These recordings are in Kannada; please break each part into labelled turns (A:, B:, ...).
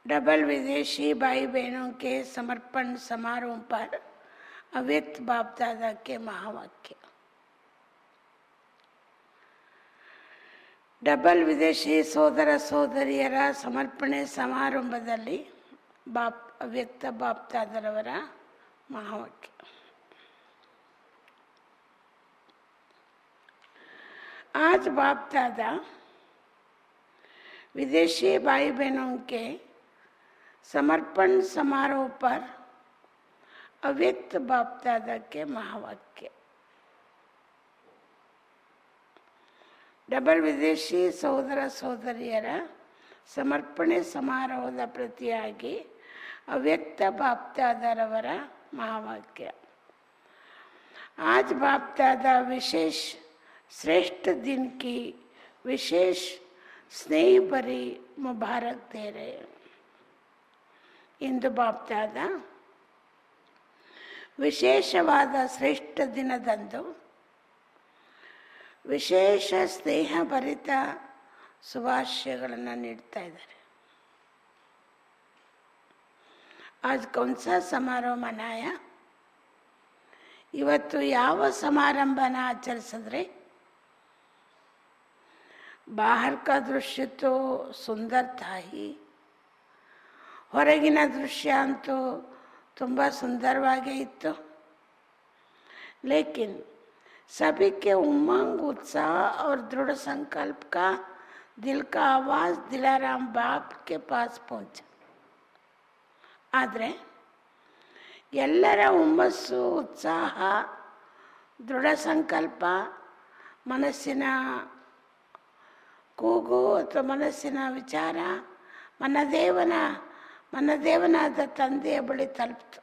A: डबल विदेशी भाई बहनों के समर्पण समारोह पर अव्यक्त बाप दादा के महावाक्य। डबल विदेशी ಸೋದರ ಸೋದರಿಯರ ಸಮರ್ಪಣೆ ಸಮಾರಂಭದಲ್ಲಿ ಅವ್ಯಕ್ತ ಬಾಪ್ दादाರವರ महावाक्य। आज बाप दादा विदेशी भाई बहनों के समर्पण समारोह पर अव्यक्त बाप दादा के महावाक्य। डबल विदेशी ಸೋದರ ಸೋದರಿಯರ ಸಮರ್ಪಣೆ ಸಮಾರೋಹದ ಪ್ರತಿಯಾಗಿ अव्यक्त बाप दादारವರ महावाक्य। आज बाप दादा विशेष श्रेष्ठ दिन की विशेष स्नेह भरी मुबारक दे रहे हैं। इंदु बाप दादा ವಿಶೇಷವಾದ ಶ್ರೇಷ್ಠ ದಿನದಂದು ವಿಶೇಷ ಸ್ನೇಹಭರಿತ ಶುಭಾಶಯಗಳನ್ನು ನೀಡ್ತಾ ಇದ್ದಾರೆ। आज कौन सा समारोह मनाया? ಇವತ್ತು ಯಾವ ಸಮಾರಂಭನ ಆಚರಿಸಿದ್ರೆ? बाहर का दृश्य तो सुंदर था ही, ಹೊರಗಿನ ದೃಶ್ಯ ಅಂತೂ ತುಂಬ ಸುಂದರವಾಗೇ ಇತ್ತು। लेकिन सभी के उमंग उत्साह और दृढ़ संकल्प का दिल का आवाज़ दिलाराम बाप के पास पहुंचा। ಆದರೆ ಎಲ್ಲರ ಹುಮ್ಮಸ್ಸು ಉತ್ಸಾಹ ದೃಢ ಸಂಕಲ್ಪ ಮನಸ್ಸಿನ ಕೂಗು ಅಥವಾ ಮನಸ್ಸಿನ ವಿಚಾರ ಮನದೇವನಾದ ತಂದೆಯ ಬಳಿ ತಲುಪಿತು।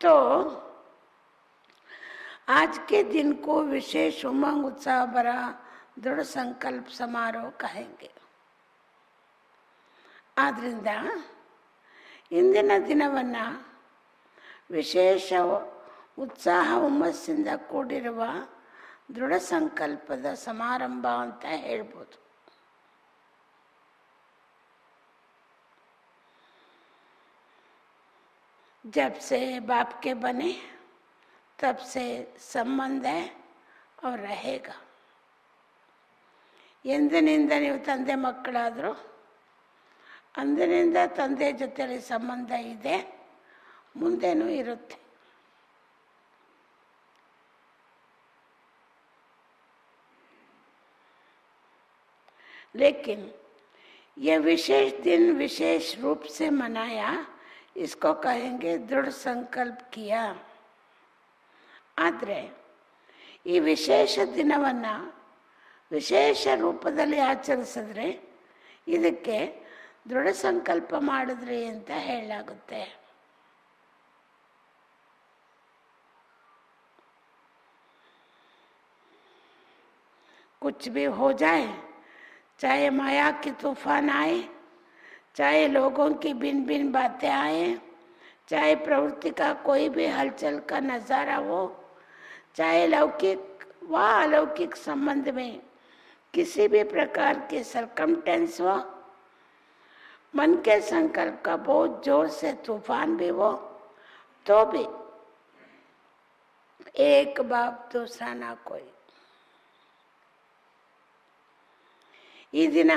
A: तो आज के दिन को विशेष उमंग उत्साह भरा दृढ़ संकल्प समारोह कहेंगे। ಆದ್ದರಿಂದ ಇಂದಿನ ದಿನವನ್ನು ವಿಶೇಷ ಉತ್ಸಾಹ ಹುಮ್ಮಸ್ಸಿಂದ ಕೂಡಿರುವ ದೃಢ ಸಂಕಲ್ಪದ ಸಮಾರಂಭ ಅಂತ ಹೇಳ್ಬೋದು। जब से बाप के बने तब से संबंध है और रहेगा। ಎಂದಿನಿಂದ ನೀವು ತಂದೆ ಮಕ್ಕಳಾದರೂ ಅಂದಿನಿಂದ ತಂದೆ ಜೊತೆಯಲ್ಲಿ ಸಂಬಂಧ ಇದೆ, ಮುಂದೆನೂ ಇರುತ್ತೆ। लेकिन ये विशेष दिन विशेष रूप से मनाया, इसको कहेंगे दृढ़ संकल्प किया। ಆದರೆ ಈ ವಿಶೇಷ ದಿನವನ್ನು ವಿಶೇಷ ರೂಪದಲ್ಲಿ ಆಚರಿಸಿದ್ರೆ ಇದಕ್ಕೆ ದೃಢ ಸಂಕಲ್ಪ ಮಾಡಿದ್ರಿ ಅಂತ ಹೇಳಲಾಗುತ್ತೆ। कुछ भी हो जाए, चाहे माया की तूफान आए, चाहे लोगों की भिन्न भिन्न बातें आए, चाहे प्रवृत्ति का कोई भी हलचल का नज़ारा हो, चाहे लौकिक व अलौकिक संबंध में किसी भी प्रकार के सरकमटेंस हो, मन के संकल्प का बहुत जोर से तूफान भी हो तो भी एक बाप दूसरा ना कोई। ಈ ದಿನ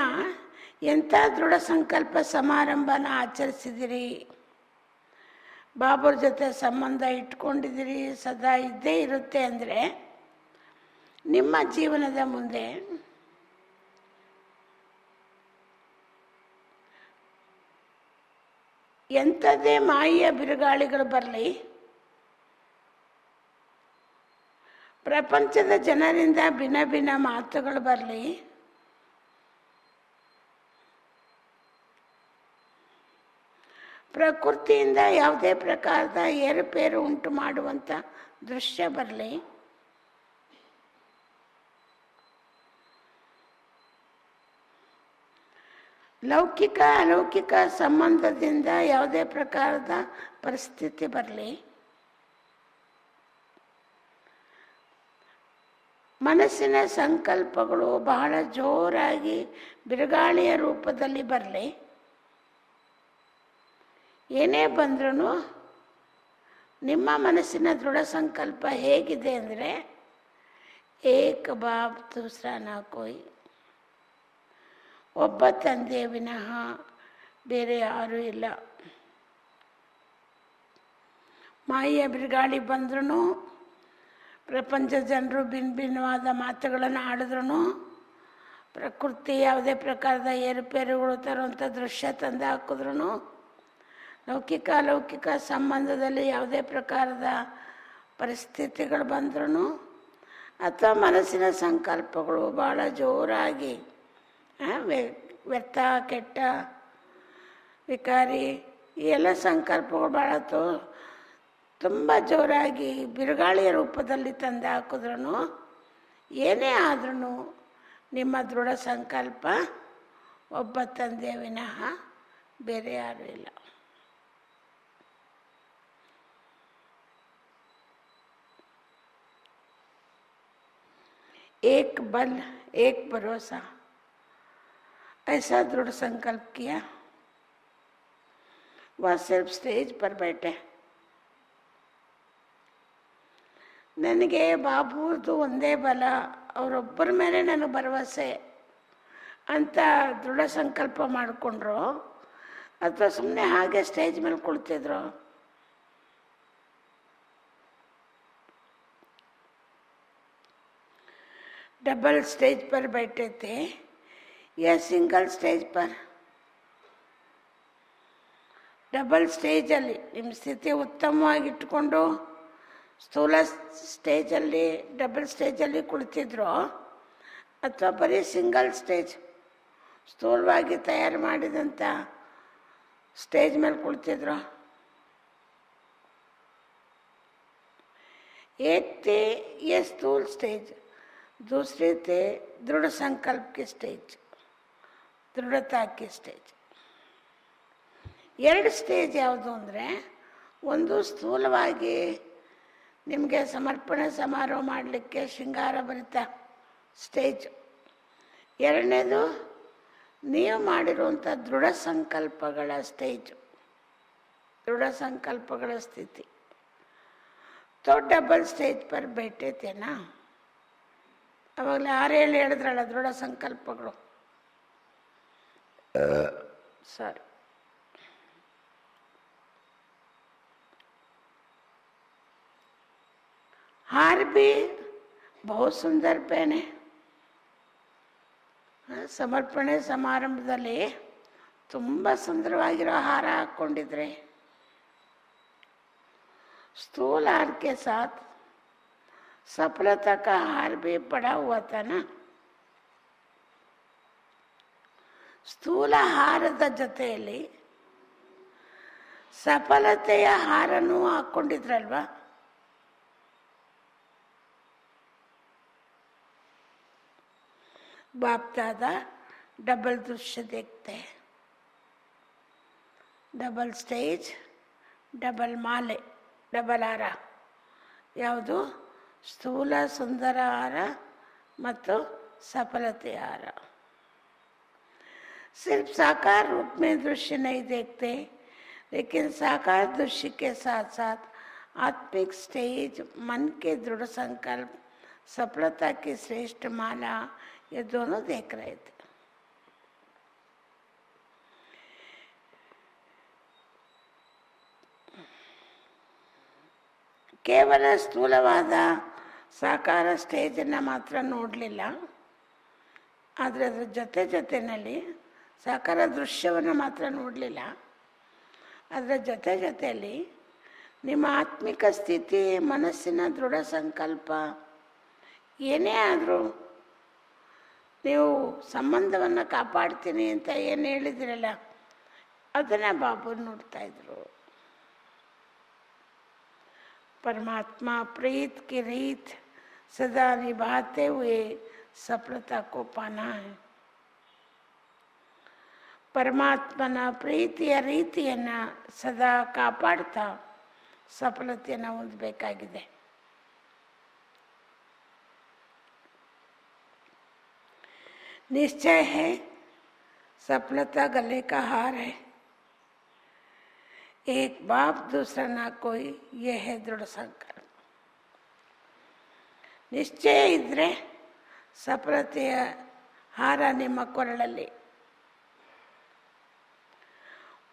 A: ಎಂಥ ದೃಢ ಸಂಕಲ್ಪ ಸಮಾರಂಭನ ಆಚರಿಸಿದಿರಿ, ಬಾಬರ ಜೊತೆ ಸಂಬಂಧ ಇಟ್ಕೊಂಡಿದ್ದೀರಿ, ಸದಾ ಇದ್ದೇ ಇರುತ್ತೆ ಅಂದರೆ ನಿಮ್ಮ ಜೀವನದ ಮುಂದೆ ಎಂಥದ್ದೇ ಮಾಯೆಯ ಬಿರುಗಾಳಿಗಳು ಬರಲಿ, ಪ್ರಪಂಚದ ಜನರಿಂದ ಭಿನ್ನ ಭಿನ್ನ ಮಾತುಗಳು ಬರಲಿ, ಪ್ರಕೃತಿಯಿಂದ ಯಾವುದೇ ಪ್ರಕಾರದ ಏರುಪೇರು ಉಂಟು ಮಾಡುವಂಥ ದೃಶ್ಯ ಬರಲಿ, ಲೌಕಿಕ ಅಲೌಕಿಕ ಸಂಬಂಧದಿಂದ ಯಾವುದೇ ಪ್ರಕಾರದ ಪರಿಸ್ಥಿತಿ ಬರಲಿ, ಮನಸ್ಸಿನ ಸಂಕಲ್ಪಗಳು ಬಹಳ ಜೋರಾಗಿ ಬಿರುಗಾಳಿಯ ರೂಪದಲ್ಲಿ ಬರಲಿ, ಏನೇ ಬಂದ್ರೂ ನಿಮ್ಮ ಮನಸ್ಸಿನ ದೃಢ ಸಂಕಲ್ಪ ಹೇಗಿದೆ ಅಂದರೆ ಏಕ ಬಾಪ್ ದೂಸರಾ ನಾ ಕೋಯಿ, ಒಬ್ಬ ತಂದೆ ವಿನಃ ಬೇರೆ ಯಾರೂ ಇಲ್ಲ. ಮಾಯೆಯ ಬಿರುಗಾಳಿ ಬಂದ್ರೂ, ಪ್ರಪಂಚದ ಜನರು ಭಿನ್ನವಾದ ಮಾತುಗಳನ್ನು ಆಡಿದ್ರೂ, ಪ್ರಕೃತಿ ಯಾವುದೇ ಪ್ರಕಾರದ ಏರುಪೇರುಗಳು ತರುವಂಥ ದೃಶ್ಯ ತಂದು ಹಾಕಿದ್ರೂ, ಲೌಕಿಕ ಅಲೌಕಿಕ ಸಂಬಂಧದಲ್ಲಿ ಯಾವುದೇ ಪ್ರಕಾರದ ಪರಿಸ್ಥಿತಿಗಳು ಬಂದ್ರೂ, ಅಥವಾ ಮನಸ್ಸಿನ ಸಂಕಲ್ಪಗಳು ಭಾಳ ಜೋರಾಗಿ ವ್ಯರ್ಥ, ಕೆಟ್ಟ, ವಿಕಾರಿ ಈ ಎಲ್ಲ ಸಂಕಲ್ಪಗಳು ಭಾಳ ತುಂಬ ಜೋರಾಗಿ ಬಿರುಗಾಳಿಯ ರೂಪದಲ್ಲಿ ತಂದು ಹಾಕಿದ್ರೂ, ಏನೇ ಆದ್ರೂ ನಿಮ್ಮ ದೃಢ ಸಂಕಲ್ಪ ಒಬ್ಬ ತಂದೆ ವಿನಃ ಬೇರೆ ಯಾರೂ ಇಲ್ಲ. एक बल एक भरोसा, ऐसा दृढ़ संकल्प किया, वह सिर्फ स्टेज पर बैठे. ನನಗೆ ಬಾಬುದು ಒಂದೇ ಬಲ, ಅವರೊಬ್ಬರ ಮೇಲೆ ನನಗೆ ಭರವಸೆ ಅಂತ ದೃಢ ಸಂಕಲ್ಪ ಮಾಡಿಕೊಂಡ್ರು, ಅಥವಾ ಸುಮ್ಮನೆ ಹಾಗೆ ಸ್ಟೇಜ್ ಮೇಲೆ ಕುಳಿತಿದ್ರು. डबल स्टेज पर बैठे थे या सिंगल स्टेज पर? ಡಬಲ್ ಸ್ಟೇಜಲ್ಲಿ ನಿಮ್ಮ ಸ್ಥಿತಿ ಉತ್ತಮವಾಗಿಟ್ಕೊಂಡು ಸ್ಥೂಲ ಸ್ಟೇಜಲ್ಲಿ ಡಬಲ್ ಸ್ಟೇಜಲ್ಲಿ ಕುಳಿತಿದ್ರು, ಅಥವಾ ಬರೀ ಸಿಂಗಲ್ ಸ್ಟೇಜ್ ಸ್ಥೂಲವಾಗಿ ತಯಾರು ಮಾಡಿದಂಥ ಸ್ಟೇಜ್ ಮೇಲೆ ಕುಳಿತಿದ್ರು. एक थे ये स्थूल स्टेज, दूसरे थे दृढ़ संकल्प की स्टेज, दृढ़ता की स्टेज. ಎರಡು ಸ್ಟೇಜ್ ಯಾವುದು ಅಂದರೆ, ಒಂದು ಸ್ಥೂಲವಾಗಿ ನಿಮಗೆ ಸಮರ್ಪಣೆ ಸಮಾರೋಹ ಮಾಡಲಿಕ್ಕೆ ಶೃಂಗಾರ ಭರಿತ ಸ್ಟೇಜ್, ಎರಡನೇದು ನೀವು ಮಾಡಿರುವಂಥ ದೃಢ ಸಂಕಲ್ಪಗಳ ಸ್ಟೇಜ್, ದೃಢ ಸಂಕಲ್ಪಗಳ ಸ್ಥಿತಿ. तो डबल स्टेज पर बैठे थे ना, ಅವಾಗಲೇ 6-7 ಹೇಳಿದ್ರಲ್ಲ ದೃಢ ಸಂಕಲ್ಪಗಳು. ಸಾರಿ, हार भी बहुत सुंदर पहने. ಸಮರ್ಪಣೆ ಸಮಾರಂಭದಲ್ಲಿ ತುಂಬ ಸುಂದರವಾಗಿರೋ ಹಾರ ಹಾಕ್ಕೊಂಡಿದ್ರೆ. स्थूल हार के साथ सफलता का हार भी पड़ा हुआ था ना. ಸ್ಥೂಲ ಹಾರದ ಜೊತೆಯಲ್ಲಿ ಸಫಲತೆಯ ಹಾರನ್ನು ಹಾಕ್ಕೊಂಡಿದ್ರಲ್ವಾ. बाप दादा डबल दृश्य देखते हैं, डबल स्टेज, डबल माले, ಡಬಲ್ ಹಾರ. ಯಾವುದು? ಸ್ಥೂಲ ಸುಂದರ ಹಾರ ಮತ್ತು ಸಫಲತೆಯ ಹಾರ. सिर्फ साकार रूप में दृश्य नहीं देखते, लेकिन साकार दृश्य के साथ साथ आत्मिक स्टेज, मन के दृढ़ संकल्प, सफलता की श्रेष्ठ माला, ये दोनों देख रहे थे. ಕೇವಲ ಸ್ಥೂಲವಾದ ಸಾಕಾರ ಸ್ಟೇಜನ್ನು ಮಾತ್ರ ನೋಡಲಿಲ್ಲ, ಆದರೆ ಅದರ ಜೊತೆಯಲ್ಲಿ ಸಾಕಾರ ದೃಶ್ಯವನ್ನು ಮಾತ್ರ ನೋಡಲಿಲ್ಲ. ಅದರ ಜೊತೆಯಲ್ಲಿ ನಿಮ್ಮ ಆತ್ಮಿಕ ಸ್ಥಿತಿ, ಮನಸ್ಸಿನ ದೃಢ ಸಂಕಲ್ಪ ಏನೇ ಆದರೂ ನೀವು ಸಂಬಂಧವನ್ನು ಕಾಪಾಡ್ತೀನಿ ಅಂತ ಏನು ಹೇಳಿದ್ರಲ್ಲ, ಅದನ್ನು ಬಾಬು ನೋಡ್ತಾಯಿದ್ರು. परमात्मा प्रीत की रीत सदा निभाते हुए सफलता को पाना है. ಪರಮಾತ್ಮನ ಪ್ರೀತಿಯ ರೀತಿಯನ್ನು ಸದಾ ಕಾಪಾಡ್ತಾ ಸಫಲತೆಯನ್ನು ಹೊಂದಬೇಕಾಗಿದೆ. निश्चय है, सफलता गले का हार है। एक बाप दूसरा ना कोई, ये है दृढ़ संकल्प। ನಿಶ್ಚಯ ಇದ್ದರೆ ಸಫಲತೆಯ ಹಾರ ನಿಮ್ಮ ಕೊರಳಲ್ಲಿ.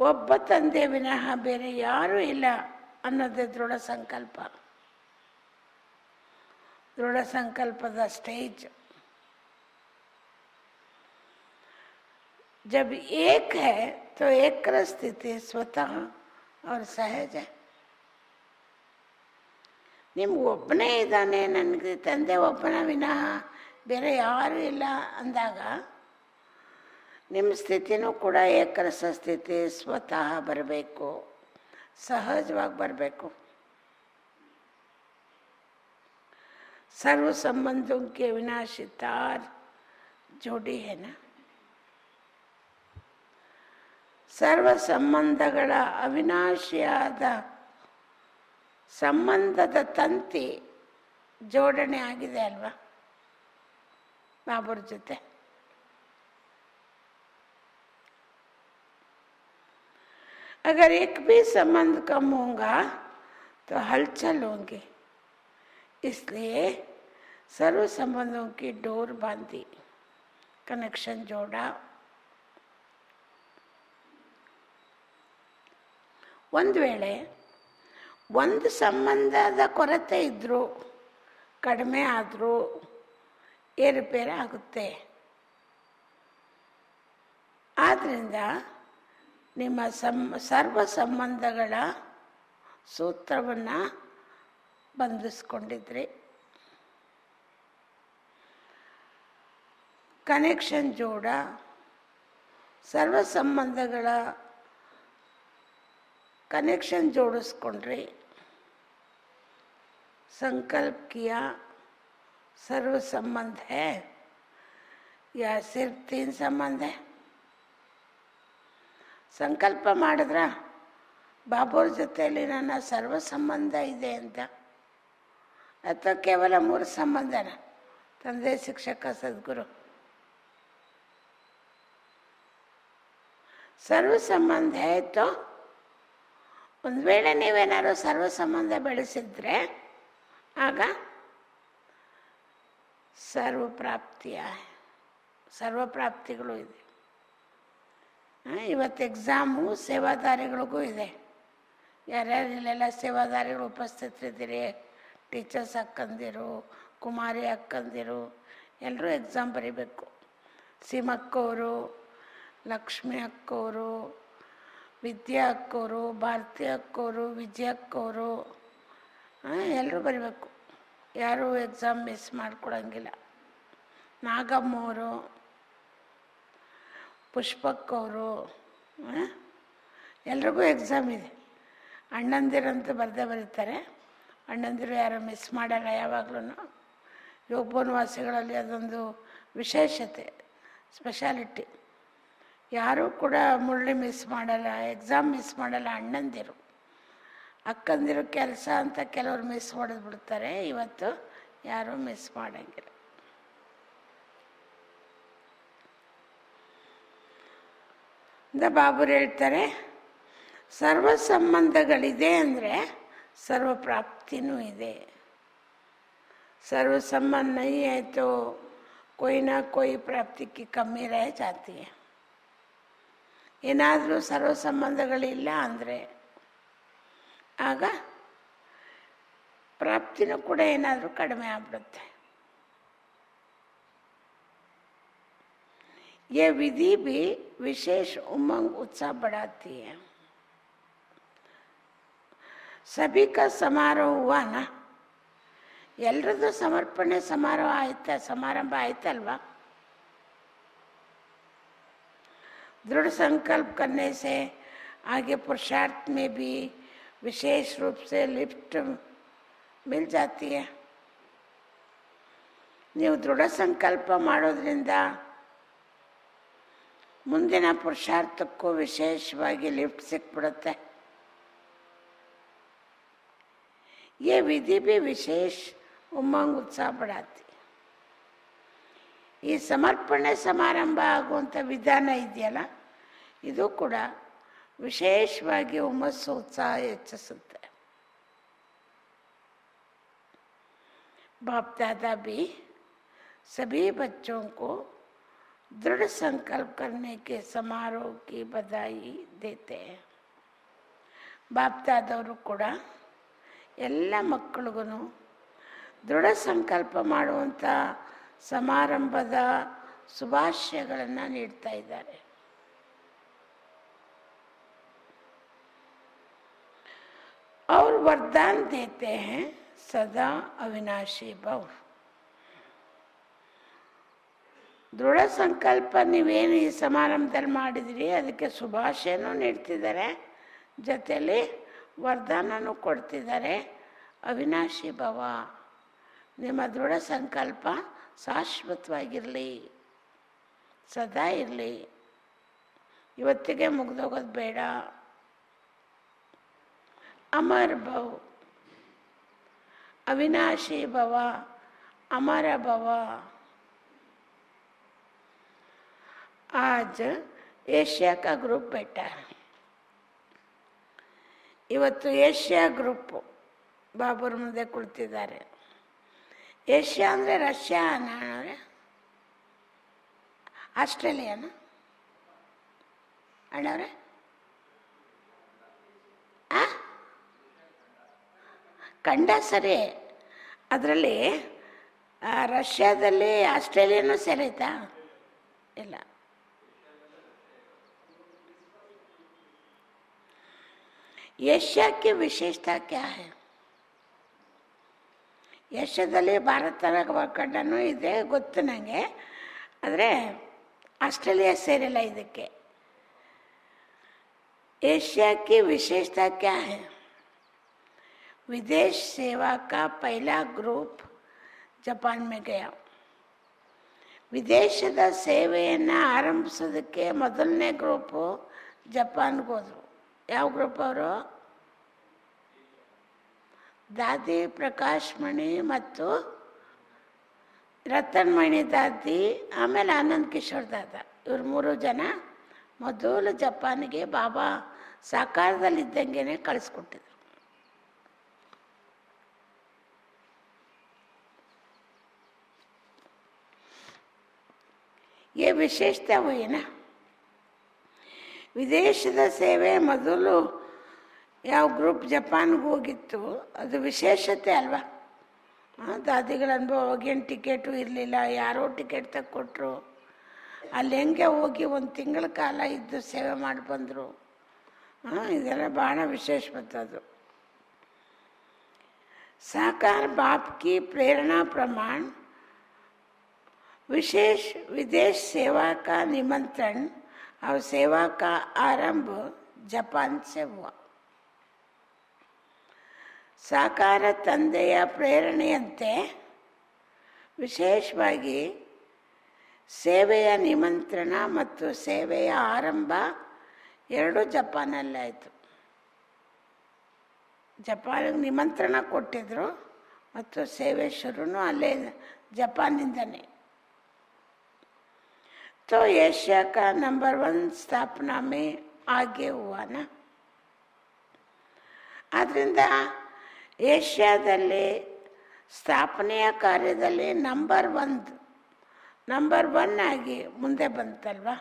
A: ಒಬ್ಬ ತಂದೆ ವಿನಃ ಬೇರೆ ಯಾರೂ ಇಲ್ಲ ಅನ್ನೋದೇ ದೃಢ ಸಂಕಲ್ಪ. ದೃಢ ಸಂಕಲ್ಪದ ಸ್ಟೇಜ್. जब एक है तो एक स्थिति स्वतः और सहज है. ನಿಮ್ಗೆ ಒಬ್ಬನೇ ಇದ್ದಾನೆ, ನನಗೆ ತಂದೆ ಒಬ್ಬನ ವಿನಃ ಬೇರೆ ಯಾರೂ ಇಲ್ಲ ಅಂದಾಗ ನಿಮ್ಮ ಸ್ಥಿತಿನೂ ಕೂಡ ಏಕರಸ ಸ್ಥಿತಿ ಸ್ವತಃ ಬರಬೇಕು, ಸಹಜವಾಗಿ ಬರಬೇಕು. ಸರ್ವ ಸಂಬಂಧೋं के विनाशी तार जोड़ी है ना. ಸರ್ವ ಸಂಬಂಧಗಳ ಅವಿನಾಶಿಯಾದ ಸಂಬಂಧದ ತಂತಿ ಜೋಡಣೆ ಆಗಿದೆ ಅಲ್ವಾ ಬಾಬುರ ಜೊತೆ. अगर एक भी संबंध कम होगा तो हलचल होंगे. इसलिए सर्व संबंधों की डोर बांधी, कनेक्शन जोड़ा. ಒಂದು ವೇಳೆ ಒಂದು ಸಂಬಂಧದ ಕೊರತೆ ಇದ್ದರೂ, ಕಡಿಮೆ ಆದರೂ ಏರುಪೇರು ಆಗುತ್ತೆ. ಆದ್ದರಿಂದ ನಿಮ್ಮ ಸರ್ವ ಸಂಬಂಧಗಳ ಸೂತ್ರವನ್ನು ಬಂಧಿಸ್ಕೊಂಡಿದ್ರಿ. ಕನೆಕ್ಷನ್ ಜೋಡ, ಸರ್ವ ಸಂಬಂಧಗಳ कनेक्शन जोड़िस्ಕೊಂಡ್ರಿ. संकल्प किया सर्व संबंध है या सिर्फ 3 संबंध है. संकल्प ಮಾಡಿದ್ರ ಬಾಬುರ ಜೊತೆಯಲ್ಲಿ ನನ್ನ ಸರ್ವ ಸಂಬಂಧ ಇದೆ ಅಂತ, ಅಥವಾ ಕೇವಲ 3 ಸಂಬಂಧನ, ತಂದೆ ಶಿಕ್ಷಕ ಸದ್ಗುರು. सर्व संबंध है तो ಒಂದು ವೇಳೆ ನೀವೇನಾದ್ರು ಸರ್ವ ಸಂಬಂಧ ಬೆಳೆಸಿದ್ರೆ ಆಗ ಸರ್ವ ಪ್ರಾಪ್ತಿಗಳು ಇದೆ. ಇವತ್ತು ಎಕ್ಸಾಮು ಸೇವಾದಾರಿಗಳಿಗೂ ಇದೆ. ಯಾರ್ಯಾರು ಇಲ್ಲೆಲ್ಲ ಸೇವಾದಾರಿಗಳು ಉಪಸ್ಥಿತರಿದ್ದೀರಿ, ಟೀಚರ್ಸ್ ಅಕ್ಕಂದಿರು, ಕುಮಾರಿ ಅಕ್ಕಂದಿರು, ಎಲ್ಲರೂ ಎಕ್ಸಾಮ್ ಬರೀಬೇಕು. ಸೀಮಕ್ಕವರು, ಲಕ್ಷ್ಮಿ ಅಕ್ಕವರು, ವಿದ್ಯಾ ಅಕ್ಕವರು, ಭಾರತಿ ಅಕ್ಕವರು, ವಿಜಯ ಅಕ್ಕವರು, ಎಲ್ಲರೂ ಬರೀಬೇಕು. ಯಾರೂ ಎಕ್ಸಾಮ್ ಮಿಸ್ ಮಾಡ್ಕೊಳಂಗಿಲ್ಲ. ನಾಗಮ್ಮವರು, ಪುಷ್ಪಕ್ಕವರು, ಎಲ್ರಿಗೂ ಎಕ್ಸಾಮ್ ಇದೆ. ಅಣ್ಣಂದಿರಂತೂ ಬರದೇ ಬರೀತಾರೆ. ಅಣ್ಣಂದಿರು ಯಾರು ಮಿಸ್ ಮಾಡಲ್ಲ ಯಾವಾಗಲೂ. ಯೋಗವನವಾಸಿಗಳಲ್ಲಿ ಅದೊಂದು ವಿಶೇಷತೆ, ಸ್ಪೆಷಾಲಿಟಿ. ಯಾರೂ ಕೂಡ ಮುರಳಿ ಮಿಸ್ ಮಾಡಲ್ಲ, ಎಕ್ಸಾಮ್ ಮಿಸ್ ಮಾಡಲ್ಲ ಅಣ್ಣಂದಿರು. ಅಕ್ಕಂದಿರು ಕೆಲಸ ಅಂತ ಕೆಲವರು ಮಿಸ್ ಹೊಡೆದು ಬಿಡ್ತಾರೆ. ಇವತ್ತು ಯಾರೂ ಮಿಸ್ ಮಾಡೋಂಗಿಲ್ಲ. ಬಾಬುರು ಹೇಳ್ತಾರೆ, ಸರ್ವ ಸಂಬಂಧಗಳಿದೆ ಅಂದರೆ ಸರ್ವ ಪ್ರಾಪ್ತಿನೂ ಇದೆ. सर्व संबंध नहीं है तो कोई ना कोई प्राप्ति की कमी रह जाती है. ಏನಾದರೂ ಸರ್ವ ಸಂಬಂಧಗಳಿಲ್ಲ ಅಂದರೆ ಆಗ ಪ್ರಾಪ್ತಿನೂ ಕೂಡ ಏನಾದರೂ ಕಡಿಮೆ ಆಗ್ಬಿಡುತ್ತೆ. ये विधि भी विशेष उमंग उत्साह बढ़ाती है. सभी का समारोह हुआ ना, ಎಲ್ಲರದ್ದು ಸಮರ್ಪಣೆ ಸಮಾರಂಭ ಆಯ್ತಲ್ವಾ. दृढ़ संकल्प करने से आगे पुरुषार्थ में भी विशेष रूप से लिफ्ट मिल जाती है. ನೀವು ದೃಢ ಸಂಕಲ್ಪ ಮಾಡೋದ್ರಿಂದ ಮುಂದಿನ ಪುರುಷಾರ್ಥಕ್ಕೂ ವಿಶೇಷವಾಗಿ ಲಿಫ್ಟ್ ಸಿಕ್ಬಿಡುತ್ತೆ. ये विधि भी विशेष उमंग उत्साह बढ़ाती. ಈ ಸಮರ್ಪಣೆ ಸಮಾರಂಭ ಆಗುವಂಥ ವಿಧಾನ ಇದೆಯಲ್ಲ, ಇದು ಕೂಡ ವಿಶೇಷವಾಗಿ ಹುಮ್ಮಸ್ಸು ಉತ್ಸಾಹ ಹೆಚ್ಚಿಸುತ್ತೆ. बाप दादा भी सभी बच्चों को दृढ़ संकल्प करने के समारोह की बधाई देते हैं. बाप दादाವರು ಕೂಡ ಎಲ್ಲ ಮಕ್ಕಳಿಗೂ ದೃಢ ಸಂಕಲ್ಪ ಮಾಡುವಂಥ ಸಮಾರಂಭದ ಶುಭಾಶಯಗಳನ್ನು ನೀಡ್ತಾ ಇದ್ದಾರೆ. और वरदान देते हैं सदा अविनाशी भव. ದೃಢ ಸಂಕಲ್ಪ ನೀವೇನು ಈ ಸಮಾರಂಭದಲ್ಲಿ ಮಾಡಿದಿರಿ ಅದಕ್ಕೆ ಶುಭಾಶಯನೂ ನೀಡ್ತಿದ್ದಾರೆ, ಜೊತೆಯಲ್ಲಿ ವರದಾನನೂ ಕೊಡ್ತಿದ್ದಾರೆ. ಅವಿನಾಶಿ ಭವ, ನಿಮ್ಮ ದೃಢ ಸಂಕಲ್ಪ ಶಾಶ್ವತವಾಗಿರಲಿ, ಸದಾ ಇರಲಿ, ಇವತ್ತಿಗೆ ಮುಗಿದೋಗೋದು ಬೇಡ. अमर भव, अविनाशी भव, अमर भव. आज एशिया का ग्रुप बैठा है. ಇವತ್ತು ಏಷ್ಯಾ ಗ್ರೂಪ್ ಬಾಬುರ ಮುಂದೆ ಕುಳಿತಿದ್ದಾರೆ. ಏಷ್ಯಾ ಅಂದರೆ ರಷ್ಯಾ ಅಣ್ಣವ್ರೆ, ಆಸ್ಟ್ರೇಲಿಯಾನ ಅಣ್ಣವ್ರೆ? ಖಂಡ ಸರಿ. ಅದರಲ್ಲಿ ರಷ್ಯಾದಲ್ಲಿ ಆಸ್ಟ್ರೇಲಿಯಾನೂ ಸೇರೈತಾ? ಇಲ್ಲ. ಏಷ್ಯಾಕ್ಕೆ ವಿಶೇಷತೆ ಕ್ಯಾ ಹೈ? ಏಷ್ಯಾದಲ್ಲಿ ಭಾರತ ಖಂಡನೂ ಇದೆ ಗೊತ್ತು ನನಗೆ, ಆದರೆ ಆಸ್ಟ್ರೇಲಿಯಾ ಸೇರಿಲ್ಲ ಇದಕ್ಕೆ. एशिया की विशेषता क्या है? विदेश सेवा का पहला ग्रुप जापान में गया. ವಿದೇಶದ ಸೇವೆಯನ್ನು ಆರಂಭಿಸೋದಕ್ಕೆ ಮೊದಲನೇ ಗ್ರೂಪು ಜಪಾನ್ಗೆ ಹೋದರು. ಯಾವ ಗ್ರೂಪ್ ಅವರು? ದಾದಿ ಪ್ರಕಾಶ್ ಮಣಿ ಮತ್ತು ರತನ್ ಮಣಿ ದಾದಿ, ಆಮೇಲೆ ಆನಂದ್ ಕಿಶೋರ್ ದಾದಾ, ಇವ್ರು 3 ಜನ ಮೊದಲು ಜಪಾನಿಗೆ ಬಾಬಾ ಸಾಕಾರದಲ್ಲಿದ್ದಂಗೆ ಕಳಿಸ್ಕೊಟ್ಟಿದ್ರು. ये विशेषता हुई ना. ವಿದೇಶದ ಸೇವೆ ಮೊದಲು ಯಾವ ಗ್ರೂಪ್ ಜಪಾನ್ಗೆ ಹೋಗಿತ್ತು ಅದು ವಿಶೇಷತೆ ಅಲ್ವಾ. ದಾದಿಗಳ ಅನುಭವ, ಹೋಗೇನು ಟಿಕೆಟು ಇರಲಿಲ್ಲ, ಯಾರೋ ಟಿಕೆಟ್ ತಕ್ಕೊಟ್ರು, ಅಲ್ಲಿ ಹೆಂಗೆ ಹೋಗಿ 1 ತಿಂಗಳ ಕಾಲ ಇದ್ದು ಸೇವೆ ಮಾಡಿ ಬಂದರು. ಇದೆಲ್ಲ ಭಾಳ ವಿಶೇಷ ಬರ್ತದು. साकार बाप की प्रेरणा प्रमाण विशेष विदेश सेवा का निमंत्रण और सेवा का आरंभ जापान से हुआ. ಸಾಕಾರ ತಂದೆಯ ಪ್ರೇರಣೆಯಂತೆ ವಿಶೇಷವಾಗಿ ಸೇವೆಯ ನಿಮಂತ್ರಣ ಮತ್ತು ಸೇವೆಯ ಆರಂಭ ಎರಡೂ ಜಪಾನಲ್ಲಾಯಿತು. ಜಪಾನಿಗೆ ನಿಮಂತ್ರಣ ಕೊಟ್ಟಿದ್ರು ಮತ್ತು ಸೇವೆ ಶುರುನೂ ಅಲ್ಲೇ ಜಪಾನಿಂದನೇ. तो एशिया का नंबर 1 स्थापना में आगे हुआ ना. ಆದ್ದರಿಂದ ಏಷ್ಯಾದಲ್ಲಿ ಸ್ಥಾಪನೆಯ ಕಾರ್ಯದಲ್ಲಿ ನಂಬರ್ 1 ಆಗಿ ಮುಂದೆ ಬಂತಲ್ವಾ.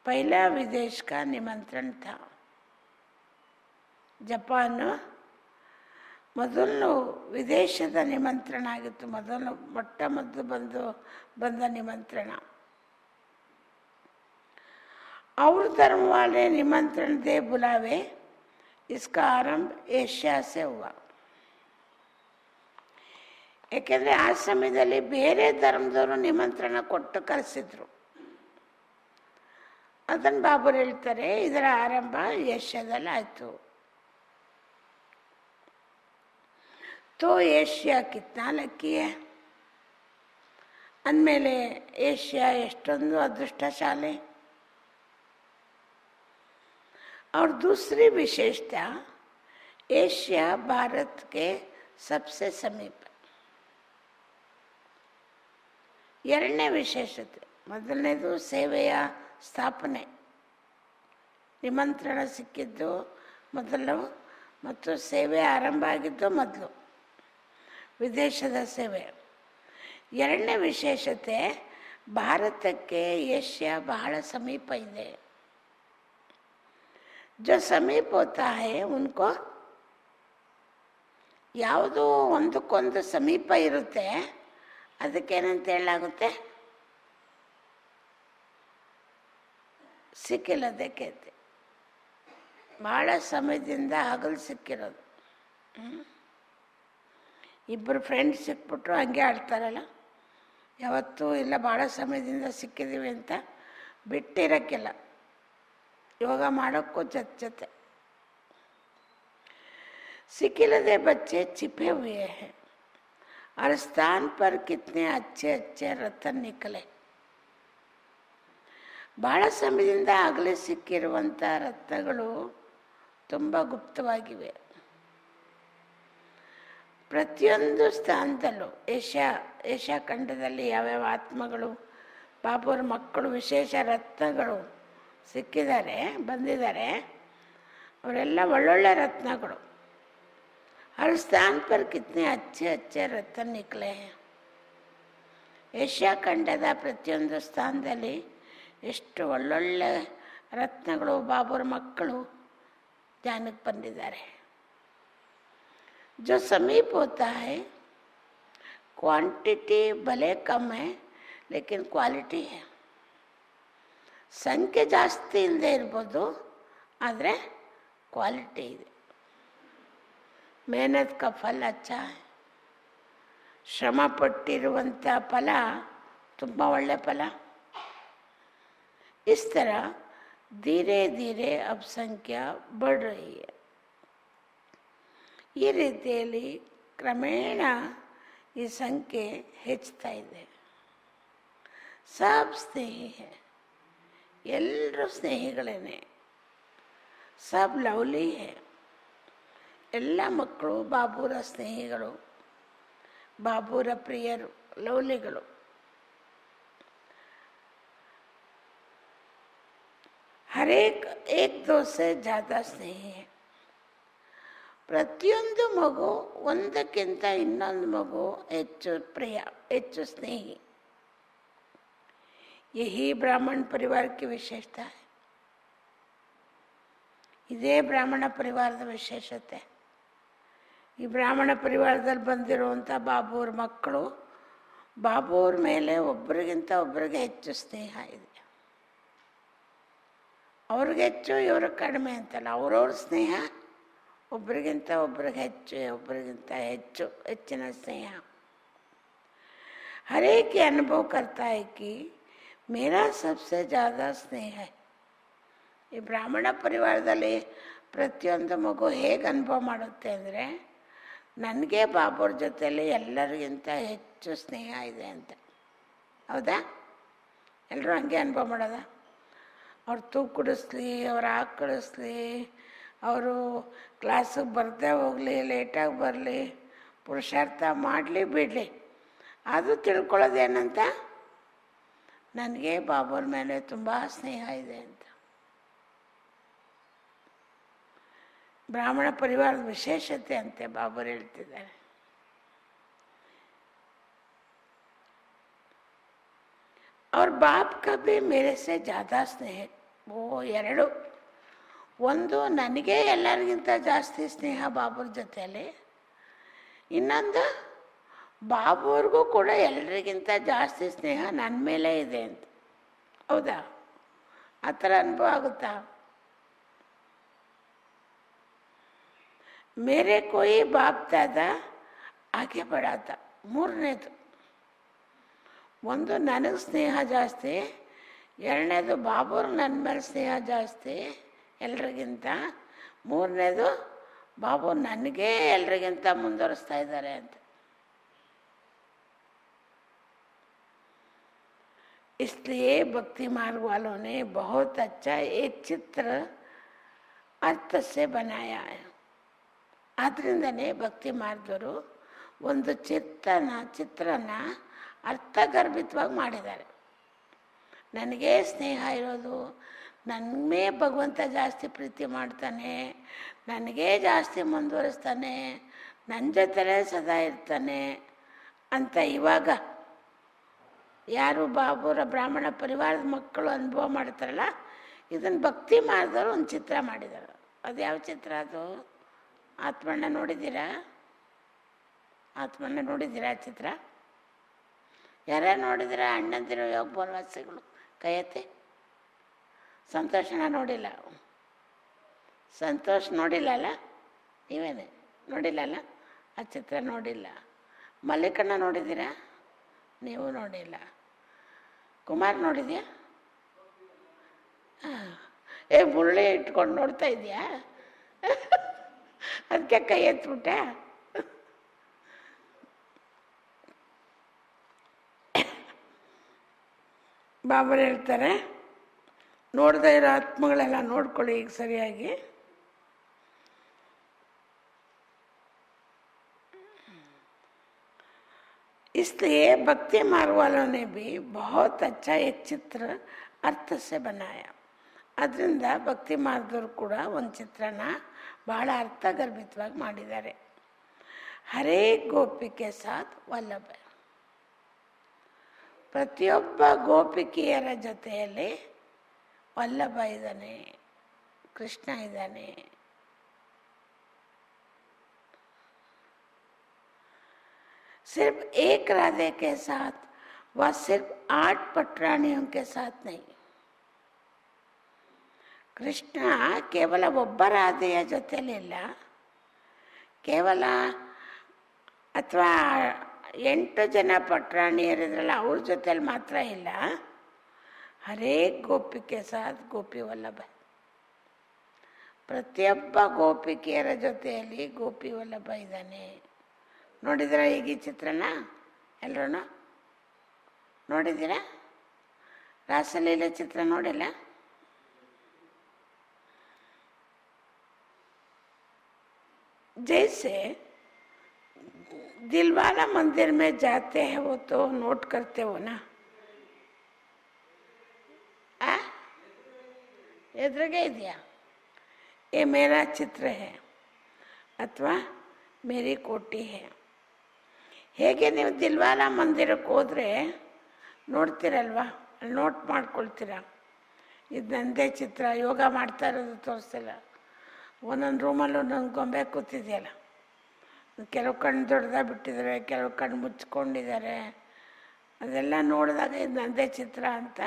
A: ಪೈಲಾ ವಿದೇಶ ಕಾ ನಿಮಂತ್ರಣ ಥಾ. ಜಪಾನ್ ಮೊದಲು ವಿದೇಶದ ನಿಮಂತ್ರಣ ಆಗಿತ್ತು, ಮೊಟ್ಟ ಮೊದಲು ಬಂದ ನಿಮಂತ್ರಣ. और धर्म वाले निमंत्रण दे बुलावे, इसका आरंभ एशिया से हुआ. ಏಕೆಂದರೆ ಆ ಸಮಯದಲ್ಲಿ ಬೇರೆ ಧರ್ಮದವರು ನಿಮಂತ್ರಣ ಕೊಟ್ಟು ಕರೆಸಿದ್ರು. ಅದನ್ನು ಬಾಬರು ಹೇಳ್ತಾರೆ, ಇದರ ಆರಂಭ ಏಷ್ಯಾದಲ್ಲಿ ಆಯಿತು. तो ಏಷ್ಯಾ ಕಿತ್ನಾ ಲಕ್ಕಿ है ಅಂದಮೇಲೆ ಏಷ್ಯಾ ಎಷ್ಟೊಂದು ಅದೃಷ್ಟಶಾಲಿ. और दूसरी विशेषता, एशिया भारत के सबसे समीप. ಎರಡನೇ ವಿಶೇಷತೆ, ಮೊದಲನೇದು ಸೇವೆಯ ಸ್ಥಾಪನೆ, ನಿಮಂತ್ರಣ ಸಿಕ್ಕಿದ್ದು ಮೊದಲು ಮತ್ತು ಸೇವೆ ಆರಂಭ ಆಗಿದ್ದು ಮೊದಲು, ವಿದೇಶದ ಸೇವೆ. ಎರಡನೇ ವಿಶೇಷತೆ, ಭಾರತಕ್ಕೆ ಏಷ್ಯಾ ಬಹಳ ಸಮೀಪ ಇದೆ. ಜೊ ಸಮೀಪ ಹೋತಾ ಹೈ ಉನ್ಕೋ, ಯಾವುದೋ ಒಂದಕ್ಕೊಂದು ಸಮೀಪ ಇರುತ್ತೆ, ಅದಕ್ಕೇನಂತ ಹೇಳಲಾಗುತ್ತೆ, ಸಿಕ್ಕಿಲ್ಲದೆ ಕೇತೆ, ಭಾಳ ಸಮಯದಿಂದ ಹಗಲು ಸಿಕ್ಕಿರೋದು. ಇಬ್ಬರು ಫ್ರೆಂಡ್ಸ್ ಸಿಕ್ಬಿಟ್ರು ಹಂಗೆ ಆಡ್ತಾರಲ್ಲ, ಯಾವತ್ತೂ ಇಲ್ಲ ಭಾಳ ಸಮಯದಿಂದ ಸಿಕ್ಕಿದ್ದೀವಿ ಅಂತ ಬಿಟ್ಟಿರೋಕ್ಕಿಲ್ಲ, ಯೋಗ ಮಾಡೋಕ್ಕೂ ಜೊತೆ. सिकिलदे बच्चे छिपे हुए हैं और स्थान पर कितने अच्छे अच्छे रतन निकले. ಬಹಳ ಸಮಯದಿಂದ ಆಗಲೇ ಸಿಕ್ಕಿರುವಂಥ ರತ್ನಗಳು ತುಂಬ ಗುಪ್ತವಾಗಿವೆ. ಪ್ರತಿಯೊಂದು ಸ್ಥಾನದಲ್ಲೂ ಏಷ್ಯಾ ಖಂಡದಲ್ಲಿ ಯಾವ್ಯಾವ ಆತ್ಮಗಳು, ಬಾಬುರ ಮಕ್ಕಳು ವಿಶೇಷ ರತ್ನಗಳು ಬಂದಿದ್ದಾರೆ, ಅವರೆಲ್ಲ ಒಳ್ಳೊಳ್ಳೆ ರತ್ನಗಳು. हर स्थान पर कितने अच्छे अच्छे रत्न निकले हैं. ಏಷ್ಯಾ ಖಂಡದ ಪ್ರತಿಯೊಂದು ಸ್ಥಾನದಲ್ಲಿ ಎಷ್ಟು ಒಳ್ಳೊಳ್ಳೆ ರತ್ನಗಳು ಬಾಬುರ ಮಕ್ಕಳು ಧ್ಯಾನಕ್ಕೆ ಬಂದಿದ್ದಾರೆ. जो समीप होता है क्वांटिटी भले कम है लेकिन क्वालिटी है. ಸಂಖ್ಯೆ ಜಾಸ್ತಿ ಇಲ್ಲದೆ ಇರ್ಬೋದು, ಆದರೆ ಕ್ವಾಲಿಟಿ ಇದೆ. मेहनत का फल अच्छा है. ಶ್ರಮ ಪಟ್ಟಿರುವಂಥ ಫಲ ತುಂಬ ಒಳ್ಳೆ ಫಲ. इस तरह धीरे धीरे अब संख्या बढ़ रही है. ಈ ರೀತಿಯಲ್ಲಿ ಕ್ರಮೇಣ ಈ ಸಂಖ್ಯೆ ಹೆಚ್ಚುತ್ತಾ ಇದೆ. ಸಬ್ ಸ್ನೇಹಿ है, ಎಲ್ಲರೂ ಸ್ನೇಹಿಗಳೇನೆ. ಸಬ್ ಲವ್ಲಿ है, ಎಲ್ಲ ಮಕ್ಕಳು ಬಾಬುರ ಸ್ನೇಹಿಗಳು, ಬಾಬುರ ಪ್ರಿಯರು, ಲವ್ಲಿಗಳು. ಹರೇಕ್ ಏಕ್ ದೋ ಸೆ ಜ್ಯಾದಾ ಸ್ನೇಹಿ है. ಪ್ರತಿಯೊಂದು ಮಗು ಒಂದಕ್ಕಿಂತ ಇನ್ನೊಂದು ಮಗು ಹೆಚ್ಚು ಪ್ರಿಯ, ಹೆಚ್ಚು ಸ್ನೇಹಿ. ಯಹಿ ಬ್ರಾಹ್ಮಣ ಪರಿವಾರಕ್ಕೆ ವಿಶೇಷತೆ. ಇದೇ ಬ್ರಾಹ್ಮಣ ಪರಿವಾರದ ವಿಶೇಷತೆ. ಈ ಬ್ರಾಹ್ಮಣ ಪರಿವಾರದಲ್ಲಿ ಬಂದಿರುವಂಥ ಬಾಬುವ್ರ ಮಕ್ಕಳು ಬಾಬುವ್ರ ಮೇಲೆ ಒಬ್ಬರಿಗಿಂತ ಒಬ್ಬರಿಗೆ ಹೆಚ್ಚು ಸ್ನೇಹ ಇದೆ. ಅವ್ರಿಗೆ ಹೆಚ್ಚು, ಇವ್ರಿಗೆ ಕಡಿಮೆ ಅಂತಲ್ಲ, ಅವ್ರವ್ರ ಸ್ನೇಹ ಒಬ್ಬರಿಗಿಂತ ಒಬ್ಬರಿಗೆ ಹೆಚ್ಚು, ಒಬ್ಬರಿಗಿಂತ ಹೆಚ್ಚಿನ ಸ್ನೇಹ. हर एक ये अनुभव करता है कि मेरा सबसे ज़्यादा स्नेह है. ಈ ಬ್ರಾಹ್ಮಣ ಪರಿವಾರದಲ್ಲಿ ಪ್ರತಿಯೊಂದು ಮಗು ಹೇಗೆ ಅನುಭವ ಮಾಡುತ್ತೆ ಅಂದರೆ, ನನಗೆ ಬಾಬುವ್ರ ಜೊತೆಯಲ್ಲಿ ಎಲ್ಲರಿಗಿಂತ ಹೆಚ್ಚು ಸ್ನೇಹ ಇದೆ ಅಂತ. ಹೌದಾ? ಎಲ್ಲರೂ ಹಂಗೆ ಅನುಭವ ಮಾಡೋದ? ಅವ್ರು ತೂಕ ಕುಡಿಸ್ಲಿ, ಅವ್ರು ಕಳಿಸ್ಲಿ, ಅವರು ಕ್ಲಾಸಿಗೆ ಬರದೇ ಹೋಗಲಿ, ಲೇಟಾಗಿ ಬರಲಿ, ಪುರುಷಾರ್ಥ ಮಾಡಲಿ ಬಿಡಲಿ, ಅದು ತಿಳ್ಕೊಳ್ಳೋದೇನಂತ, ನನಗೆ ಬಾಬುವ್ರ ಮೇಲೆ ತುಂಬ ಸ್ನೇಹ ಇದೆ ಅಂತ. ಬ್ರಾಹ್ಮಣ ಪರಿವಾರದ ವಿಶೇಷತೆ ಅಂತೆ ಬಾಬುರು ಹೇಳ್ತಿದ್ದಾರೆ. और बाप का भी मेरे से ज़्यादा स्नेह. वो ಎರಡು, ಒಂದು ನನಗೆ ಎಲ್ಲರಿಗಿಂತ ಜಾಸ್ತಿ ಸ್ನೇಹ ಬಾಬುರ ಜೊತೆಯಲ್ಲಿ, ಇನ್ನೊಂದು ಬಾಬುವ್ರಿಗೂ ಕೂಡ ಎಲ್ಲರಿಗಿಂತ ಜಾಸ್ತಿ ಸ್ನೇಹ ನನ್ನ ಮೇಲೆ ಇದೆ ಅಂತ. ಹೌದಾ? ಆ ಥರ ಅನುಭವ ಆಗುತ್ತಾ? ಮೇರೆ ಕೋಯಿ ಬಾಪ್ ದಾದಾ ಆಗೆ ಬಡಾತ. ಮೂರನೇದು, ಒಂದು ನನಗೆ ಸ್ನೇಹ ಜಾಸ್ತಿ, ಎರಡನೇದು ಬಾಬುವ್ರಿಗೆ ನನ್ನ ಮೇಲೆ ಸ್ನೇಹ ಜಾಸ್ತಿ ಎಲ್ರಿಗಿಂತ, ಮೂರನೇದು ಬಾಬು ನನಗೇ ಎಲ್ರಿಗಿಂತ ಮುಂದುವರಿಸ್ತಾ ಇದ್ದಾರೆ ಅಂತ. इसलिए भक्ति मार्ग वालों ने बहुत अच्छा एक चित्र अर्थ से बनाया है. ಆದ್ದರಿಂದನೇ ಭಕ್ತಿ ಮಾರ್ಗದವರು ಒಂದು ಚಿತ್ರನ ಅರ್ಥಗರ್ಭಿತವಾಗಿ ಮಾಡಿದ್ದಾರೆ. ನನಗೇ ಸ್ನೇಹ ಇರೋದು, ನನ್ನೇ ಭಗವಂತ ಜಾಸ್ತಿ ಪ್ರೀತಿ ಮಾಡ್ತಾನೆ, ನನಗೇ ಜಾಸ್ತಿ ಮುಂದುವರಿಸ್ತಾನೆ, ನನ್ನ ಜೊತೆಲೇ ಸದಾ ಇರ್ತಾನೆ ಅಂತ ಇವಾಗ ಯಾರು ಬಾಬುರ ಬ್ರಾಹ್ಮಣ ಪರಿವಾರದ ಮಕ್ಕಳು ಅನುಭವ ಮಾಡ್ತಾರಲ್ಲ, ಇದನ್ನು ಭಕ್ತಿ ಮಾಡಿದವರು ಒಂದು ಚಿತ್ರ ಮಾಡಿದರು. ಅದು ಯಾವ ಚಿತ್ರ? ಅದು ಆತ್ಮಣ್ಣ ನೋಡಿದ್ದೀರಾ? ಆತ್ಮಣ್ಣ ನೋಡಿದ್ದೀರಾ ಆ ಚಿತ್ರ? ಯಾರ್ಯಾರು ನೋಡಿದಿರ? ಅಣ್ಣಂದಿರು ಯೋಗ ಬೋನ್ವಾಸಿಗಳು ಕೈ ಎತ್ತಿ. ಸಂತೋಷನ ನೋಡಿಲ್ಲ? ಸಂತೋಷ್ ನೋಡಿಲ್ಲ ಅಲ್ಲ? ನೀವೇನೆ ನೋಡಿಲ್ಲ ಅಲ್ಲ? ಆ ಚಿತ್ರ ನೋಡಿಲ್ಲ. ಮಲ್ಲಿಕಣ್ಣ ನೋಡಿದ್ದೀರಾ? ನೀವು ನೋಡಿಲ್ಲ. ಕುಮಾರ್ ನೋಡಿದ್ಯಾ? ಮುಳ್ಳಿ ಇಟ್ಕೊಂಡು ನೋಡ್ತಾ ಇದೆಯಾ? ಅದಕ್ಕೆ ಕೈ ಎತ್ಬಿಟ್ಟೆ. ಬಾಬರು ಹೇಳ್ತಾರೆ, ನೋಡದೇ ಇರೋ ಆತ್ಮಗಳೆಲ್ಲ ನೋಡ್ಕೊಳ್ಳಿ ಈಗ ಸರಿಯಾಗಿ. इसलिए भक्ति मार्ग वालों ने भी बहुत अच्छा एक चित्र अर्थ से बनाया. ಅದರಿಂದ ಭಕ್ತಿ ಮಾರ್ಗದವರು ಕೂಡ ಒಂದು ಚಿತ್ರನ ಬಹಳ ಅರ್ಥಗರ್ಭಿತವಾಗಿ ಮಾಡಿದ್ದಾರೆ. ಹರೇ ಗೋಪಿಕೆ ಸಾಥ್ ವಲ್ಲಭ, ಪ್ರತಿಯೊಬ್ಬ ಗೋಪಿಕೆಯರ ಜೊತೆಯಲ್ಲಿ ವಲ್ಲಭ ಇದ್ದಾನೆ, ಕೃಷ್ಣ ಇದ್ದಾನೆ. सिर्फ एक राधे के साथ व सिर्फ 8 पटरानियों के साथ नहीं. ಕೃಷ್ಣ ಕೇವಲ ಒಬ್ಬ ರಾಧೆಯ ಜೊತೆಲಿಲ್ಲ, ಕೇವಲ ಅಥವಾ 8 ಜನ ಪಟ್ರಾಣಿಯರಿದ್ರಲ್ಲ ಅವ್ರ ಜೊತೆಲಿ ಮಾತ್ರ ಇಲ್ಲ. ಹರೇ ಗೋಪಿಕೆ ಸಾಥ್ ಗೋಪಿ ವಲ್ಲಭ, ಪ್ರತಿಯೊಬ್ಬ ಗೋಪಿಕೆಯರ ಜೊತೆಯಲ್ಲಿ ಗೋಪಿ ವಲ್ಲಭ ಇದ್ದಾನೆ. ನೋಡಿದಿರ ಈಗ ಈ ಚಿತ್ರನ? ಎಲ್ಲರೂ ನೋಡಿದ್ದೀರಾ? ರಾಸಲೀಲೆ ಚಿತ್ರ ನೋಡಿಲ್ಲ? जैसे दिलवाला मंदिर में जाते हैं वो तो नोट करते हो ना? ಎದುರಿಗೆ ಇದೆಯಾ? ये मेरा चित्र है ಅಥವಾ ಮೇರಿ ಕೋಟಿ है. ಹೇಗೆ ನೀವು ದಿಲ್ವಾಲ ಮಂದಿರಕ್ಕೆ ಹೋದರೆ ನೋಡ್ತೀರಲ್ವ, ಅಲ್ಲಿ ನೋಟ್ ಮಾಡ್ಕೊಳ್ತೀರ, ಇದು ನನ್ನದೇ ಚಿತ್ರ. ಯೋಗ ಮಾಡ್ತಾ ಇರೋದು ತೋರಿಸ್ತಿಲ್ಲ, ಒಂದೊಂದು ರೂಮಲ್ಲಿ ಒಂದೊಂದು ಗೊಂಬೆ ಕೂತಿದೆಯಲ್ಲ, ಕೆಲವು ಕಣ್ಣು ದೊಡ್ಡದಾಗ ಬಿಟ್ಟಿದ್ದಾರೆ, ಕೆಲವು ಕಣ್ಣು ಮುಚ್ಕೊಂಡಿದ್ದಾರೆ. ಅದೆಲ್ಲ ನೋಡಿದಾಗ ಇದು ನನ್ನದೇ ಚಿತ್ರ ಅಂತ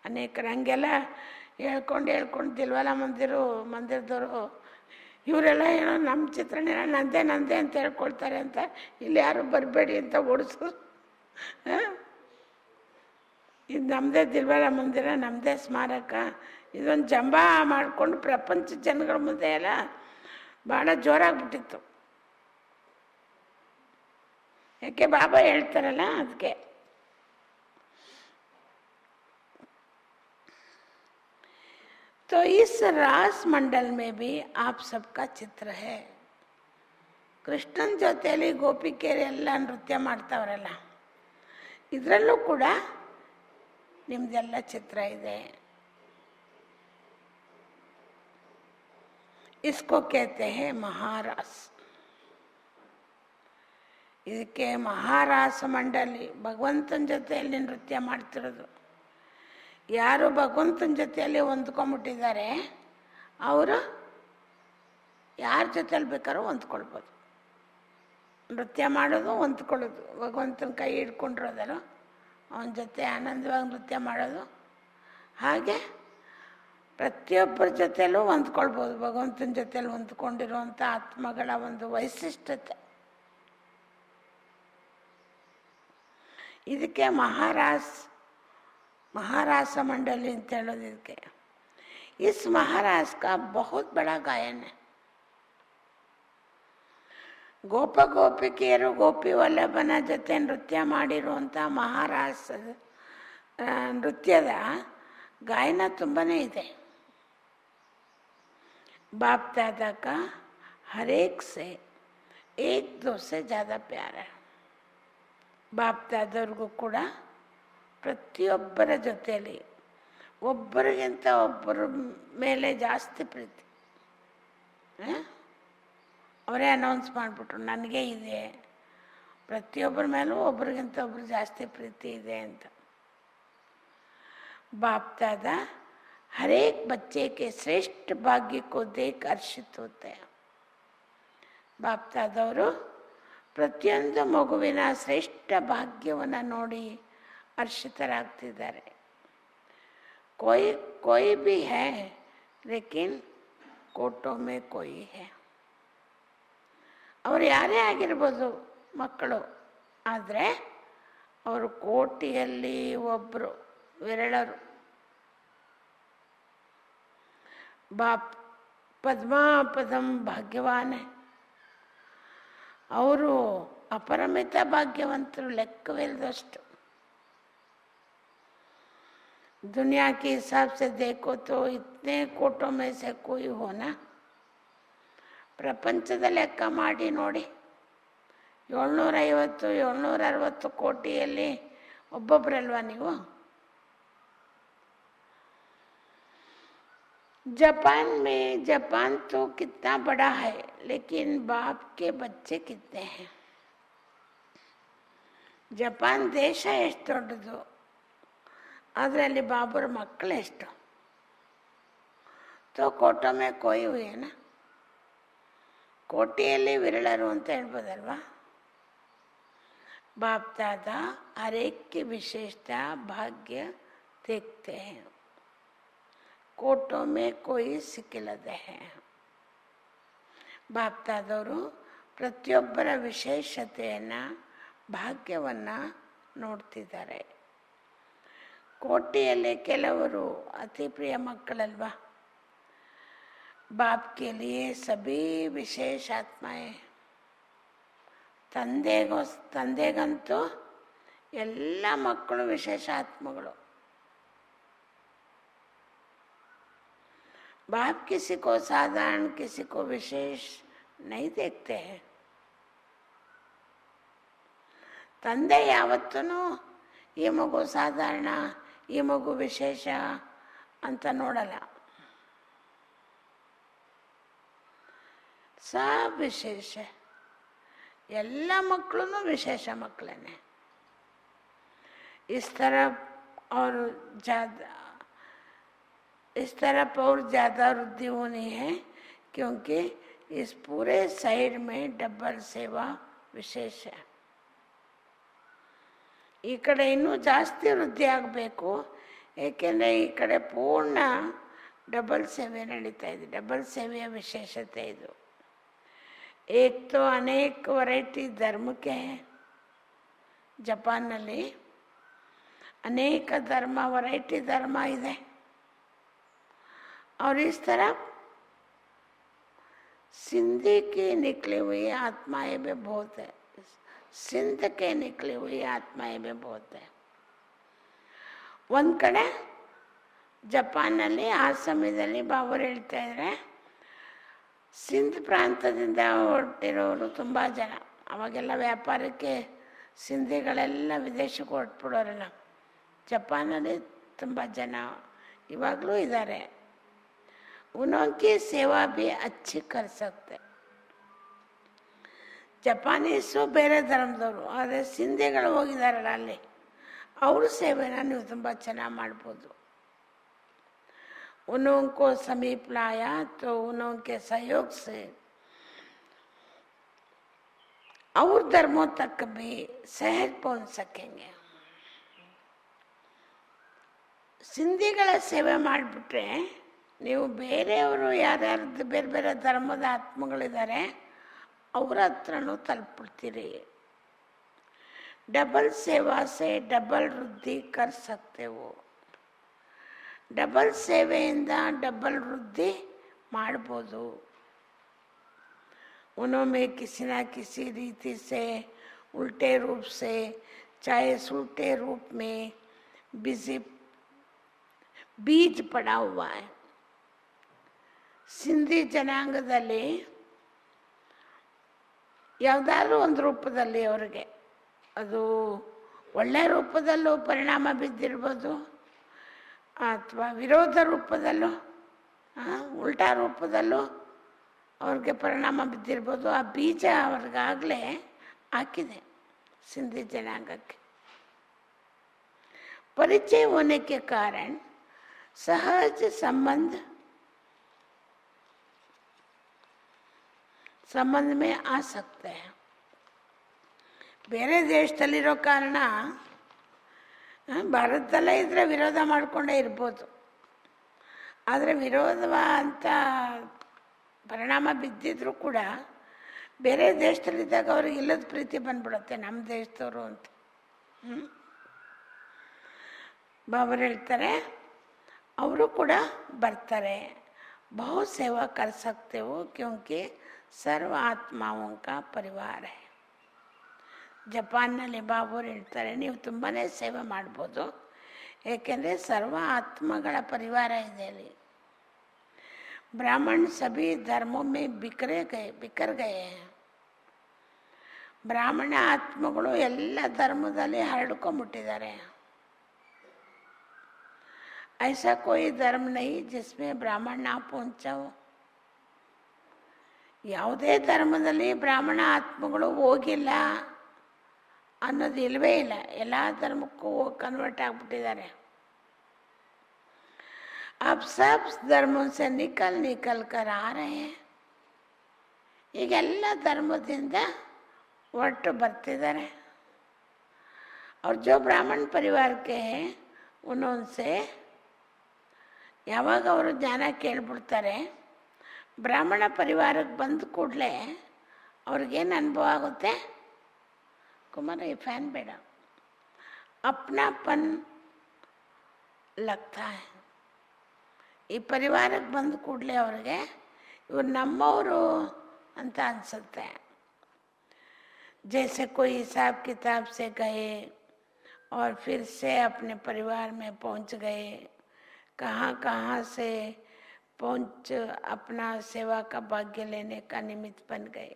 A: ಅನೇಕರು ಹಂಗೆಲ್ಲ ಹೇಳ್ಕೊಂಡು ದಿಲ್ವಾಲ ಮಂದಿರದವರು ಇವರೆಲ್ಲ ಏನೋ ನಮ್ಮ ಚಿತ್ರನೇನೋ ನಂದೇ ಅಂತ ಹೇಳ್ಕೊಳ್ತಾರೆ ಅಂತ ಇಲ್ಲಿ ಯಾರು ಬರಬೇಡಿ ಅಂತ ಓಡಿಸೋದು. ಇದು ನಮ್ಮದೇ ದಿಲ್ವಾಲ ಮಂದಿರ, ನಮ್ಮದೇ ಸ್ಮಾರಕ. ಇದೊಂದು ಜಂಬಾ ಮಾಡಿಕೊಂಡು ಪ್ರಪಂಚ ಜನಗಳ ಮುಂದೆ ಎಲ್ಲ ಭಾಳ ಜೋರಾಗ್ಬಿಟ್ಟಿತ್ತು. ಯಾಕೆ ಬಾಬಾ ಹೇಳ್ತಾರಲ್ಲ ಅದಕ್ಕೆ. तो इस रास मंडल में भी आप सबका चित्र है. ಕೃಷ್ಣನ ಜೊತೆಯಲ್ಲಿ ಗೋಪಿಕೆಯರೆಲ್ಲ ನೃತ್ಯ ಮಾಡ್ತಾವ್ರಲ್ಲ, ಇದರಲ್ಲೂ ಕೂಡ ನಿಮ್ದೆಲ್ಲ ಚಿತ್ರ ಇದೆ. इसको कहते हैं महारास. ಇದಕ್ಕೆ ಮಹಾರಾಸ ಮಂಡಲಿ, ಭಗವಂತನ ಜೊತೆಯಲ್ಲಿ ನೃತ್ಯ ಮಾಡ್ತಿರೋದು. ಯಾರು ಭಗವಂತನ ಜೊತೆಯಲ್ಲಿ ಹೊಂದ್ಕೊಂಡ್ಬಿಟ್ಟಿದ್ದಾರೆ ಅವರು ಯಾರ ಜೊತೆಯಲ್ಲಿ ಬೇಕಾದ್ರೂ ಹೊಂದ್ಕೊಳ್ಬೋದು. ನೃತ್ಯ ಮಾಡೋದು ಹೊಂದ್ಕೊಳ್ಳೋದು, ಭಗವಂತನ ಕೈ ಹಿಡ್ಕೊಂಡಿರೋದಲ್ಲ ಅವನ ಜೊತೆ ಆನಂದವಾಗಿ ನೃತ್ಯ ಮಾಡೋದು. ಹಾಗೆ ಪ್ರತಿಯೊಬ್ಬರ ಜೊತೆಯಲ್ಲೂ ಹೊಂದ್ಕೊಳ್ಬೋದು. ಭಗವಂತನ ಜೊತೆಯಲ್ಲಿ ಹೊಂದ್ಕೊಂಡಿರುವಂಥ ಆತ್ಮಗಳ ಒಂದು ವೈಶಿಷ್ಟ್ಯತೆ. ಇದಕ್ಕೆ महारास मंडली ಅಂತ ಹೇಳೋದು. ಇದಕ್ಕೆ इस महारास का बहुत बड़ा गायन है. ಗೋಪ ಗೋಪಿಕೆಯರು ಗೋಪಿ ವಲ್ಲಭನ ಜೊತೆ ನೃತ್ಯ ಮಾಡಿರುವಂಥ ಮಹಾರಾಸ ನೃತ್ಯದ ಗಾಯನ ತುಂಬಾ ಇದೆ. बाप दादा का हर एक से एक दो से ज़्यादा प्यार है. ಬಾಪ್ತಾದವ್ರಿಗೂ ಕೂಡ ಪ್ರತಿಯೊಬ್ಬರ ಜೊತೆಯಲ್ಲಿ ಒಬ್ಬರಿಗಿಂತ ಒಬ್ಬರ ಮೇಲೆ ಜಾಸ್ತಿ ಪ್ರೀತಿ. ಅವರೇ ಅನೌನ್ಸ್ ಮಾಡಿಬಿಟ್ರು, ನನಗೆ ಇದೆ, ಪ್ರತಿಯೊಬ್ಬರ ಮೇಲೂ ಒಬ್ರಿಗಿಂತ ಒಬ್ರು ಜಾಸ್ತಿ ಪ್ರೀತಿ ಇದೆ ಅಂತ. बाप दादा हर एक बच्चे के श्रेष्ठ भाग्य को देख हर्षित होते हैं. बाप दादाವರು ಪ್ರತಿಯೊಂದು ಮಗುವಿನ ಶ್ರೇಷ್ಠ ಭಾಗ್ಯವನ್ನು ನೋಡಿ ಹರ್ಷಿತರಾಗ್ತಿದ್ದಾರೆ. कोई भी है लेकिन कोटों में कोई है. ಅವರು ಯಾರೇ ಆಗಿರ್ಬೋದು ಮಕ್ಕಳು, ಆದರೆ ಅವರು ಕೋಟಿಯಲ್ಲಿ ಒಬ್ಬರು, ವಿರಳರು. ಬಾಪ್ ಪದ್ಮಾಪದಂ ಭಾಗ್ಯವಾನ್. ಅವರು अपरमित भाग्यवंतರು, ಲೆಕ್ಕವಿಲ್ಲದಷ್ಟು. दुनिया के हिसाब से देखो तो इतने कोटों में से कोई होना, ಪ್ರಪಂಚದ ಲೆಕ್ಕ ಮಾಡಿ ನೋಡಿ, 750-760 ಕೋಟಿಯಲ್ಲಿ ಒಬ್ಬೊಬ್ಬರಲ್ವಾ ನೀವು? जापान तो कितना बड़ा है, लेकिन बाप के बच्चे कितने हैं? ಜಪಾನ್ ದೇಶ ಎಷ್ಟು ದೊಡ್ಡದು, ಆದರೆ ಅಲ್ಲಿ ಬಾಬರ ಮಕ್ಕಳು ಎಷ್ಟು? ತೋ ಕೋಟೋ ಮೇ ಕೋಯಿ ಹುಯೇನ, ಕೋಟಿಯಲ್ಲಿ ವಿರಳರು ಅಂತ ಹೇಳ್ಬೋದಲ್ವಾ? बाप दादा हर एक की विशेषता भाग्य देखते हैं. कोटों में कोई सिक्किಲ್ಲದೆ है. बाप दादाವರು ಪ್ರತಿಯೊಬ್ಬರ ವಿಶೇಷತೆಯನ್ನು, ಭಾಗ್ಯವನ್ನು ನೋಡ್ತಿದ್ದಾರೆ. ಕೋಟಿಯಲ್ಲಿ ಕೆಲವರು ಅತಿ ಪ್ರಿಯ ಮಕ್ಕಳಲ್ವಾ? बाप के लिए सभी विशेष आत्माएं. ತಂದೆಗಂತೂ ಎಲ್ಲ ಮಕ್ಕಳು ವಿಶೇಷ ಆತ್ಮಗಳು. बाप किसी को साधारण, किसी को विशेष नहीं देखते हैं. ತಂದೆ ಯಾವತ್ತೂ ಈ ಮಗು ಸಾಧಾರಣ, ಈ ಮಗು ವಿಶೇಷ ಅಂತ ನೋಡಲ್ಲ. सब विशेष है. ಎಲ್ಲ ಮಕ್ಕಳು ವಿಶೇಷ ಮಕ್ಕಳೇ. इस तरफ और ज़्यादा वृद्धि होनी है, क्योंकि इस पूरे साइड में डबल सेवा विशेष है. ಈ ಕಡೆ ಇನ್ನೂ ಜಾಸ್ತಿ ವೃದ್ಧಿ ಆಗಬೇಕು, ಏಕೆಂದರೆ ಈ ಕಡೆ ಪೂರ್ಣ ಡಬಲ್ ಸೇವೆ ನಡೀತಾ ಇದೆ. ಡಬಲ್ ಸೇವೆಯ ವಿಶೇಷತೆ ಇದು. एक तो अनेक वैरायटी धर्म के हैं. ಜಪಾನ್ನಲ್ಲಿ अनेक धर्म, वैरायटी धर्म ಇದೆ. और इस तरफ सिंधी की निकली हुई आत्माएं भी बहुत है. सिंध के निकली हुई आत्माएं भी बहुत है. ಒಂದು ಕಡೆ ಜಪಾನ್ನಲ್ಲಿ ಆ ಸಮಯದಲ್ಲಿ ಬಾಬರು ಹೇಳ್ತಾ ಇದ್ದಾರೆ, ಸಿಂಧ್ ಪ್ರಾಂತದಿಂದ ಹೊರಟಿರೋರು ತುಂಬ ಜನ. ಅವಾಗೆಲ್ಲ ವ್ಯಾಪಾರಕ್ಕೆ ಸಿಂಧಿಗಳೆಲ್ಲ ವಿದೇಶಕ್ಕೆ ಹೊರಟ್ಬಿಡೋರಲ್ಲ. ಜಪಾನಲ್ಲಿ ತುಂಬ ಜನ ಇವಾಗಲೂ ಇದ್ದಾರೆ. ಉನ್ನೋಂಕಿ ಸೇವಾ ಭೀ ಅಚ್ಚಿ ಕರ್ ಸಕ್ತೆ. ಜಪಾನೀಸು ಬೇರೆ ಧರ್ಮದವರು, ಆದರೆ ಸಿಂಧಿಗಳು ಹೋಗಿದಾರಲ್ಲ ಅಲ್ಲಿ, ಅವ್ರ ಸೇವೆನ ನೀವು ತುಂಬ ಚೆನ್ನಾಗಿ ಮಾಡ್ಬೋದು. उनको समीप लाया तो उनके सहयोग से और धर्मों तक भी सहज पहुंच सकेंगे. ಸಿಂಧಿಗಳ ಸೇವೆ ಮಾಡಿಬಿಟ್ರೆ ನೀವು ಬೇರೆಯವರು ಯಾರ್ಯಾರ್ದು ಬೇರೆ ಬೇರೆ ಧರ್ಮದ ಆತ್ಮಗಳಿದ್ದಾರೆ ಅವ್ರ ಹತ್ರನೂ ತಲುಪಿಡ್ತೀರಿ. ಡಬಲ್ ಸೇವಾ ಸೇ ಡಬಲ್ ವೃದ್ಧಿ ಕರ್ ಸಕ್ತೆ ಹೋ. ಡಬಲ್ ಸೇವೆಯಿಂದ ಡಬಲ್ ವೃದ್ಧಿ ಮಾಡ್ಬೋದು. उनमें किसी न किसी रीति से, उल्टे रूप से, चाहे उल्टे रूप में बीज पड़ा हुआ है. ಸಿಂಧಿ ಜನಾಂಗದಲ್ಲಿ ಯಾವುದಾದ್ರೂ ಒಂದು ರೂಪದಲ್ಲಿ ಅವರಿಗೆ ಅದು ಒಳ್ಳೆಯ ರೂಪದಲ್ಲೂ ಪರಿಣಾಮ ಬಿದ್ದಿರ್ಬೋದು, ಅಥವಾ ವಿರೋಧ ರೂಪದಲ್ಲೂ ಉಲ್ಟಾ ರೂಪದಲ್ಲೂ ಅವ್ರಿಗೆ ಪರಿಣಾಮ ಬಿದ್ದಿರ್ಬೋದು. ಆ ಬೀಜ ಅವ್ರಿಗಾಗಲೇ ಹಾಕಿದೆ सिंधी जनांग के। परिचय होने के कारण सहज संबंध में आ सकते हैं। ಬೇರೆ ದೇಶದಲ್ಲಿರೋ ಕಾರಣ ಭಾರತದಲ್ಲೇ ಇದ್ದರೆ ವಿರೋಧ ಮಾಡಿಕೊಂಡೇ ಇರ್ಬೋದು. ಆದರೆ ವಿರೋಧ ಅಂತ ಪರಿಣಾಮ ಬಿದ್ದಿದ್ರು ಕೂಡ ಬೇರೆ ದೇಶದಲ್ಲಿದ್ದಾಗ ಅವ್ರಿಗೆ ಇಲ್ಲದ ಪ್ರೀತಿ ಬಂದ್ಬಿಡುತ್ತೆ, ನಮ್ಮ ದೇಶದವರು ಅಂತ. ಬಾಬರು ಹೇಳ್ತಾರೆ, ಅವರು ಕೂಡ ಬರ್ತಾರೆ. ಬಹು ಸೇವಾ कर सकते हो क्योंकि सर्व आत्माओं का परिवार है. ಜಪಾನ್ನಲ್ಲಿ ಬಾಬರು ಹೇಳ್ತಾರೆ, ನೀವು ತುಂಬಾ ಸೇವೆ ಮಾಡ್ಬೋದು, ಏಕೆಂದರೆ ಸರ್ವ ಆತ್ಮಗಳ ಪರಿವಾರ ಇದೆ ಅಲ್ಲಿ. ब्राह्मण सभी धर्मों में बिखर गए हैं. ಬ್ರಾಹ್ಮಣ ಆತ್ಮಗಳು ಎಲ್ಲ ಧರ್ಮದಲ್ಲಿ ಹರಡ್ಕೊಂಡ್ಬಿಟ್ಟಿದ್ದಾರೆ. ऐसा कोई धर्म नहीं जिसमें ब्राह्मण ना पहुंचा हो. ಯಾವುದೇ ಧರ್ಮದಲ್ಲಿ ಬ್ರಾಹ್ಮಣ ಆತ್ಮಗಳು ಹೋಗಿಲ್ಲ ಅನ್ನೋದು ಇಲ್ಲವೇ ಇಲ್ಲ. ಎಲ್ಲ ಧರ್ಮಕ್ಕೂ ಕನ್ವರ್ಟ್ ಆಗಿಬಿಟ್ಟಿದ್ದಾರೆ. अब सब धर्मों से निकल कर आ रहे हैं. ಈಗೆಲ್ಲ ಧರ್ಮದಿಂದ ಹೊರಟು ಬರ್ತಿದ್ದಾರೆ. और जो ब्राह्मण परिवार के हैं उनसे ಯಾವಾಗ ಅವರು ಜ್ಞಾನ ಕೇಳ್ಬಿಡ್ತಾರೆ, ಬ್ರಾಹ್ಮಣ ಪರಿವಾರಕ್ಕೆ ಬಂದ ಕೂಡಲೇ ಅವ್ರಿಗೇನು ಅನುಭವ ಆಗುತ್ತೆ? ಕುಮಾರ ಈ ಫ್ಯಾನ್ ಬೇಡ, ಅಪ್ನಾಪನ್ ಲಗ್ತಾ है. ಈ ಪರಿವಾರಕ್ಕೆ ಬಂದ ಕೂಡಲೇ ಅವ್ರಿಗೆ ಇವ್ರು ನಮ್ಮವರು ಅಂತ ಅನಿಸುತ್ತೆ. जैसे कोई हिसाब किताब से गए और फिर से अपने परिवार में पहुंच गए, कहाँ कहाँ से पहुंच अपना सेवा का भाग्य लेने का निमित्त बन गए.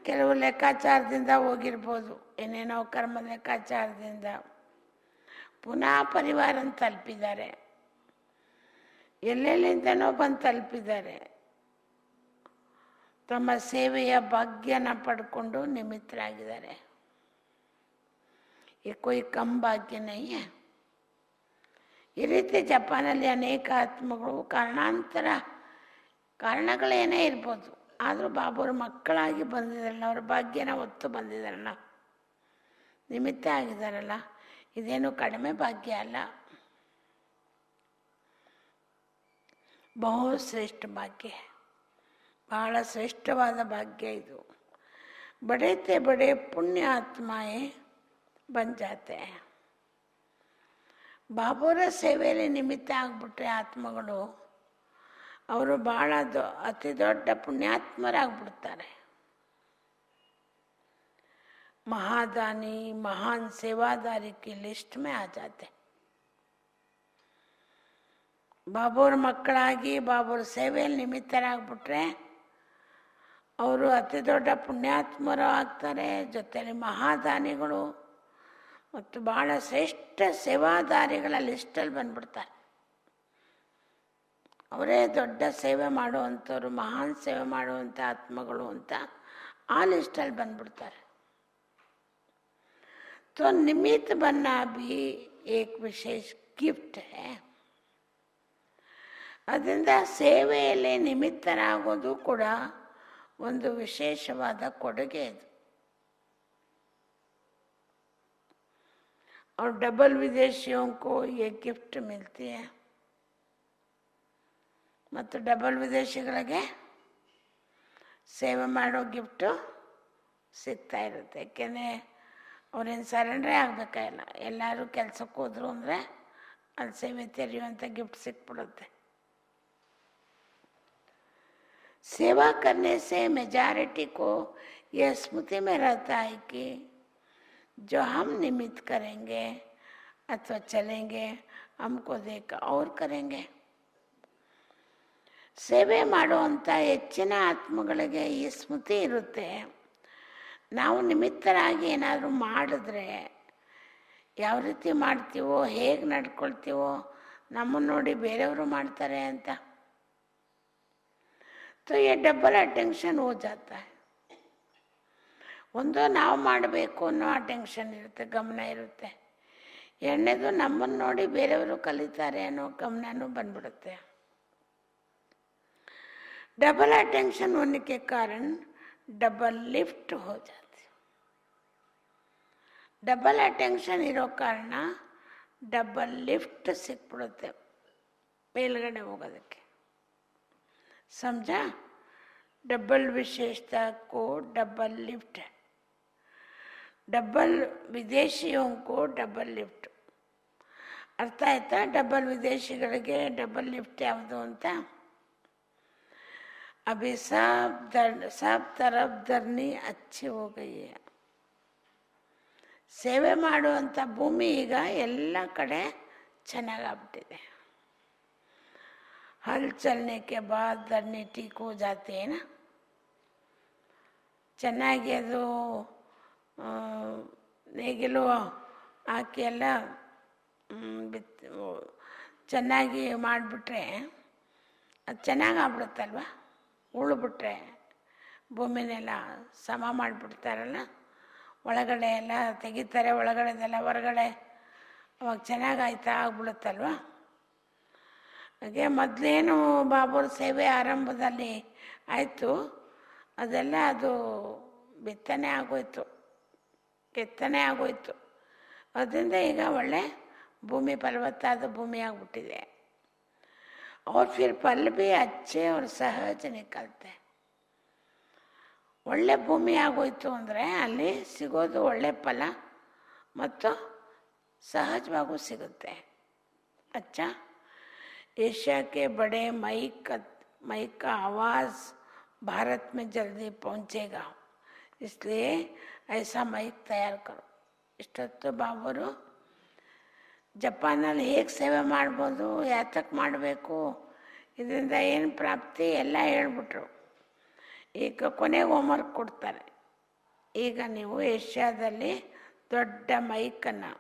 A: ಕೆಲವು ಲೆಕ್ಕಾಚಾರದಿಂದ ಹೋಗಿರ್ಬೋದು, ಏನೇನೋ ಕರ್ಮದ ಲೆಕ್ಕಾಚಾರದಿಂದ ಪುನಃ ಪರಿವಾರನ ತಲುಪಿದ್ದಾರೆ. ಎಲ್ಲೆಲ್ಲಿಂದನೋ ಬಂದು ತಲುಪಿದ್ದಾರೆ. ತಮ್ಮ ಸೇವೆಯ ಭಾಗ್ಯನ ಪಡ್ಕೊಂಡು ನಿಮಿತ್ತರಾಗಿದ್ದಾರೆ. ಈ ಕೊಯ್ ಕಮ್ ಭಾಗ್ಯ ನೈ ಹೈ. ಈ ರೀತಿ ಜಪಾನಲ್ಲಿ ಅನೇಕ ಆತ್ಮಗಳು ಕಾರಣಗಳೇನೇ ಇರ್ಬೋದು, ಆದರೂ ಬಾಬುರ ಮಕ್ಕಳಾಗಿ ಬಂದಿದ್ದಾರಲ್ಲ, ಅವ್ರ ಭಾಗ್ಯನ ಹೊತ್ತು ಬಂದಿದ್ದಾರಲ್ಲ, ನಿಮಿತ್ತ ಆಗಿದ್ದಾರಲ್ಲ, ಇದೇನು ಕಡಿಮೆ ಭಾಗ್ಯ ಅಲ್ಲ, ಬಹು ಶ್ರೇಷ್ಠ ಭಾಗ್ಯ, ಬಹಳ ಶ್ರೇಷ್ಠವಾದ ಭಾಗ್ಯ ಇದು. ಬಡೇತೆ ಬಡೆ ಪುಣ್ಯ ಆತ್ಮಾಯೇ ಬನ್ ಜಾತೆ. ಬಾಬುರ ಸೇವೆಯಲ್ಲಿ ನಿಮಿತ್ತ ಆಗಿಬಿಟ್ರೆ ಆತ್ಮಗಳು, ಅವರು ಬಹಳ ಅತಿ ದೊಡ್ಡ ಪುಣ್ಯಾತ್ಮರಾಗ್ಬಿಡ್ತಾರೆ. महादानी महान सेवादारी की लिस्ट में आ जाते. ಬಾಬುರ ಮಕ್ಕಳಾಗಿ ಬಾಬುರ ಸೇವೆಯಲ್ಲಿ ನಿಮಿತ್ತರಾಗ್ಬಿಟ್ರೆ ಅವರು ಅತಿ ದೊಡ್ಡ ಪುಣ್ಯಾತ್ಮರು ಆಗ್ತಾರೆ. ಜೊತೆಯಲ್ಲಿ ಮಹಾದಾನಿಗಳು ಮತ್ತು ಬಹಳ ಶ್ರೇಷ್ಠ ಸೇವಾದಾರಿಗಳ ಲಿಸ್ಟಲ್ಲಿ ಬಂದ್ಬಿಡ್ತಾರೆ. ಅವರೇ ದೊಡ್ಡ ಸೇವೆ ಮಾಡುವಂಥವ್ರು, ಮಹಾನ್ ಸೇವೆ ಮಾಡುವಂಥ ಆತ್ಮಗಳು ಅಂತ ಆ ಲಿಸ್ಟಲ್ಲಿ ಬಂದ್ಬಿಡ್ತಾರೆ. तो निमित्त बनना भी एक विशेष गिफ्ट है. ಅದರಿಂದ ಸೇವೆಯಲ್ಲಿ ನಿಮಿತ್ತರಾಗೋದು ಕೂಡ ಒಂದು ವಿಶೇಷವಾದ ಕೊಡುಗೆ ಇದು. और डबल विदेशियों को ये गिफ्ट मिलती है. ಮತ್ತು ಡಬಲ್ ವಿದೇಶಿಗಳಿಗೆ ಸೇವೆ ಮಾಡೋ ಗಿಫ್ಟು ಸಿಗ್ತಾ ಇರುತ್ತೆ. ಏಕೆಂದರೆ ಅವ್ರೇನು ಸರೆಂಡ್ರೇ ಆಗಬೇಕಾಗಿಲ್ಲ, ಎಲ್ಲರೂ ಕೆಲಸಕ್ಕೆ ಹೋದ್ರು ಅಂದರೆ ಅಲ್ಲಿ ಸೇವೆ ತೆರೆಯುವಂಥ ಗಿಫ್ಟ್ ಸಿಕ್ಬಿಡುತ್ತೆ. सेवा करने से मेजॉरिटी को यह स्मृति में रहता है कि जो हम निमित्त करेंगे अथवा चलेंगे हमको देख और करेंगे. ಸೇವೆ ಮಾಡುವಂಥ ಹೆಚ್ಚಿನ ಆತ್ಮಗಳಿಗೆ ಈ ಸ್ಮೃತಿ ಇರುತ್ತೆ, ನಾವು ನಿಮಿತ್ತರಾಗಿ ಏನಾದರೂ ಮಾಡಿದ್ರೆ ಯಾವ ರೀತಿ ಮಾಡ್ತೀವೋ, ಹೇಗೆ ನಡ್ಕೊಳ್ತೀವೋ, ನಮ್ಮನ್ನು ನೋಡಿ ಬೇರೆಯವರು ಮಾಡ್ತಾರೆ ಅಂತ तो ये डबल अटेंशन हो जाता है. ಒಂದು ನಾವು ಮಾಡಬೇಕು ಅನ್ನೋ ಅಟೆನ್ಷನ್ ಇರುತ್ತೆ, ಗಮನ ಇರುತ್ತೆ. ಎರಡನೇದು ನಮ್ಮನ್ನು ನೋಡಿ ಬೇರೆಯವರು ಕಲಿತಾರೆ ಅನ್ನೋ ಗಮನನೂ ಬಂದ್ಬಿಡುತ್ತೆ. डबल अटेंशन होने के कारण डबल लिफ्ट हो जाती. डबल अटेंशन ಇರೋ ಕಾರಣ ಡಬಲ್ ಲಿಫ್ಟ್ ಸಿಕ್ಬಿಡುತ್ತೆ ಮೇಲ್ಗಡೆ ಹೋಗೋದಕ್ಕೆ. समझा? डबल विशेषता को डबल लिफ्ट है. डबल विदेशियों को डबल लिफ्ट. अर्थ आಯ್ತಾ डबल विदेशिಗಳಿಗೆ डबल लिफ्ट ಯಾವುದು ಅಂತ? अभी सब तरफ धरनी अच्छी हो गई है. ಸೇವೆ ಮಾಡುವಂಥ ಭೂಮಿ ಈಗ ಎಲ್ಲ ಕಡೆ ಚೆನ್ನಾಗಾಗ್ಬಿಟ್ಟಿದೆ. हल चलने के बाद धरनी ठीक हो जाते हैं ना. ಚೆನ್ನಾಗಿ ಅದು ನೇಗಿಲು ಹಾಕಿ ಎಲ್ಲ ಚೆನ್ನಾಗಿ ಮಾಡಿಬಿಟ್ರೆ ಅದು ಚೆನ್ನಾಗಿ ಆಗ್ಬಿಡುತ್ತಲ್ವ. ಉಳ್ಬಿಟ್ರೆ ಭೂಮಿನೆಲ್ಲ ಸಮ ಮಾಡಿಬಿಡ್ತಾರಲ್ಲ, ಒಳಗಡೆ ಎಲ್ಲ ತೆಗಿತಾರೆ, ಒಳಗಡೆದೆಲ್ಲ ಹೊರಗಡೆ, ಅವಾಗ ಚೆನ್ನಾಗಾಯ್ತಾ ಆಗ್ಬಿಡುತ್ತಲ್ವ. ಹಾಗೆ ಮೊದಲೇನು ಬಾಬುರ ಸೇವೆ ಆರಂಭದಲ್ಲಿ ಆಯಿತು, ಅದೆಲ್ಲ ಅದು ಬಿತ್ತನೆ ಆಗೋಯ್ತು, ಕೆತ್ತನೆ ಆಗೋಯ್ತು. ಅದರಿಂದ ಈಗ ಒಳ್ಳೆ ಭೂಮಿ ಫಲವತ್ತಾದ ಭೂಮಿ ಆಗಿಬಿಟ್ಟಿದೆ. और फिर फल भी अच्छे और सहज निकलते. ಒಳ್ಳೆ ಭೂಮಿ ಆಗೋಯ್ತು ಅಂದರೆ ಅಲ್ಲಿ ಸಿಗೋದು ಒಳ್ಳೆ ಫಲ ಮತ್ತು ಸಹಜವಾಗೂ ಸಿಗುತ್ತೆ. अच्छा, एशिया के बड़े माइक का आवाज़ भारत में जल्दी पहुंचेगा, इसलिए ऐसा माइक तैयार करो. इष्टೊತ್ತು ಬಾಬರು ಜಪಾನಲ್ಲಿ ಹೇಗೆ ಸೇವೆ ಮಾಡ್ಬೋದು, ಯಾತಕ್ಕೆ ಮಾಡಬೇಕು, ಇದರಿಂದ ಏನು ಪ್ರಾಪ್ತಿ ಎಲ್ಲ ಹೇಳ್ಬಿಟ್ರು. ಈಗ ಕೊನೆಗೆ ಹೋಮ್ವರ್ಕ್ ಕೊಡ್ತಾರೆ. ಈಗ ನೀವು ಏಷ್ಯಾದಲ್ಲಿ ದೊಡ್ಡ ಮೈಕನ್ನು,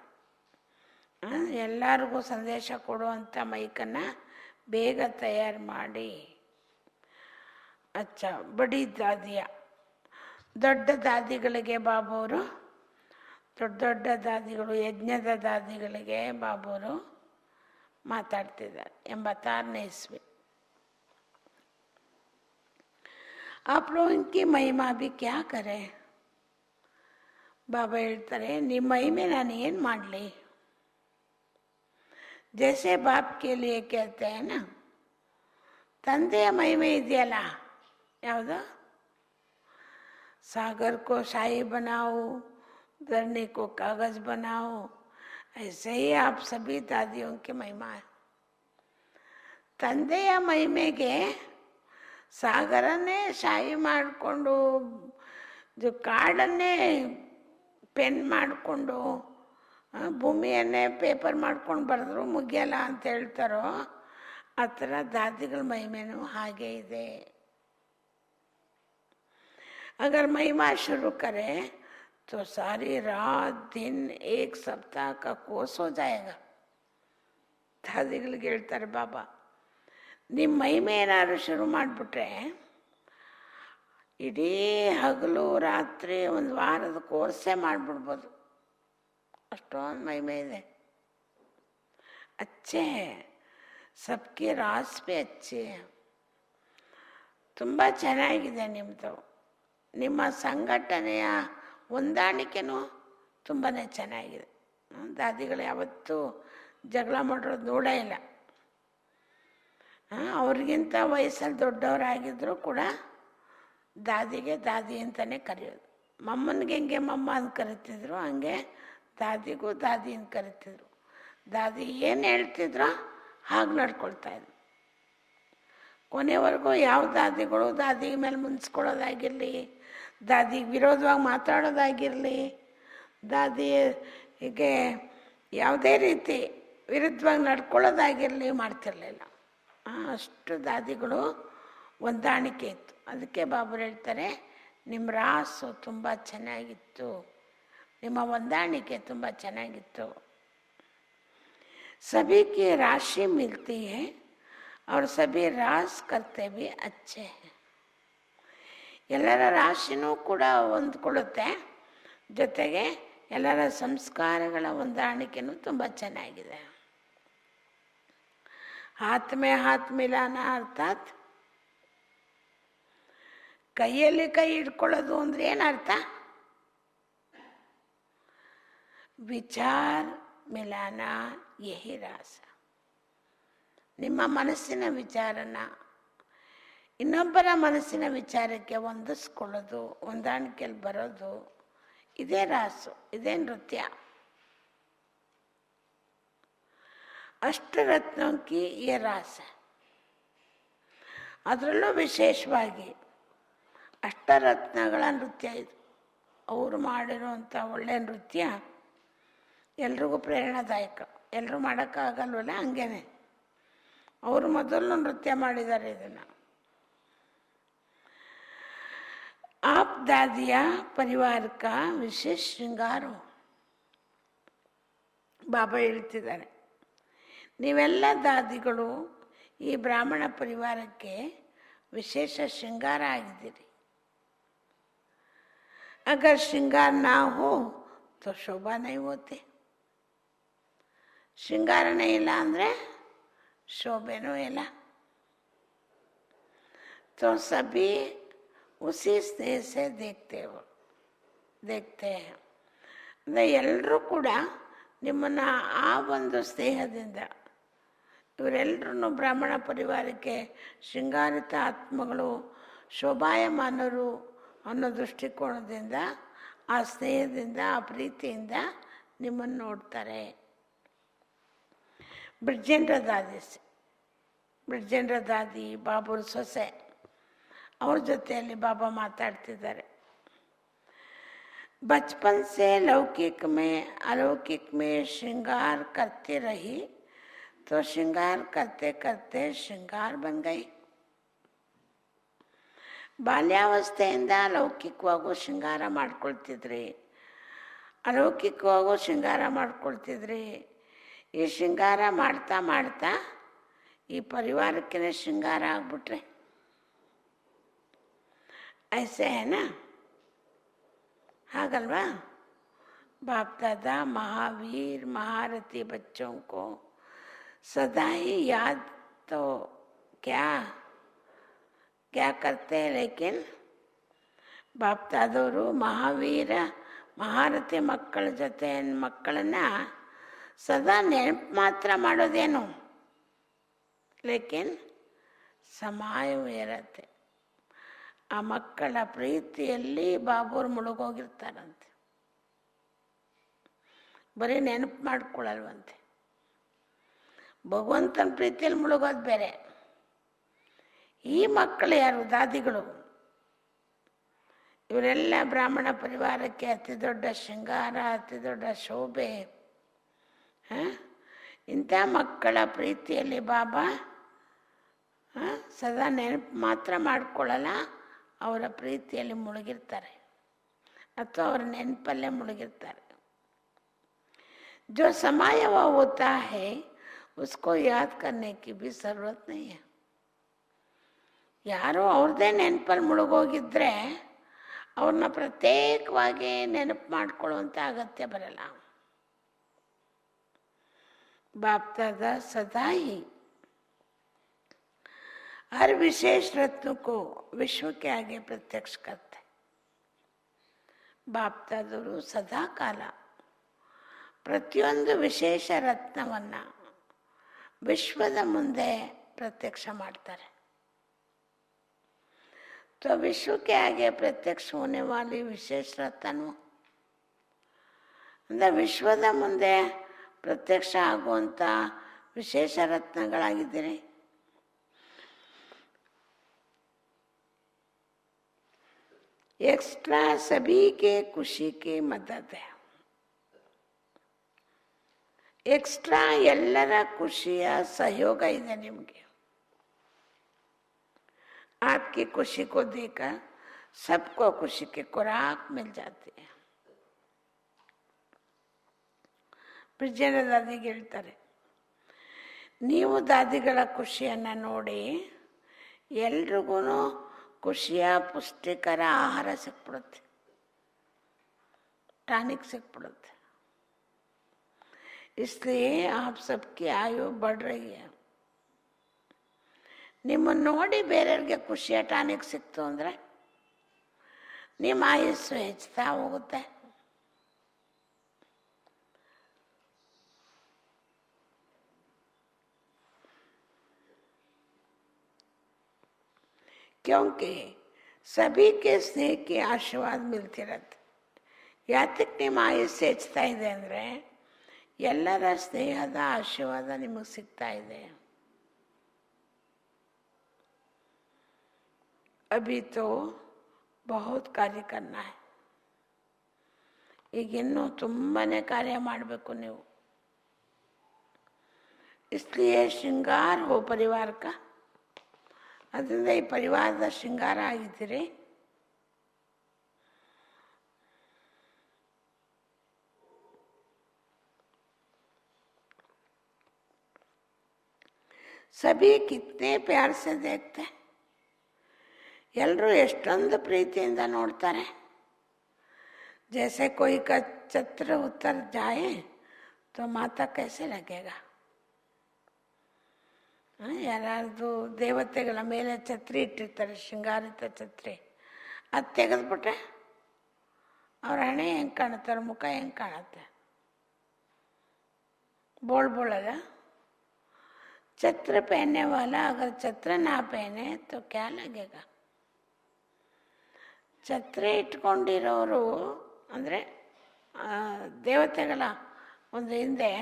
A: ಎಲ್ಲರಿಗೂ ಸಂದೇಶ ಕೊಡುವಂಥ ಮೈಕನ್ನು ಬೇಗ ತಯಾರು ಮಾಡಿ. ಅಚ್ಚ, ಬಡಿ ದಾದಿಯ, ದೊಡ್ಡ ದಾದಿಗಳಿಗೆ ಬಾಬುವರು, ದೊಡ್ಡ ದೊಡ್ಡ ದಾದಿಗಳು, ಯಜ್ಞದ ದಾದಿಗಳಿಗೆ ಬಾಬುವರು ಮಾತಾಡ್ತಿದ್ದಾರೆ. 86ನೇ ಇಸ್ವಿ. आप लोग इनकी महिमा भी क्या करें. ಬಾಬಾ ಹೇಳ್ತಾರೆ, ನಿಮ್ಮ ಮಹಿಮೆ ನಾನು ಏನು ಮಾಡಲಿ. जैसे बाप के लिए कहते हैं ना, ತಂದೆಯ ಮಹಿಮೆ ಇದೆಯಲ್ಲ, ಯಾವುದು? सागर को शाही बनाओ, धरनी को कागज बनाओ, ऐसे ही आप सभी दादियों की महिमा है. ತಂದೆಯ ಮಹಿಮೆಗೆ ಸಾಗರನ್ನೇ ಶಾಯಿ ಮಾಡಿಕೊಂಡು, ಕಾಡನ್ನೇ ಪೆನ್ ಮಾಡಿಕೊಂಡು, ಭೂಮಿಯನ್ನೇ ಪೇಪರ್ ಮಾಡ್ಕೊಂಡು ಬರೆದ್ರು ಮುಗಿಯಲ್ಲ ಅಂತ ಹೇಳ್ತಾರೋ, ಆ ಥರ ದಾದಿಗಳ ಮಹಿಮೆನೂ ಹಾಗೆ ಇದೆ. अगर महिमा शुरू करें तो सारी रात दिन एक सप्ताह का कोर्स हो जाएगा. ದಾದಿಗಳಿಗೆ ಹೇಳ್ತಾರೆ ಬಾಬಾ, ನಿಮ್ಮ ಮಹಿಮೆ ಏನಾದ್ರು ಶುರು ಮಾಡಿಬಿಟ್ರೆ ಇಡೀ ಹಗಲು ರಾತ್ರಿ ಒಂದು ವಾರದ ಕೋರ್ಸೇ ಮಾಡಿಬಿಡ್ಬೋದು, ಅಷ್ಟೊಂದು ಮಹಿಮೆ ಇದೆ. ಅಚ್ಚೆ, ಸಬ್ಕಿ ರಾಸ್ ಬಿ ಅಚ್ಚೆ. ತುಂಬ ಚೆನ್ನಾಗಿದೆ ನಿಮ್ಮದು. ನಿಮ್ಮ ಸಂಘಟನೆಯ ಹೊಂದಾಣಿಕೆನೂ ತುಂಬಾ ಚೆನ್ನಾಗಿದೆ. ದಾದಿಗಳು ಯಾವತ್ತೂ ಜಗಳ ಮಾಡೋದು ನೋಡೇ ಇಲ್ಲ. ಅವ್ರಿಗಿಂತ ವಯಸ್ಸಲ್ಲಿ ದೊಡ್ಡವರಾಗಿದ್ದರೂ ಕೂಡ ದಾದಿಗೆ ದಾದಿ ಅಂತಲೇ ಕರೆಯೋದು. ಮಮ್ಮನಿಗೆ ಹೆಂಗೆ ಮಮ್ಮ ಅಂತ ಕರಿತಿದ್ರು, ಹಂಗೆ ದಾದಿಗೂ ದಾದಿ ಅಂತ ಕರಿತಿದ್ರು. ದಾದಿ ಏನು ಹೇಳ್ತಿದ್ರೋ ಹಾಗೆ ನಡ್ಕೊಳ್ತಾಯಿದ್ರು. ಕೊನೆವರೆಗೂ ಯಾವ ದಾದಿಗಳು ದಾದಿ ಮೇಲೆ ಮುನ್ಸ್ಕೊಳ್ಳೋದಾಗಿರಲಿ, ದಾದಿಗೆ ವಿರೋಧವಾಗಿ ಮಾತಾಡೋದಾಗಿರಲಿ, ದಾದಿಗೆ ಯಾವುದೇ ರೀತಿ ವಿರುದ್ಧವಾಗಿ ನಡ್ಕೊಳ್ಳೋದಾಗಿರಲಿ ಮಾಡ್ತಿರಲಿಲ್ಲ. ಅಷ್ಟು ದಾದಿಗಳು ಹೊಂದಾಣಿಕೆ ಇತ್ತು. ಅದಕ್ಕೆ ಬಾಬರು ಹೇಳ್ತಾರೆ, ನಿಮ್ಮ ರಾಸು ತುಂಬ ಚೆನ್ನಾಗಿತ್ತು, ನಿಮ್ಮ ಹೊಂದಾಣಿಕೆ ತುಂಬ ಚೆನ್ನಾಗಿತ್ತು. सभी की राशि मिलती है और सभी रास करते भी अच्छे हैं. ಎಲ್ಲರ ರಾಶಿನೂ ಕೂಡ ಹೊಂದ್ಕೊಳ್ಳುತ್ತೆ, ಜೊತೆಗೆ ಎಲ್ಲರ ಸಂಸ್ಕಾರಗಳ ಹೊಂದಾಣಿಕೆನೂ ತುಂಬ ಚೆನ್ನಾಗಿದೆ. ಹಾತ್ ಮೇ ಹಾತ್ ಮಿಲಾನ ಅರ್ಥಾತ್ ಕೈಯಲ್ಲಿ ಕೈ ಹಿಡ್ಕೊಳ್ಳೋದು ಅಂದ್ರೆ ಏನರ್ಥ? ವಿಚಾರ ಮಿಲಾನ ಯಹಿ ರಾಸ. ನಿಮ್ಮ ಮನಸ್ಸಿನ ವಿಚಾರನ ಇನ್ನೊಬ್ಬರ ಮನಸ್ಸಿನ ವಿಚಾರಕ್ಕೆ ಹೊಂದಿಸ್ಕೊಳ್ಳೋದು, ಹೊಂದಾಣಿಕೆಯಲ್ಲಿ ಬರೋದು, ಇದೇ ರಾಸು, ಇದೇ ನೃತ್ಯ. ಅಷ್ಟರತ್ನೋं की ये रास है. ಅದರಲ್ಲೂ ವಿಶೇಷವಾಗಿ ಅಷ್ಟರತ್ನಗಳ ನೃತ್ಯ ಇದು. ಅವರು ಮಾಡಿರುವಂಥ ಒಳ್ಳೆಯ ನೃತ್ಯ ಎಲ್ರಿಗೂ ಪ್ರೇರಣಾದಾಯಕ. ಎಲ್ಲರೂ ಮಾಡೋಕ್ಕಾಗಲ್ವಲ್ಲ, ಹಂಗೇನೆ ಅವರು ಮೊದಲು ನೃತ್ಯ ಮಾಡಿದ್ದಾರೆ ಇದನ್ನು. आप दादिया परिवार का विशेष श्रृंगार हो. ಬಾಬಾ ಹೇಳ್ತಿದ್ದಾರೆ, ನೀವೆಲ್ಲ ದಾದಿಗಳು ಈ ಬ್ರಾಹ್ಮಣ ಪರಿವಾರಕ್ಕೆ ವಿಶೇಷ ಶೃಂಗಾರ ಆಗಿದ್ದೀರಿ. अगर श्रृंगार ना हो तो शोभा नहीं होती. ಶೃಂಗಾರನೇ ಇಲ್ಲ ಅಂದರೆ ಶೋಭೆನೂ ಇಲ್ಲ. तो सभी उसी स्नेह से देखते हैं. ಅಂದರೆ ಎಲ್ಲರೂ ಕೂಡ ನಿಮ್ಮನ್ನು ಆ ಒಂದು ಸ್ನೇಹದಿಂದ, ಇವರೆಲ್ಲರೂ ಬ್ರಾಹ್ಮಣ ಪರಿವಾರಕ್ಕೆ ಶೃಂಗಾರಿತ ಆತ್ಮಗಳು, ಶೋಭಾಯಮಾನರು ಅನ್ನೋ ದೃಷ್ಟಿಕೋನದಿಂದ, ಆ ಸ್ನೇಹದಿಂದ, ಆ ಪ್ರೀತಿಯಿಂದ ನಿಮ್ಮನ್ನು ನೋಡ್ತಾರೆ. ಬ್ರಿಡ್ಜೇಂದ್ರ ದಾದಿ ಬಾಬುರ ಸೊಸೆ, ಅವ್ರ ಜೊತೆಯಲ್ಲಿ ಬಾಬಾ ಮಾತಾಡ್ತಿದ್ದಾರೆ. बचपन से लौकिक में अलौकिक में श्रृंगार करती रही तो श्रृंगार करते करते श्रृंगार बन गई. ಬಾಲ್ಯಾವಸ್ಥೆಯಿಂದ ಲೌಕಿಕವಾಗೂ ಶೃಂಗಾರ ಮಾಡ್ಕೊಳ್ತಿದ್ರಿ, ಅಲೌಕಿಕವಾಗೂ ಶೃಂಗಾರ ಮಾಡ್ಕೊಳ್ತಿದ್ರಿ. ಈ ಶೃಂಗಾರ ಮಾಡ್ತಾ ಮಾಡ್ತಾ ಈ ಪರಿವಾರಕ್ಕೆ ಶೃಂಗಾರ ಆಗ್ಬಿಟ್ರೆ ಐಸೆ ಏನಾ? ಹಾಗಲ್ವಾ? बाप दादा महावीर महारथी बच्चों को सदा ही याद तो क्या करते हैं, लेकिन बाप दादोರು ಮಹಾವೀರ ಮಹಾರಥಿ ಮಕ್ಕಳ ಜೊತೆ ಮಕ್ಕಳನ್ನ ಸದಾ ನೆನಪು ಮಾತ್ರ ಮಾಡೋದೇನು, ಲೇಕಿನ್ ಸಮಾಯವೇ ಇರತ್ತೆ. ಆ ಮಕ್ಕಳ ಪ್ರೀತಿಯಲ್ಲಿ ಬಾಬುರು ಮುಳುಗೋಗಿರ್ತಾರಂತೆ, ಬರೀ ನೆನಪು ಮಾಡ್ಕೊಳ್ಳಲ್ವಂತೆ. ಭಗವಂತನ ಪ್ರೀತಿಯಲ್ಲಿ ಮುಳುಗೋದು ಬೇರೆ. ಈ ಮಕ್ಕಳು ಯಾರು? ದಾದಿಗಳು. ಇವರೆಲ್ಲ ಬ್ರಾಹ್ಮಣ ಪರಿವಾರಕ್ಕೆ ಅತಿ ದೊಡ್ಡ ಶೃಂಗಾರ, ಅತಿ ದೊಡ್ಡ ಶೋಭೆ. ಇಂಥ ಮಕ್ಕಳ ಪ್ರೀತಿಯಲ್ಲಿ ಬಾಬಾ ಸದಾ ನೆನಪು ಮಾತ್ರ ಮಾಡ್ಕೊಳ್ಳಲ್ಲ, ಅವರ ಪ್ರೀತಿಯಲ್ಲಿ ಮುಳುಗಿರ್ತಾರೆ ಅಥವಾ ಅವರ ನೆನಪಲ್ಲೇ ಮುಳುಗಿರ್ತಾರೆ. जो समाया हुआ होता है उसको याद करने की भी जरूरत नहीं है. ಯಾರೋ ಅವ್ರದ್ದೇ ನೆನಪಲ್ಲಿ ಮುಳುಗೋಗಿದ್ರೆ ಅವ್ರನ್ನ ಪ್ರತ್ಯೇಕವಾಗಿ ನೆನಪು ಮಾಡ್ಕೊಳ್ಳುವಂಥ ಅಗತ್ಯ ಬರಲ್ಲ. बाप दादा सदा ही हर विशेष रत्न को विश्व के आगे प्रत्यक्ष करते. बाप दादोರು ಸದಾ ಕಾಲ ಪ್ರತಿಯೊಂದು ವಿಶೇಷ ರತ್ನವನ್ನು ವಿಶ್ವದ ಮುಂದೆ ಪ್ರತ್ಯಕ್ಷ ಮಾಡ್ತಾರೆ. तो विश्व के आगे प्रत्यक्ष होने वाली विशेष रत्न ಅಂದರೆ ವಿಶ್ವದ ಮುಂದೆ ಪ್ರತ್ಯಕ್ಷ ಆಗುವಂಥ ವಿಶೇಷ ರತ್ನಗಳಾಗಿದ್ದೀರಿ. एक्स्ट्रा सभी के खुशी की मदद है. एक्स्ट्रा ಎಲ್ಲರ ಖುಷಿಯ ಸಹಯೋಗ ಇದೆ ನಿಮಗೆ. आपकी खुशी को देखकर सबको खुशी की खुराक मिल जाती है. ಬ್ರಿಜೇಂದ್ರ ದಾದಿಗೆ ಹೇಳ್ತಾರೆ, ನೀವು ದಾದಿಗಳ ಖುಷಿಯನ್ನು ನೋಡಿ ಎಲ್ರಿಗೂ ಖುಷಿಯ ಪುಷ್ಟಿಕರ ಆಹಾರ ಸಿಕ್ಬಿಡುತ್ತೆ, ಟಾನಿಕ್ ಸಿಕ್ಬಿಡುತ್ತೆ. इसलिए आप सबकी आयु बढ़ रही है. ನಿಮ್ಮನ್ನು ನೋಡಿ ಬೇರೆಯವ್ರಿಗೆ ಖುಷಿಯ ಟಾನಿಕ್ ಸಿಕ್ತು ಅಂದರೆ ನಿಮ್ಮ ಆಯುಸ್ಸು ಹೆಚ್ಚುತ್ತಾ ಹೋಗುತ್ತೆ. क्योंकि सभी के स्नेह के आशीर्वाद मिलते रहते. ಯಾತಕ್ಕೆ ನಿಮ್ಮ ಆಯುಸ್ಸು ಹೆಚ್ಚುತ್ತಾ ಇದೆ ಅಂದರೆ ಎಲ್ಲರ ಸ್ನೇಹದ ಆಶೀರ್ವಾದ ನಿಮಗೆ ಸಿಗ್ತಾ ಇದೆ. अभी तो बहुत कार्य करना है. ಈಗಿನ್ನೂ ತುಂಬಾನೇ ಕಾರ್ಯ ಮಾಡಬೇಕು ನೀವು. इसलिए श्रृंगार हो परिवार का. ಅದರಿಂದ ಈ ಪರಿವಾರದ ಶೃಂಗಾರ ಆಗಿದ್ದೀರಿ. सभी कितने प्यार से देखते. ಎಲ್ಲರೂ ಎಷ್ಟೊಂದು ಪ್ರೀತಿಯಿಂದ ನೋಡ್ತಾರೆ. जैसे कोई का छत्र उतर जाए तो माता कैसे लगेगा. ಯಾರಾದ್ರು ದೇವತೆಗಳ ಮೇಲೆ ಛತ್ರಿ ಇಟ್ಟಿರ್ತಾರೆ, ಶೃಂಗಾರಿತ ಛತ್ರಿ, ಅದು ತೆಗೆದ್ಬಿಟ್ರೆ ಅವ್ರ ಹಣೆ ಹೆಂಗೆ ಕಾಣುತ್ತೆ, ಅವ್ರ ಮುಖ ಹೆಂಗೆ ಕಾಣುತ್ತೆ, बोल बोलेगा. छत्र पहनने वाला अगर छत्र ना पहने तो क्या लगेगा. ಛತ್ರ ಇಟ್ಕೊಂಡಿರೋರು ಅಂದರೆ ದೇವತೆಗಳ ಒಂದು ಹಿಂದೆ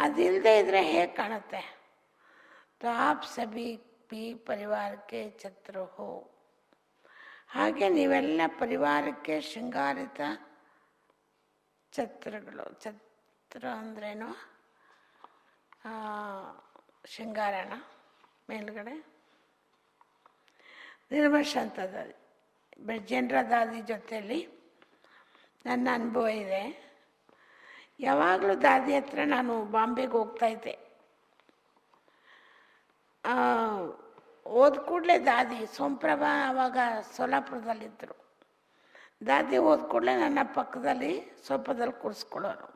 A: ಅದಿಲ್ಲದೆ ಇದ್ರೆ ಹೇಗೆ ಕಾಣುತ್ತೆ. तो आप सभी भी परिवार के छत्र हो. ಹಾಗೆ ನೀವೆಲ್ಲ ಪರಿವಾರಕ್ಕೆ ಶೃಂಗಾರಿತ ಛತ್ರಗಳು. ಛತ್ರ ಅಂದ್ರೇನು, ಶೃಂಗಾರಣ ಮೇಲ್ಗಡೆ. ನಿರ್ಮಶಾಂತ ದಾದಿ, ಬ್ರಿಜೇಂದ್ರ ದಾದಿ ಜೊತೆಯಲ್ಲಿ ನನ್ನ ಅನುಭವ ಇದೆ. ಯಾವಾಗಲೂ ದಾದಿ ಹತ್ರ ನಾನು ಬಾಂಬೆಗೆ ಹೋಗ್ತಾಯಿದ್ದೆ. ಓದ್ ಕೂಡಲೇ ದಾದಿ, ಸೋಮಪ್ರಭಾ ಆವಾಗ ಸೋಲಾಪುರದಲ್ಲಿದ್ದರು. ದಾದಿ ಓದ್ ಕೂಡಲೇ ನನ್ನ ಪಕ್ಕದಲ್ಲಿ ಸೋಫಾದಲ್ಲಿ ಕೂರಿಸ್ಕೊಳ್ಳೋರು,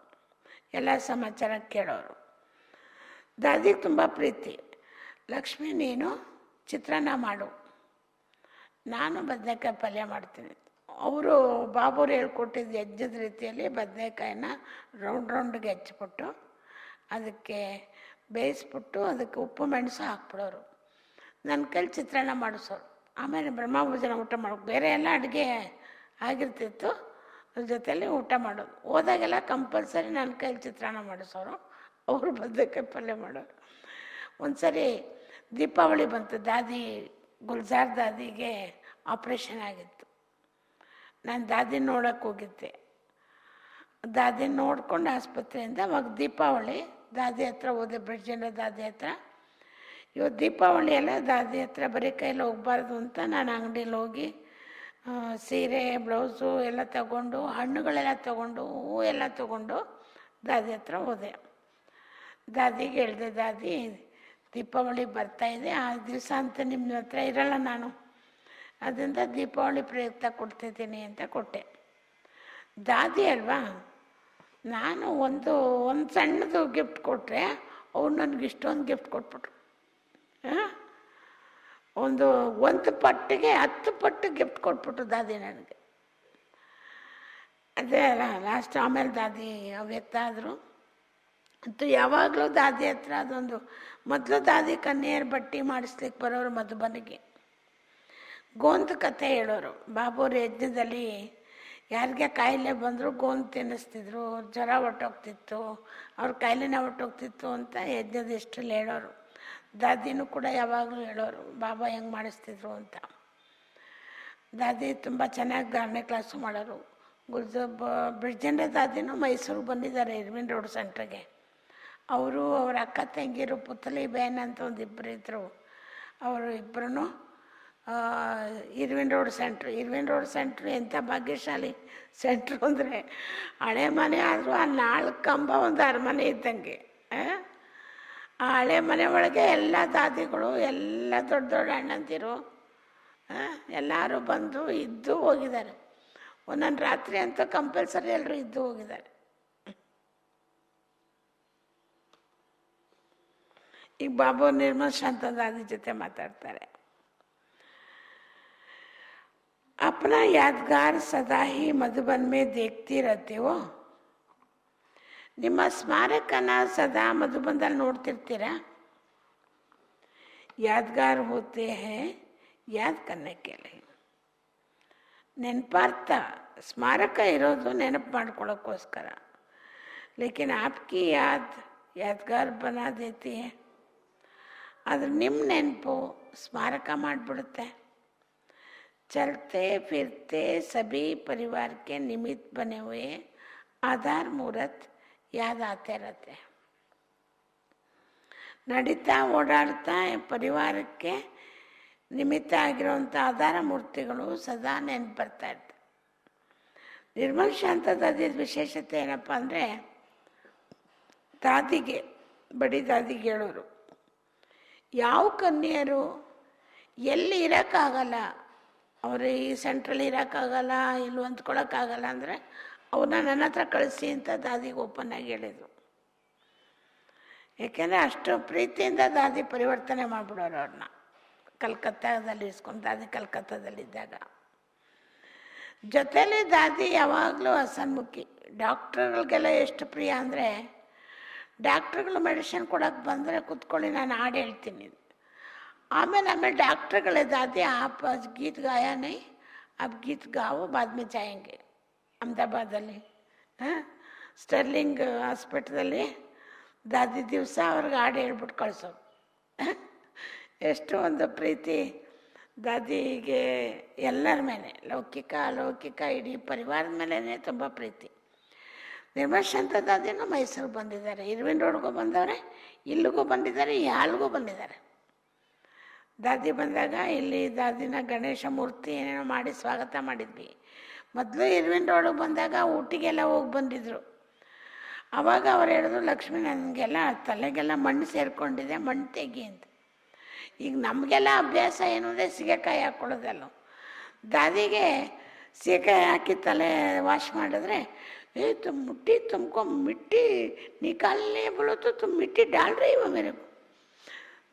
A: ಎಲ್ಲ ಸಮಾಚಾರ ಕೇಳೋರು. ದಾದಿಗೆ ತುಂಬ ಪ್ರೀತಿ. ಲಕ್ಷ್ಮಿ ನೀನು ಚಿತ್ರಾನ್ನ ಮಾಡು, ನಾನು ಬದನೆಕಾಯಿ ಪಲ್ಯ ಮಾಡ್ತೀನಿ. ಅವರು ಬಾಬುರು ಹೇಳ್ಕೊಟ್ಟಿದ್ದು ಹೆಜ್ಜದ ರೀತಿಯಲ್ಲಿ ಬದನೆಕಾಯಿನ ರೌಂಡ್ಗೆ ಹೆಚ್ಚಿಬಿಟ್ಟು ಅದಕ್ಕೆ ಬೇಯಿಸ್ಬಿಟ್ಟು ಅದಕ್ಕೆ ಉಪ್ಪು ಮೆಣಸು ಹಾಕ್ಬಿಡೋರು. ನನ್ನ ಕೈಲಿ ಚಿತ್ರಾನ್ನ ಮಾಡಿಸೋರು. ಆಮೇಲೆ ಬ್ರಹ್ಮಭೋಜನ ಊಟ ಮಾಡೋದು. ಬೇರೆ ಎಲ್ಲ ಅಡುಗೆ ಆಗಿರ್ತಿತ್ತು, ಅದ್ರ ಜೊತೆಯಲ್ಲಿ ಊಟ ಮಾಡೋದು. ಹೋದಾಗೆಲ್ಲ ಕಂಪಲ್ಸರಿ ನನ್ನ ಕೈಲಿ ಚಿತ್ರಾನ್ನ ಮಾಡಿಸೋರು, ಅವರು ಬದನೆಕಾಯಿ ಪಲ್ಯ ಮಾಡೋರು. ಒಂದು ಸರಿ ದೀಪಾವಳಿ ಬಂತು, ದಾದಿ ಗುಲ್ಜಾರ್ ದಾದಿಗೆ ಆಪ್ರೇಷನ್ ಆಗಿತ್ತು. ನಾನು ದಾದಿ ನೋಡೋಕ್ಕೆ ಹೋಗಿದ್ದೆ. ದಾದಿ ನೋಡ್ಕೊಂಡು ಆಸ್ಪತ್ರೆಯಿಂದ ಅವಾಗ ದೀಪಾವಳಿ ದಾದಿ ಹತ್ರ ಹೋದೆ, ಬ್ರಿಜೇಂದ್ರ ದಾದಿ ಹತ್ರ. ಇವತ್ತು ದೀಪಾವಳಿ ಎಲ್ಲ ದಾದಿ ಹತ್ರ ಬರೀ ಕೈಲಿ ಹೋಗ್ಬಾರ್ದು ಅಂತ ನಾನು ಅಂಗಡಿಲಿ ಹೋಗಿ ಸೀರೆ ಬ್ಲೌಸು ಎಲ್ಲ ತಗೊಂಡು, ಹಣ್ಣುಗಳೆಲ್ಲ ತಗೊಂಡು, ಹೂವು ಎಲ್ಲ ತಗೊಂಡು ದಾದಿ ಹತ್ರ ಹೋದೆ. ದಾದಿಗೆ ಹೇಳಿದೆ, ದಾದಿ ದೀಪಾವಳಿ ಬರ್ತಾಯಿದೆ, ಆ ದಿವಸ ಅಂತ ನಿಮ್ಮ ಹತ್ರ ಇರಲ್ಲ ನಾನು, ಅದರಿಂದ ದೀಪಾವಳಿ ಪ್ರಯುಕ್ತ ಕೊಡ್ತಿದ್ದೀನಿ ಅಂತ ಕೊಟ್ಟೆ. ದಾದಿ ಅಲ್ವಾ, ನಾನು ಒಂದು ಸಣ್ಣದು ಗಿಫ್ಟ್ ಕೊಟ್ಟರೆ ಅವ್ರು ನನಗೆ ಇಷ್ಟೊಂದು ಗಿಫ್ಟ್ ಕೊಟ್ಬಿಟ್ರು. ಒಂದು ಪಟ್ಟಿಗೆ 10 ಪಟ್ಟು ಗಿಫ್ಟ್ ಕೊಟ್ಬಿಟ್ರು ದಾದಿ ನನಗೆ. ಅದೇ ಅಲ್ಲ ಲಾಸ್ಟ್. ಆಮೇಲೆ ದಾದಿ ಅವ್ಯಕ್ತ ಆದರು. ಅಂತೂ ಯಾವಾಗಲೂ ದಾದಿ ಹತ್ರ ಅದೊಂದು, ಮೊದಲು ದಾದಿ ಕನ್ಯೆಯರು ಬಟ್ಟೆ ಮಾಡಿಸ್ಲಿಕ್ಕೆ ಬರೋರು ಮಧುಬನಿಗೆ, ಗೋಂದ್ ಕಥೆ ಹೇಳೋರು. ಬಾಬುರ ಯಜ್ಞದಲ್ಲಿ ಯಾರಿಗೆ ಕಾಯಿಲೆ ಬಂದರೂ ಗೋಂದ್ ತಿನ್ನಿಸ್ತಿದ್ರು, ಜ್ವರ ಹೊಟ್ಟೋಗ್ತಿತ್ತು, ಅವ್ರ ಕಾಯಿಲೆನ ಹೊಟ್ಟೋಗ್ತಿತ್ತು ಅಂತ ಯಜ್ಞದ ಇಷ್ಟರಲ್ಲಿ ಹೇಳೋರು. ದಾದಿನೂ ಕೂಡ ಯಾವಾಗಲೂ ಹೇಳೋರು ಬಾಬಾ ಹೆಂಗೆ ಮಾಡಿಸ್ತಿದ್ರು ಅಂತ. ದಾದಿ ತುಂಬ ಚೆನ್ನಾಗಿ 6ನೇ ಕ್ಲಾಸು ಮಾಡೋರು. ಬ್ರಿಜೇಂದ್ರ ದಾದಿನೂ ಮೈಸೂರಿಗೆ ಬಂದಿದ್ದಾರೆ, ಇರ್ವಿನ್ ರೋಡ್ ಸೆಂಟ್ರಿಗೆ. ಅವರು ಅವ್ರ ಅಕ್ಕ ತಂಗಿರು ಪುತ್ತಲಿ ಬೇನ್ ಅಂತ ಒಂದಿಬ್ಬರು ಇದ್ದರು. ಅವರು ಇಬ್ಬರೂ ಇರ್ವಿನ್ ರೋಡ್ ಸೆಂಟ್ರು ಎಂಥ ಭಾಗ್ಯಶಾಲಿ ಸೆಂಟ್ರು ಅಂದರೆ ಹಳೆ ಮನೆ ಆದರೂ ಆ 4 ಕಂಬ ಒಂದು ಅರಮನೆ ಇದ್ದಂಗೆ. ಆ ಹಳೆ ಮನೆ ಒಳಗೆ ಎಲ್ಲ ದಾದಿಗಳು, ಎಲ್ಲ ದೊಡ್ಡ ದೊಡ್ಡ ಅಣ್ಣಂದಿರು ಎಲ್ಲರೂ ಬಂದು ಇದ್ದು ಹೋಗಿದ್ದಾರೆ. ಒಂದೊಂದು ರಾತ್ರಿ ಅಂತೂ ಕಂಪಲ್ಸರಿ ಎಲ್ಲರೂ ಇದ್ದು ಹೋಗಿದ್ದಾರೆ. ಈಗ ಬಾಬು ನಿರ್ಮಲ್ ಶಾಂತ ದಾದಿ ಜೊತೆ ಮಾತಾಡ್ತಾರೆ. अपना यादगार सदा ही मधुबन में देखती रहते हो. ನಿಮ್ಮ ಸ್ಮಾರಕನ ಸದಾ ಮಧುಬನದಲ್ಲಿ ನೋಡ್ತಿರ್ತೀರಾ. ಯಾದಗಾರ್ ಹೋತೆ ಹೈ ಯಾದ್ ಕರ್ನೆ ಕೆ ಲಿಯೆ. ನೆನಪಾರ್ಥ ಸ್ಮಾರಕ ಇರೋದು ನೆನಪು ಮಾಡ್ಕೊಳ್ಳೋಕ್ಕೋಸ್ಕರ. ಲೇಕಿನ್ ಆಪ್ಕಿ ಯಾದಗಾರ್ ಬನಾ ದೇತಿ ಹೈ. ಆದ್ರೆ ನಿಮ್ಮ ನೆನಪು ಸ್ಮಾರಕ ಮಾಡಿಬಿಡುತ್ತೆ. चलते फिरते सभी परिवार के निमित्त बने हुए आधार मूर्त याद आते रहते हैं. ನಡೀತಾ ಓಡಾಡ್ತಾ ಪರಿವಾರಕ್ಕೆ ನಿಮಿತ್ತ ಆಗಿರುವಂಥ ಆಧಾರ ಮೂರ್ತಿಗಳು ಸದಾ ನೆನಪು ಬರ್ತಾ ಇರ್ತವೆ. ನಿರ್ಮಲ್ ಶಾಂತ ದಾದಿಯ ವಿಶೇಷತೆ ಏನಪ್ಪ ಅಂದರೆ, ದಾದಿಗೆ ಬಡಿ ದಾದಿಗೆ ಹೇಳೋರು, ಯಾವ ಕನ್ಯೆಯರು ಎಲ್ಲಿ ಇರೋಕ್ಕಾಗಲ್ಲ, ಅವರು ಈ ಸೆಂಟ್ರಲ್ಲಿ ಇರೋಕ್ಕಾಗಲ್ಲ, ಇಲ್ಲಿ ಹೊಂದ್ಕೊಳಕ್ಕಾಗಲ್ಲ ಅಂದರೆ ಅವ್ರನ್ನ ನನ್ನ ಹತ್ರ ಕಳಿಸಿ ಅಂತ ದಾದಿಗೆ ಓಪನ್ ಆಗಿ ಹೇಳಿದರು. ಏಕೆಂದರೆ ಅಷ್ಟು ಪ್ರೀತಿಯಿಂದ ದಾದಿ ಪರಿವರ್ತನೆ ಮಾಡಿಬಿಡೋರು ಅವ್ರನ್ನ. ಕಲ್ಕತ್ತಾದಲ್ಲಿ ಇಸ್ಕೊಂಡು ದಾದಿ ಕಲ್ಕತ್ತಾದಲ್ಲಿದ್ದಾಗ ಜೊತೆಲಿ ದಾದಿ ಯಾವಾಗಲೂ ಹಸನ್ಮುಖಿ. ಡಾಕ್ಟ್ರುಗಳಿಗೆಲ್ಲ ಎಷ್ಟು ಪ್ರಿಯ ಅಂದರೆ, ಡಾಕ್ಟ್ರುಗಳು ಮೆಡಿಸಿನ್ ಕೊಡೋಕ್ಕೆ ಬಂದರೆ ಕೂತ್ಕೊಳ್ಳಿ ನಾನು ಹಾಡು ಹೇಳ್ತೀನಿ. आमें डॉक्टर गले दादी आप गीत गाया नहीं, आप गीत गाओ, बाद में जाएंगे. ಅಹಮದಾಬಾದಲ್ಲಿ ಸ್ಟರ್ಲಿಂಗ್ ಹಾಸ್ಪಿಟಲಲ್ಲಿ ದಾದಿ ದಿವಸ ಅವ್ರಿಗೆ ಹಾಡು ಹೇಳ್ಬಿಟ್ಟು ಕಳಿಸೋರು. ಎಷ್ಟು ಒಂದು ಪ್ರೀತಿ ದಾದಿಗೆ ಎಲ್ಲರ ಮೇಲೆ, ಲೌಕಿಕ ಅಲೌಕಿಕ ಇಡೀ ಪರಿವಾರದ ಮೇಲೇ ತುಂಬ ಪ್ರೀತಿ. ನಿರ್ಮಲ್ ಶಾಂತ ದಾದಿನೂ ಮೈಸೂರಿಗೆ ಬಂದಿದ್ದಾರೆ, ಇರ್ವಿನ್ ರೋಡ್ಗೂ ಬಂದವರೆ, ಇಲ್ಲಿಗೂ ಬಂದಿದ್ದಾರೆ, ಯಾಲ್ಗೂ ಬಂದಿದ್ದಾರೆ. ದಾದಿ ಬಂದಾಗ ಇಲ್ಲಿ ದಾದಿನ ಗಣೇಶ ಮೂರ್ತಿ ಏನೇನೋ ಮಾಡಿ ಸ್ವಾಗತ ಮಾಡಿದ್ವಿ. ಮೊದಲು ಇರ್ವಿನ್ ರೋಡಿಗೆ ಬಂದಾಗ ಊಟಿಗೆಲ್ಲ ಹೋಗಿ ಬಂದಿದ್ದರು. ಆವಾಗ ಅವ್ರು ಹೇಳಿದ್ರು, ಲಕ್ಷ್ಮೀ ನನಗೆಲ್ಲ ತಲೆಗೆಲ್ಲ ಮಣ್ಣು ಸೇರಿಕೊಂಡಿದೆ, ಮಣ್ಣು ತೆಗಿ ಅಂತ. ಈಗ ನಮಗೆಲ್ಲ ಅಭ್ಯಾಸ ಏನು ಅಂದರೆ ಸೀಗೆಕಾಯಿ ಹಾಕ್ಕೊಳ್ಳೋದಲ್ಲ. ದಾದಿಗೆ ಸೀಗೆಕಾಯಿ ಹಾಕಿ ತಲೆ ವಾಶ್ ಮಾಡಿದ್ರೆ, ತುಮ್ ಮುಟ್ಟಿ ತುಮಕೊ ಮಿಟ್ಟಿ ನಿಕಾಲ್ನೇ ಬೋಲೋ ತುಮ್ ಮಿಟ್ಟಿ ಡಾಲ್ ರही हो मेरे को.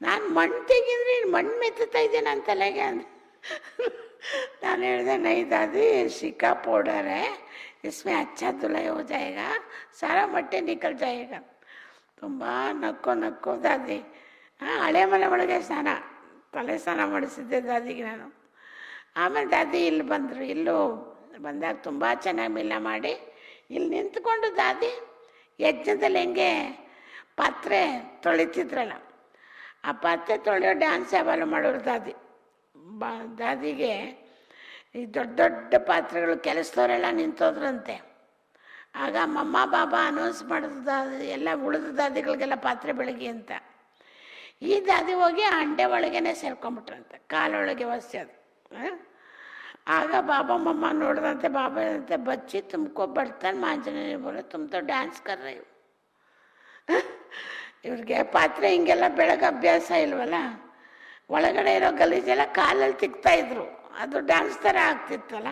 A: ನಾನು ಮಣ್ಣು ತೆಗಿದ್ರೆ ಮಣ್ಣು ಮೆತ್ತುತ್ತಾ ಇದ್ದೆ ನನ್ನ ತಲೆಗೆ ಅಂತ. ನಾನು ಹೇಳಿದೆ, ನೈ ದಾದಿ ಸಿಕ್ಕಾ ಪೌಡರ್ है, इसमें अच्छा धुलाई हो जाएगा, सारा मट्टे निकल जाएगा. ತುಂಬ ನಕ್ಕೋ ದಾದಿ. ಹಳೆ ಮನೆ ಒಳಗೆ ತಲೆ ಸ್ನಾನ ಮಾಡಿಸಿದ್ದೆ ದಾದಿಗೆ ನಾನು. ಆಮೇಲೆ ದಾದಿ ಇಲ್ಲಿ ಬಂದರು. ಇಲ್ಲೂ ಬಂದಾಗ ತುಂಬ ಚೆನ್ನಾಗಿ ಮಿಲ್ಲ ಮಾಡಿ ಇಲ್ಲಿ ನಿಂತ್ಕೊಂಡು ದಾದಿ ಯಜ್ಞದಲ್ಲಿ ಹೆಂಗೆ ಪಾತ್ರೆ ತೊಳಿತಿದ್ರಲ್ಲ, ಆ ಪಾತ್ರೆ ತೊಳೆಯೋ ಡ್ಯಾನ್ಸ್ ಯಾವಾಗ ಮಾಡೋರು ದಾದಿ. ದಾದಿಗೆ ಈ ದೊಡ್ಡ ದೊಡ್ಡ ಪಾತ್ರೆಗಳು ಕೆಲಸದವರೆಲ್ಲ ನಿಂತೋದ್ರಂತೆ. ಆಗ ಮಮ್ಮ ಬಾಬಾ ಅನೌನ್ಸ್ ಮಾಡಿದ ಎಲ್ಲ ಉಳಿದ ದಾದಿಗಳಿಗೆಲ್ಲ ಪಾತ್ರೆ ಬೆಳಗ್ಗೆ ಅಂತ. ಈ ದಾದಿ ಹೋಗಿ ಅಂಡೆ ಒಳಗೇನೆ ಸೇರ್ಕೊಂಬಿಟ್ರಂತೆ, ಕಾಲೊಳಗೆ ವಸ್ತು ಅದು. ಆಗ ಬಾಬಾ ಮಮ್ಮ ನೋಡಿದಂತೆ, ಬಾಬಾ ಅಂತೆ, ಬಚ್ಚಿ ತುಮಕೋ ಬರ್ತಾನೆ ಮಾಂಜನೇಯ ಬೋಲೆ ತುಮ್ ತೋ ಡ್ಯಾನ್ಸ್ ಕರ್ ರಹಿ ಹೋ. ಇವ್ರಿಗೆ ಪಾತ್ರೆ ಹಿಂಗೆಲ್ಲ ಬೆಳಗ್ಗೆ ಅಭ್ಯಾಸ ಇಲ್ವಲ್ಲ, ಒಳಗಡೆ ಇರೋ ಗಲೀಜೆಲ್ಲ ಕಾಲಲ್ಲಿ ತಿಕ್ತಾಯಿದ್ರು. ಅದು ಡ್ಯಾನ್ಸ್ ಥರ ಆಗ್ತಿತ್ತಲ್ಲ,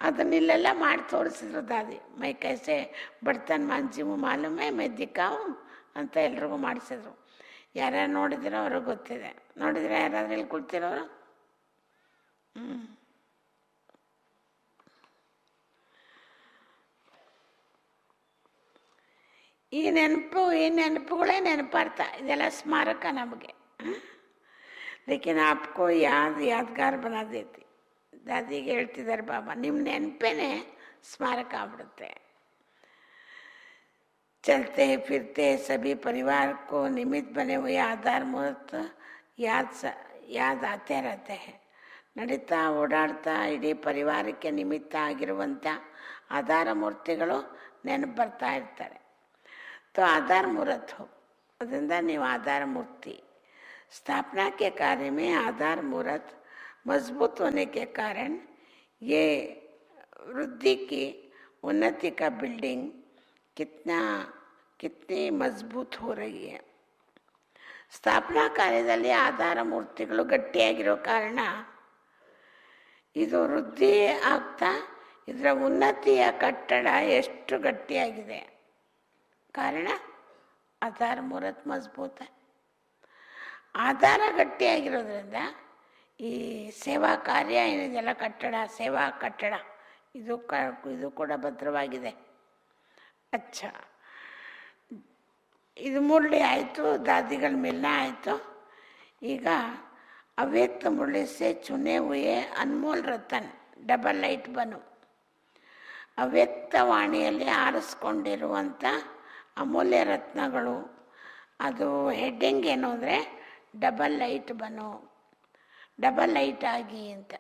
A: ಅದನ್ನ ಇಲ್ಲೆಲ್ಲ ಮಾಡಿ ತೋರಿಸಿದ್ರು ದಾದಿ. ಮೈ ಕೈಸೆ ಬಡ್ತಾನೆ ಮಾಂಜಿ ಮಾಲೂಮೆ ಮೈ ದಿಕ್ಕಾವು ಅಂತ ಎಲ್ರಿಗೂ ಮಾಡಿಸಿದ್ರು. ಯಾರ್ಯಾರು ನೋಡಿದಿರೋ ಅವ್ರಿಗೆ ಗೊತ್ತಿದೆ. ನೋಡಿದ್ರೆ ಯಾರಾದ್ರೂ ಇಲ್ಲಿ ಕುಳ್ತಿರೋರು? ಈ ನೆನಪುಗಳೇ ನೆನಪಾರ್ಥ. ಇದೆಲ್ಲ ಸ್ಮಾರಕ ನಮಗೆ. ಲೇಕಿನ್ ಆಪ್ಕೋ ಯಾದಗಾರ್ ಬನಾ ದೇತಿ. ದಾದಿಗೆ ಹೇಳ್ತಿದ್ದಾರೆ ಬಾಬಾ, ನಿಮ್ಮ ನೆನಪೇನೆ ಸ್ಮಾರಕ ಆಗ್ಬಿಡುತ್ತೆ. चलते फिरते सभी परिवार को निमित्त बने हुए आधार मूर्त याद आते रहते हैं. ನಡೀತಾ ಓಡಾಡ್ತಾ ಇಡೀ ಪರಿವಾರಕ್ಕೆ ನಿಮಿತ್ತ ಆಗಿರುವಂಥ ಆಧಾರ ಮೂರ್ತಿಗಳು ನೆನಪು ಬರ್ತಾ ಇರ್ತಾರೆ. तो आधार मूर्त हो, ಅದರಿಂದ ನೀವು ಆಧಾರ ಮೂರ್ತಿ. स्थापना के कार्य में आधार मूर्त मजबूत होने के कारण ये वृद्धि की उन्नति का बिल्डिंग कितनी मजबूत हो रही है. ಸ್ಥಾಪನಾ ಕಾರ್ಯದಲ್ಲಿ ಆಧಾರ ಮೂರ್ತಿಗಳು ಗಟ್ಟಿಯಾಗಿರೋ ಕಾರಣ ಇದು ವೃದ್ಧಿ ಆಗ್ತಾ ಇದರ ಉನ್ನತಿಯ ಕಟ್ಟಡ ಎಷ್ಟು ಗಟ್ಟಿಯಾಗಿದೆ. ಕಾರಣ ಆಧಾರ ಮೂರತ್ ಮಜಬೂತ. ಆಧಾರ ಗಟ್ಟಿಯಾಗಿರೋದ್ರಿಂದ ಈ ಸೇವಾ ಕಾರ್ಯ ಏನಿದೆಯಲ್ಲ, ಕಟ್ಟಡ, ಸೇವಾ ಕಟ್ಟಡ, ಇದು ಕೂಡ ಭದ್ರವಾಗಿದೆ. ಅಚ್ಚಾ, ಇದು ಮುರಳಿ ಆಯಿತು, दादीगढ़ मिलना ಆಯಿತು. ಈಗ ಅವ್ಯಕ್ತ ಮುರಳಿ से चुने हुए अनमोल रतन ಡಬಲ್ ಲೈಟ್ ಬನು. ಅವ್ಯಕ್ತವಾಣಿಯಲ್ಲಿ ಆರಿಸ್ಕೊಂಡಿರುವಂಥ ಅಮೂಲ್ಯ ರತ್ನಗಳು. ಅದು ಹೆಡ್ಡಿಂಗ್ ಏನು ಅಂದರೆ ಡಬಲ್ ಲೈಟ್ ಬನು, ಡಬಲ್ ಲೈಟ್ ಆಗಿ ಅಂತ.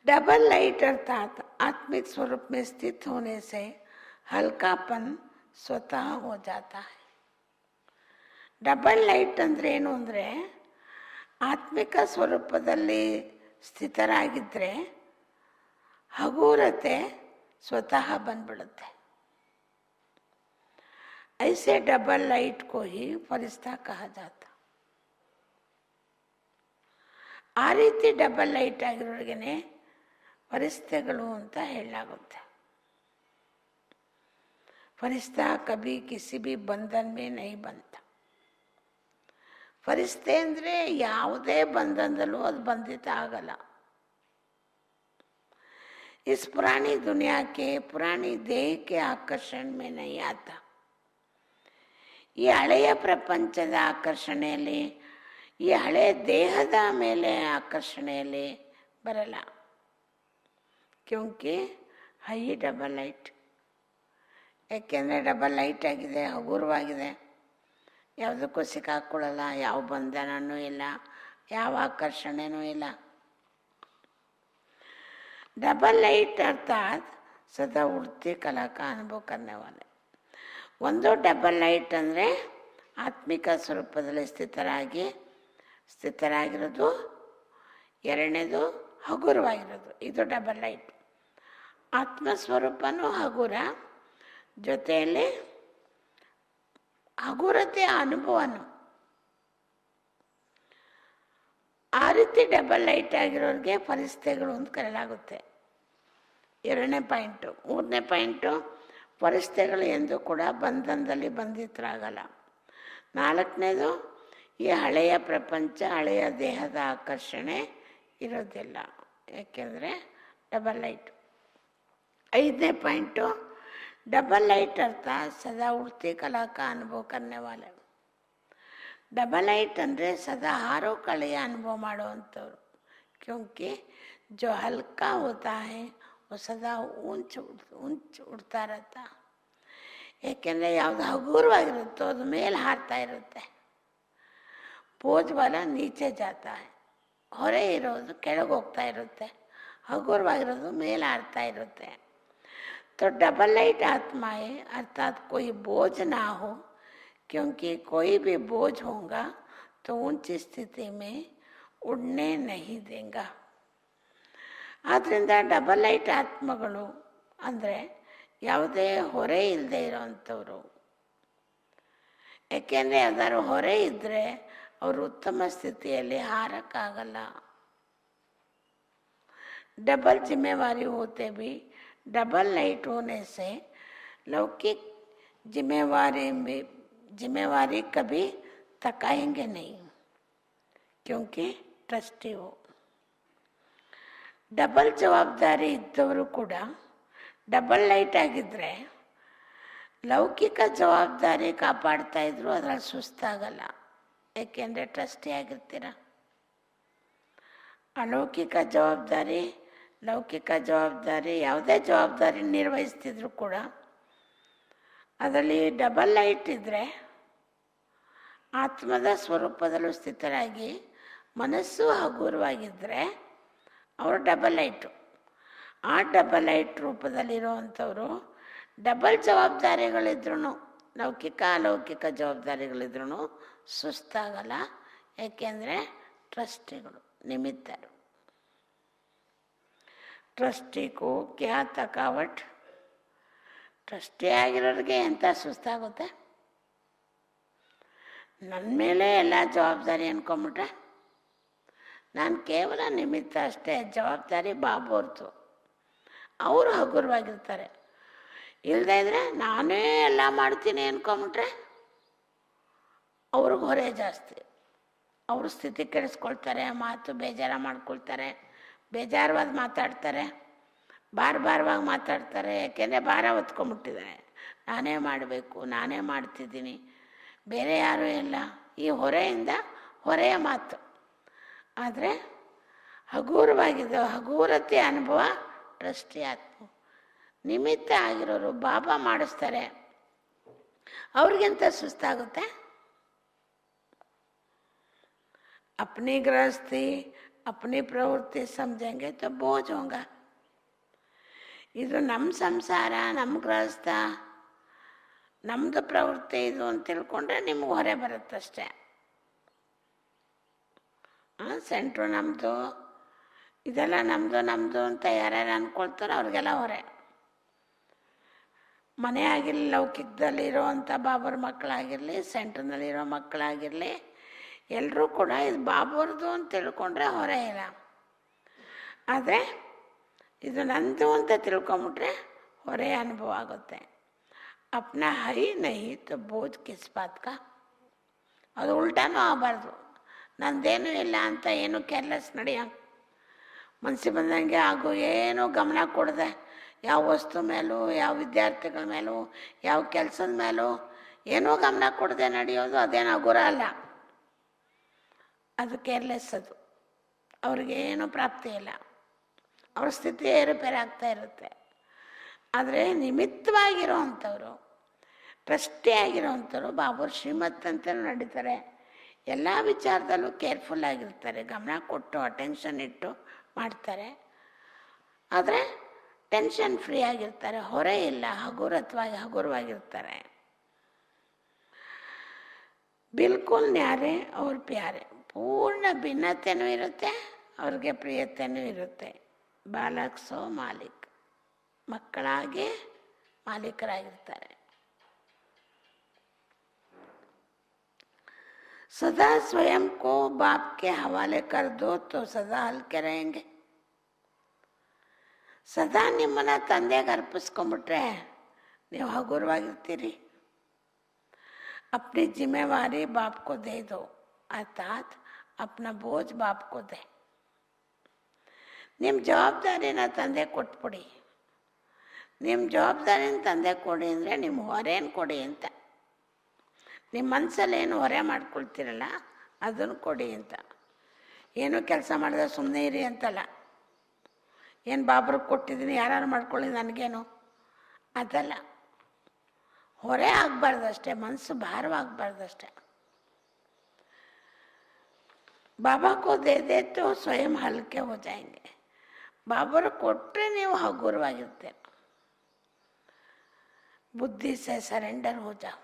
A: डबल लाइट अर्थात आत्मिक स्वरूप में स्थित होने से हल्कापन स्वतः हो जाता है. ಡಬಲ್ ಲೈಟ್ ಅಂದರೆ ಏನು ಅಂದರೆ, ಆತ್ಮಿಕ ಸ್ವರೂಪದಲ್ಲಿ ಸ್ಥಿತರಾಗಿದ್ದರೆ ಹಗೂರತೆ ಸ್ವತಃ ಬಂದ್ಬಿಡುತ್ತೆ. ऐसे डबल लाइट को ही फरिश्ता कहा जाता. ಆ ರೀತಿ ಡಬಲ್ ಲೈಟ್ ಆಗಿರೋರಿಗೇನೆ ಫರಿಸ್ತೆಗಳು ಅಂತ ಹೇಳಲಾಗುತ್ತೆ. ಫರಿಸ್ತಾ ಕಭಿ ಕಿಸಿ ಭಿ ಬಂಧನ್ ಮೇ ನಹೀ ಬಂತ. ಫರಿಸ್ತೆ ಅಂದರೆ ಯಾವುದೇ ಬಂಧನದಲ್ಲೂ ಅದು ಬಂಧಿತ ಆಗಲ್ಲ. इस पुरानी दुनिया के पुरानी देह के आकर्षण में नहीं आता. ಈ ಹಳೆಯ ಪ್ರಪಂಚದ ಆಕರ್ಷಣೆಯಲ್ಲಿ, ಈ ಹಳೆಯ ದೇಹದ ಮೇಲೆ ಆಕರ್ಷಣೆಯಲ್ಲಿ ಬರಲ್ಲ. ಕ್ಯೋಂಕಿ ಹೈ ಡಬಲ್ ಲೈಟ್. ಯಾಕೆಂದರೆ ಡಬಲ್ ಲೈಟ್ ಆಗಿದೆ, ಹಗುರವಾಗಿದೆ, ಯಾವುದಕ್ಕೂ ಸಿಕ್ಕಾಕೊಳ್ಳಲ್ಲ, ಯಾವ ಬಂಧನನೂ ಇಲ್ಲ, ಯಾವ ಆಕರ್ಷಣೆನೂ ಇಲ್ಲ. डबल लाइट अर्थात सदा उड़ती कला का अनुभव करने वाले. ಒಂದು ಡಬಲ್ ಲೈಟ್ ಅಂದರೆ ಆತ್ಮಿಕ ಸ್ವರೂಪದಲ್ಲಿ ಸ್ಥಿತರಾಗಿರೋದು. ಎರಡನೇದು ಹಗುರವಾಗಿರೋದು. ಇದು ಡಬಲ್ ಲೈಟ್. ಆತ್ಮಸ್ವರೂಪನೂ ಹಗುರ, ಜೊತೆಯಲ್ಲಿ ಹಗುರತೆಯ ಅನುಭವನು. ಆ ರೀತಿ ಡಬಲ್ ಲೈಟ್ ಆಗಿರೋರಿಗೆ ಫರಿಸ್ತೆಗಳು ಅಂತ ಕರೆಯಲಾಗುತ್ತೆ. ಎರಡನೇ ಪಾಯಿಂಟು. ಮೂರನೇ ಪಾಯಿಂಟು, ಫರಿಸ್ತೆಗಳು ಎಂದೂ ಕೂಡ ಬಂಧನದಲ್ಲಿ ಬಂಧಿತರಾಗಲ್ಲ. ನಾಲ್ಕನೇದು, ಈ ಹಳೆಯ ಪ್ರಪಂಚ, ಹಳೆಯ ದೇಹದ ಆಕರ್ಷಣೆ ಇರೋದಿಲ್ಲ, ಯಾಕೆಂದರೆ ಡಬಲ್ ಲೈಟ್. ಐದನೇ ಪಾಯಿಂಟು, ಡಬಲ್ ಲೈಟ್ ಅರ್ಥ ಸದಾ ಉಡ್ತಿ ಕಲಾ ಕಾ ಅನುಭವ ಕರ್ನೆ ವಾಲೆ. ಡಬಲ್ ಲೈಟ್ ಅಂದರೆ ಸದಾ ಹಾರೋ ಕಳೆಯ ಅನುಭವ ಮಾಡುವಂಥವ್ರು. ಕ್ಯೋಂಕಿ ಜೋ ಹಲ್ಕಾ ಹೋತಾ ಹೈ वो ಸದಾ ಉಂಚ್ ಉಡ್ತಾ ಇರತ್ತಾ. ಏಕೆಂದರೆ ಯಾವುದು ಹಗುರವಾಗಿರುತ್ತೋ ಅದು ಮೇಲೆ ಹಾರ್ತಾ ಇರುತ್ತೆ. ಬೋಜ್ವಾಲ ನೀಚೆ ಜಾತಾ ಹೈ. ಹೊರೆ ಇರೋದು ಕೆಳಗೆ ಹೋಗ್ತಾ ಇರುತ್ತೆ, ಹಗುರವಾಗಿರೋದು ಮೇಲೆ ಹಾರ್ತಾ ಇರುತ್ತೆ. तो डबल लाइट आत्मा है, अर्थात कोई बोझ ना हो, क्योंकि कोई भी बोझ होगा तो ऊंची स्थिति में उड़ने नहीं देगा. ಆದ್ದರಿಂದ ಡಬಲ್ ಲೈಟ್ ಆತ್ಮಗಳು ಅಂದರೆ ಯಾವುದೇ ಹೊರೆ ಇಲ್ಲದೆ ಇರೋವಂಥವ್ರು. ಏಕೆಂದರೆ ಯಾವ್ದಾದ್ರು ಹೊರೆ ಇದ್ದರೆ ಅವರು ಉತ್ತಮ ಸ್ಥಿತಿಯಲ್ಲಿ ಹಾರಕ್ಕಾಗಲ್ಲ. डबल जिम्मेवारी होते भी डबल लाइट होने से लौकिक जिम्मेवारी कभी तकाएंगे नहीं, क्योंकि ट्रस्टी हो. ಡಬಲ್ ಜವಾಬ್ದಾರಿ ಇದ್ದವರು ಕೂಡ ಡಬಲ್ ಲೈಟ್ ಆಗಿದ್ದರೆ ಲೌಕಿಕ ಜವಾಬ್ದಾರಿ ಕಾಪಾಡ್ತಾ ಇದ್ರು ಅದರಲ್ಲಿ ಸುಸ್ತಾಗಲ್ಲ. ಏಕೆಂದರೆ ಟ್ರಸ್ಟಿ ಆಗಿರ್ತೀರ. ಅಲೌಕಿಕ ಜವಾಬ್ದಾರಿ, ಲೌಕಿಕ ಜವಾಬ್ದಾರಿ, ಯಾವುದೇ ಜವಾಬ್ದಾರಿ ನಿರ್ವಹಿಸ್ತಿದ್ರು ಕೂಡ ಅದರಲ್ಲಿ ಡಬಲ್ ಲೈಟ್ ಇದ್ದರೆ ಆತ್ಮದ ಸ್ವರೂಪದಲ್ಲೂ ಸ್ಥಿತರಾಗಿ ಮನಸ್ಸು ಹಗುರವಾಗಿದ್ದರೆ ಅವರು ಡಬಲ್ ಲೈಟು. ಆ ಡಬಲ್ ಲೈಟ್ ರೂಪದಲ್ಲಿರುವಂಥವರು ಡಬಲ್ ಜವಾಬ್ದಾರಿಗಳಿದ್ರೂ, ಲೌಕಿಕ ಅಲೌಕಿಕ ಜವಾಬ್ದಾರಿಗಳಿದ್ರೂ ಸುಸ್ತಾಗಲ್ಲ. ಏಕೆಂದರೆ ಟ್ರಸ್ಟಿಗಳು, ನಿಮಿತ್ತರು. ಟ್ರಸ್ಟಿಗೂ ಕ್ಯಾ ತಕಾವಟ್? ಟ್ರಸ್ಟಿ ಆಗಿರೋರಿಗೆ ಎಂಥ ಸುಸ್ತಾಗುತ್ತೆ. ನನ್ನ ಮೇಲೆ ಎಲ್ಲ ಜವಾಬ್ದಾರಿ ಅನ್ಕೊಂಬಿಟ್ರೆ, ನಾನು ಕೇವಲ ನಿಮಿತ್ತ ಅಷ್ಟೇ. ಜವಾಬ್ದಾರಿ ಬಾಬೋರ್ತು, ಅವರು ಹಗುರವಾಗಿರ್ತಾರೆ. ಇಲ್ಲದೇ ಇದ್ರೆ ನಾನೇ ಎಲ್ಲ ಮಾಡ್ತೀನಿ ಅನ್ಕೊಂಬಿಟ್ರೆ ಅವ್ರಿಗೆ ಹೊರೆ ಜಾಸ್ತಿ. ಅವರು ಸ್ಥಿತಿ ಕೆಡಿಸ್ಕೊಳ್ತಾರೆ, ಮಾತು ಬೇಜಾರ ಮಾಡ್ಕೊಳ್ತಾರೆ, ಬೇಜಾರವಾದ ಮಾತಾಡ್ತಾರೆ, ಭಾರವಾಗಿ ಮಾತಾಡ್ತಾರೆ. ಯಾಕೆಂದರೆ ಭಾರ ಹೊತ್ಕೊಂಡ್ಬಿಟ್ಟಿದ್ದಾರೆ. ನಾನೇ ಮಾಡಬೇಕು, ನಾನೇ ಮಾಡ್ತಿದ್ದೀನಿ, ಬೇರೆ ಯಾರೂ ಇಲ್ಲ. ಈ ಹೊರೆಯಿಂದ ಹೊರೆಯ ಮಾತು. ಆದರೆ ಹಗೂರತೆ ಅನುಭವ ಟ್ರಸ್ಟಿ ಆತ್ಮ. ನಿಮಿತ್ತ ಆಗಿರೋರು ಬಾಬಾ ಮಾಡಿಸ್ತಾರೆ, ಅವ್ರಿಗೆಂತ ಸುಸ್ತಾಗುತ್ತೆ. अपनी गृहस्थी अपनी प्रवृत्ति समझेंगे तो बोझ होगा. ಇದು ನಮ್ಮ ಸಂಸಾರ, ನಮ್ಮ ಗೃಹಸ್ಥ, ನಮ್ಮದು ಪ್ರವೃತ್ತಿ ಇದು ಅಂತ ತಿಳ್ಕೊಂಡ್ರೆ ನಿಮ್ಗೆ ಹೊರೆ ಬರುತ್ತಷ್ಟೆ. ಸೆಂಟ್ರು ನಮ್ಮದು, ಇದೆಲ್ಲ ನಮ್ಮದು ಅಂತ ಯಾರ್ಯಾರು ಅಂದ್ಕೊಳ್ತಾರೋ ಅವ್ರಿಗೆಲ್ಲ ಹೊರೆ. ಮನೆ ಆಗಿರಲಿ, ಲೌಕಿಕದಲ್ಲಿರೋವಂಥ ಬಾಬರ ಮಕ್ಕಳಾಗಿರಲಿ, ಸೆಂಟ್ರ್ನಲ್ಲಿರೋ ಮಕ್ಕಳಾಗಿರಲಿ, ಎಲ್ಲರೂ ಕೂಡ ಇದು ಬಾಬರ್ದು ಅಂತ ತಿಳ್ಕೊಂಡ್ರೆ ಹೊರೆ ಇಲ್ಲ. ಆದರೆ ಇದು ನಂದು ಅಂತ ತಿಳ್ಕೊಂಬಿಟ್ರೆ ಹೊರೆ ಅನುಭವ ಆಗುತ್ತೆ. ಅಪ್ನ ಹೈ ನಹಿ ತೋ ಬೋझ ಕಿಸ್ ಬಾತ್ ಕಾ? ಅದು ಉಲ್ಟಾನೂ ಆಗಬಾರ್ದು. ನಂದೇನೂ ಇಲ್ಲ ಅಂತ ಏನು ಕೇರ್ಲೆಸ್ ನಡೆಯ, ಮನಸ್ಸಿಗೆ ಬಂದಂಗೆ ಆಗು, ಏನೂ ಗಮನ ಕೊಡದೆ ಯಾವ ವಸ್ತು ಮೇಲೂ, ಯಾವ ವಿದ್ಯಾರ್ಥಿಗಳ ಮೇಲೂ, ಯಾವ ಕೆಲಸದ ಮೇಲೂ ಏನೂ ಗಮನ ಕೊಡದೆ ನಡೆಯೋದು ಅದೇನು ಹಗುರ ಅಲ್ಲ. ಅದು ಕೇರ್ಲೆಸ್. ಅದು ಅವ್ರಿಗೇನು ಪ್ರಾಪ್ತಿ ಇಲ್ಲ, ಅವ್ರ ಸ್ಥಿತಿ ಏರುಪೇರು ಆಗ್ತಾ ಇರುತ್ತೆ. ಆದರೆ ನಿಮಿತ್ತವಾಗಿರೋ ಅಂಥವ್ರು, ಟ್ರಸ್ಟಿ ಆಗಿರೋವಂಥವ್ರು ಬಾಬುರ್ ಶ್ರೀಮತ್ ಅಂತಲೂ ನಡೀತಾರೆ. ಎಲ್ಲ ವಿಚಾರದಲ್ಲೂ ಕೇರ್ಫುಲ್ ಆಗಿರ್ತಾರೆ, ಗಮನ ಕೊಟ್ಟು ಅಟೆನ್ಷನ್ ಇಟ್ಟು ಮಾಡ್ತಾರೆ. ಆದರೆ ಟೆನ್ಷನ್ ಫ್ರೀ ಆಗಿರ್ತಾರೆ, ಹೊರೆ ಇಲ್ಲ, ಹಗುರವಾಗಿರ್ತಾರೆ. ಬಿಲ್ಕುಲ್ ನ್ಯಾರೆ ಅವ್ರ ಪ್ಯಾರೆ. ಪೂರ್ಣ ಭಿನ್ನತೆಯೂ ಇರುತ್ತೆ, ಅವ್ರಿಗೆ ಪ್ರಿಯತೆಯೂ ಇರುತ್ತೆ. ಬಾಲಕ್ ಸೋ ಮಾಲೀಕ್, ಮಕ್ಕಳಾಗಿ ಮಾಲೀಕರಾಗಿರ್ತಾರೆ. सदा स्वयं को बाप के हवाले कर दो तो सदा हल्के रहेंगे. ಸದಾ ನಿಮ್ಮನ್ನು ತಂದೆಗೆ ಅರ್ಪಿಸ್ಕೊಂಬಿಟ್ರೆ ನೀವು ಹಗುರವಾಗಿರ್ತೀರಿ. अपनी जिम्मेवारी बाप को दे दो, अर्थात अपना बोझ बाप को दे. ನಿಮ್ಮ ಜವಾಬ್ದಾರಿನ ತಂದೆ ಕೊಟ್ಬಿಡಿ. ನಿಮ್ಮ ಜವಾಬ್ದಾರಿನ ತಂದೆ ಕೊಡಿ ಅಂದರೆ ನಿಮ್ಮ ಹೊರೇನು ಕೊಡಿ ಅಂತ. ನಿಮ್ಮ ಮನಸ್ಸಲ್ಲಿ ಏನು ಹೊರೆ ಮಾಡ್ಕೊಳ್ತೀರಲ್ಲ ಅದನ್ನು ಕೊಡಿ ಅಂತ. ಏನು ಕೆಲಸ ಮಾಡಿದ್ರೆ ಸುಮ್ಮನೆ ಇರಿ ಅಂತಲ್ಲ. ಏನು ಬಾಬ್ರಿಗೆ ಕೊಟ್ಟಿದ್ದೀನಿ ಯಾರು ಮಾಡ್ಕೊಳ್ಳಿ ನನಗೇನು ಅದಲ್ಲ. ಹೊರೆ ಆಗಬಾರ್ದಷ್ಟೇ, ಮನಸ್ಸು ಭಾರವಾಗಬಾರ್ದಷ್ಟೇ. ಬಾಬಾ ಕೋ ದೇ ದೇ ತೋ ಸ್ವಯಂ ಹಲ್ಕೆ ಹೋ ಜಾಯಂಗೆ. ಬಾಬರು ಕೊಟ್ಟರೆ ನೀವು ಹಗುರವಾಗಿರ್ತೀರ. ಬುದ್ಧಿ ಸೆ ಸರೆಂಡರ್ ಹೋ ಜಾओ.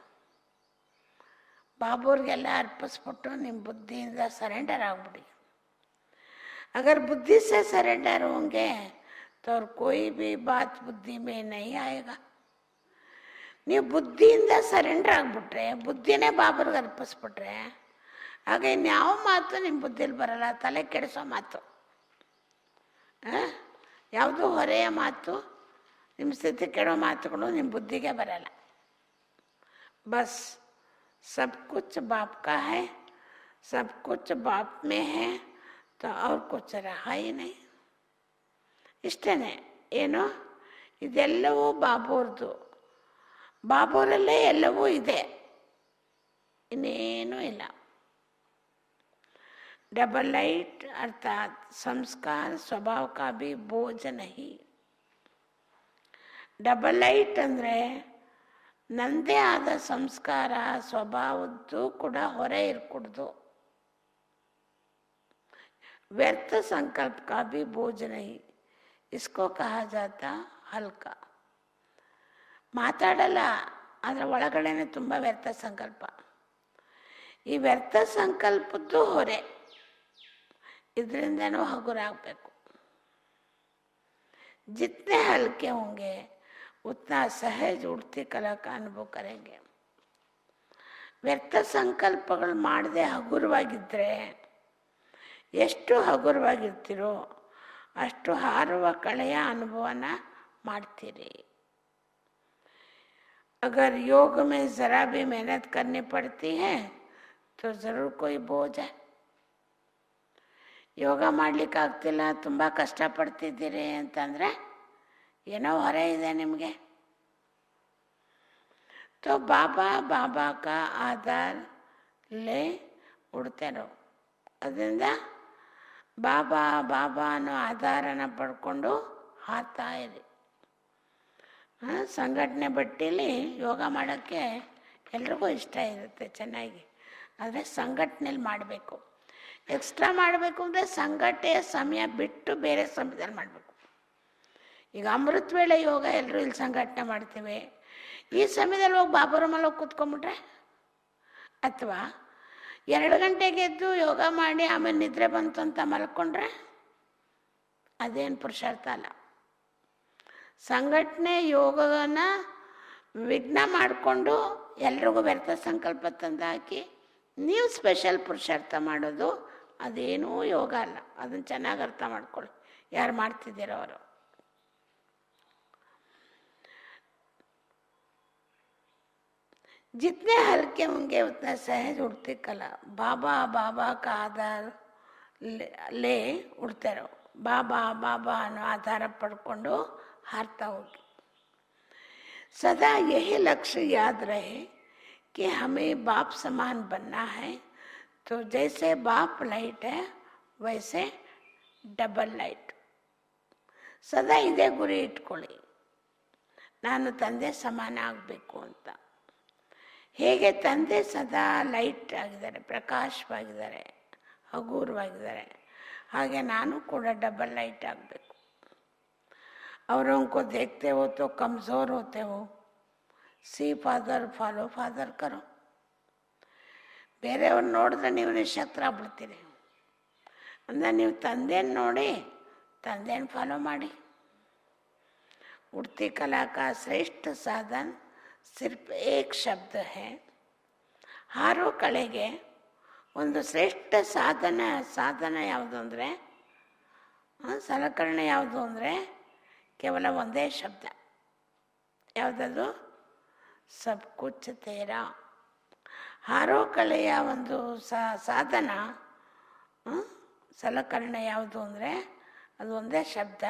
A: ಬಾಬೋರಿಗೆಲ್ಲ ಅರ್ಪಿಸ್ಬಿಟ್ಟು ನಿಮ್ಮ ಬುದ್ಧಿಯಿಂದ ಸರೆಂಡರ್ ಆಗ್ಬಿಡಿ. अगर बुद्धि से सरेंडर होंगे तो और कोई भी बात बुद्धि में नहीं आएगा. ನೀವು ಬುದ್ಧಿಯಿಂದ ಸರೆಂಡರ್ ಆಗಿಬಿಟ್ರೆ, ಬುದ್ಧಿನೇ ಬಾಬರ್ಗೆ ಅರ್ಪಿಸ್ಬಿಟ್ರೆ ಆಗ ಇನ್ಯಾವ ಮಾತು ನಿಮ್ಮ ಬುದ್ಧಿಲಿ ಬರಲ್ಲ. ತಲೆ ಕೆಡಿಸೋ ಮಾತು, ಯಾವುದು ಹೊರೆಯ ಮಾತು, ನಿಮ್ಮ ಸ್ಥಿತಿ ಕೆಡೋ ಮಾತುಗಳು ನಿಮ್ಮ ಬುದ್ಧಿಗೆ ಬರಲ್ಲ. ಬಸ್ सब कुछ बाप का है, सब कुछ बाप में है तो और कुछ रहा ही नहीं. ಇಷ್ಟೇ. ಏನು, ಇದೆಲ್ಲವೂ ಬಾಬೋರ್ದು, ಬಾಬೋರಲ್ಲೇ ಎಲ್ಲವೂ ಇದೆ, ಇನ್ನೇನೂ ಇಲ್ಲ. डबल लाइट अर्थात संस्कार स्वभाव का भी बोझ नहीं. ಡಬಲ್ ಲೈಟ್ ಅಂದರೆ ನಂದೇ ಆದ ಸಂಸ್ಕಾರ ಸ್ವಭಾವದ್ದು ಕೂಡ ಹೊರೆ ಇರ್ಕೊಡ್ದು. व्यर्थ संकल्प का भी बोझ नहीं, इसको कहा जाता हल्का. ಮಾತಾಡಲ್ಲ, ಅದರ ಒಳಗಡೆನೆ ತುಂಬ ವ್ಯರ್ಥ ಸಂಕಲ್ಪ. ಈ ವ್ಯರ್ಥ ಸಂಕಲ್ಪದ್ದು ಹೊರೆ. ಇದರಿಂದನೂ ಹಗುರಾಗಬೇಕು. जितने हल्के होंगे उतना सहज उड़ती कला का अनुभव करेंगे. ವ್ಯರ್ಥ ಸಂಕಲ್ಪಗಳು ಮಾಡದೆ ಹಗುರವಾಗಿದ್ದರೆ ಎಷ್ಟು ಹಗುರವಾಗಿರ್ತೀರೋ ಅಷ್ಟು ಹಾರುವ ಕಳೆಯ ಅನುಭವನ ಮಾಡ್ತೀರಿ. अगर योग में जरा भी मेहनत करनी पड़ती है तो जरूर कोई बोझ है. ಯೋಗ ಮಾಡ್ಲಿಕ್ಕೆ ಆಗ್ತಿಲ್ಲ, ತುಂಬ ಕಷ್ಟಪಡ್ತಿದ್ದೀರಿ ಅಂತಂದರೆ ಏನೋ ಹೊರೆ ಇದೆ ನಿಮಗೆ. तो बाबा बाबा का आधार ले उड़ते रहो. ಅದರಿಂದ ಬಾಬಾ ಬಾಬಾ ಅನ್ನೋ ಆಧಾರನ ಪಡ್ಕೊಂಡು ಹಾರ್ತಾ ಇರಿ. ಸಂಘಟನೆ ಬಟ್ಟಿಲಿ ಯೋಗ ಮಾಡೋಕ್ಕೆ ಎಲ್ರಿಗೂ ಇಷ್ಟ ಇರುತ್ತೆ ಚೆನ್ನಾಗಿ, ಆದರೆ ಸಂಘಟನೆಯಲ್ಲಿ ಮಾಡಬೇಕು. ಎಕ್ಸ್ಟ್ರಾ ಮಾಡಬೇಕು ಅಂದರೆ ಸಂಘಟನೆಯ ಸಮಯ ಬಿಟ್ಟು ಬೇರೆ ಸಮಯದಲ್ಲಿ ಮಾಡಬೇಕು. ಈಗ ಅಮೃತ ವೇಳೆ ಯೋಗ ಎಲ್ಲರೂ ಇಲ್ಲಿ ಸಂಘಟನೆ ಮಾಡ್ತೀವಿ, ಈ ಸಮಯದಲ್ಲಿ ಹೋಗಿ ಬಾಬಾರ ಮೇಲೆ ಹೋಗಿ ಕೂತ್ಕೊಂಡ್ಬಿಟ್ರೆ, ಅಥವಾ 2 ಗಂಟೆಗೆ ಎದ್ದು ಯೋಗ ಮಾಡಿ ಆಮೇಲೆ ನಿದ್ರೆ ಬಂತು ಅಂತ ಮಲ್ಕೊಂಡ್ರೆ ಅದೇನು ಪುರುಷಾರ್ಥ ಅಲ್ಲ. ಸಂಘಟನೆ ಯೋಗನ ವಿಘ್ನ ಮಾಡಿಕೊಂಡು ಎಲ್ರಿಗೂ ವ್ಯರ್ಥ ಸಂಕಲ್ಪ ತಂದು ಹಾಕಿ ನೀವು ಸ್ಪೆಷಲ್ ಪುರುಷಾರ್ಥ ಮಾಡೋದು ಅದೇನೂ ಯೋಗ ಅಲ್ಲ. ಅದನ್ನು ಚೆನ್ನಾಗಿ ಅರ್ಥ ಮಾಡ್ಕೊಳ್ಳಿ ಯಾರು ಮಾಡ್ತಿದ್ದೀರೋ ಅವರು. जितने हल्के होंगे उतना सहज उड़ती कला. बाबा बाबा का आधार ले उड़ते रहो. बाबा बाबा ಅನ್ನೋ ಆಧಾರ ಪಡ್ಕೊಂಡು हारता होगी. सदा यही लक्ष्य याद रहे कि हमें बाप समान बनना है. तो जैसे बाप लाइट है वैसे डबल लाइट. सदा ಇದೇ ಗುರಿ ಇಟ್ಕೊಳ್ಳಿ, ನಾನು ತಂದೆ ಸಮಾನ ಆಗಬೇಕು ಅಂತ. ಹೇಗೆ ತಂದೆ ಸದಾ ಲೈಟ್ ಆಗಿದ್ದಾರೆ, ಪ್ರಕಾಶವಾಗಿದ್ದಾರೆ, ಹಗೂರವಾಗಿದ್ದಾರೆ, ಹಾಗೆ ನಾನು ಕೂಡ ಡಬಲ್ ಲೈಟ್ ಆಗಬೇಕು. और उनको देखते हो तो कमज़ोर होते हो. सी फादर फॉलो फादर करो. ಬೇರೆಯವ್ರು ನೋಡಿದ್ರೆ ನೀವು ನಿಶಕ್ತರಾಗ್ಬಿಡ್ತೀರಿ. ಅಂದರೆ ನೀವು ತಂದೆನ ನೋಡಿ ತಂದೆನ ಫಾಲೋ ಮಾಡಿ. उड़ती कला का श्रेष्ठ साधन सिर्फ एक शब्द है. ಹಾರೋ ಕಲೆಗೆ ಒಂದು ಶ್ರೇಷ್ಠ ಸಾಧನ ಯಾವುದು ಅಂದರೆ, ಸಲಕರಣೆ ಯಾವುದು ಅಂದರೆ ಕೇವಲ ಒಂದೇ ಶಬ್ದ. ಯಾವುದದು? ಸಬ್ ಕುಚ್ ತೇರಾ. ಹಾರೋ ಕಲೆಯ ಒಂದು ಸಾಧನ ಸಲಕರಣೆ ಯಾವುದು ಅಂದರೆ ಅದು ಒಂದೇ ಶಬ್ದ,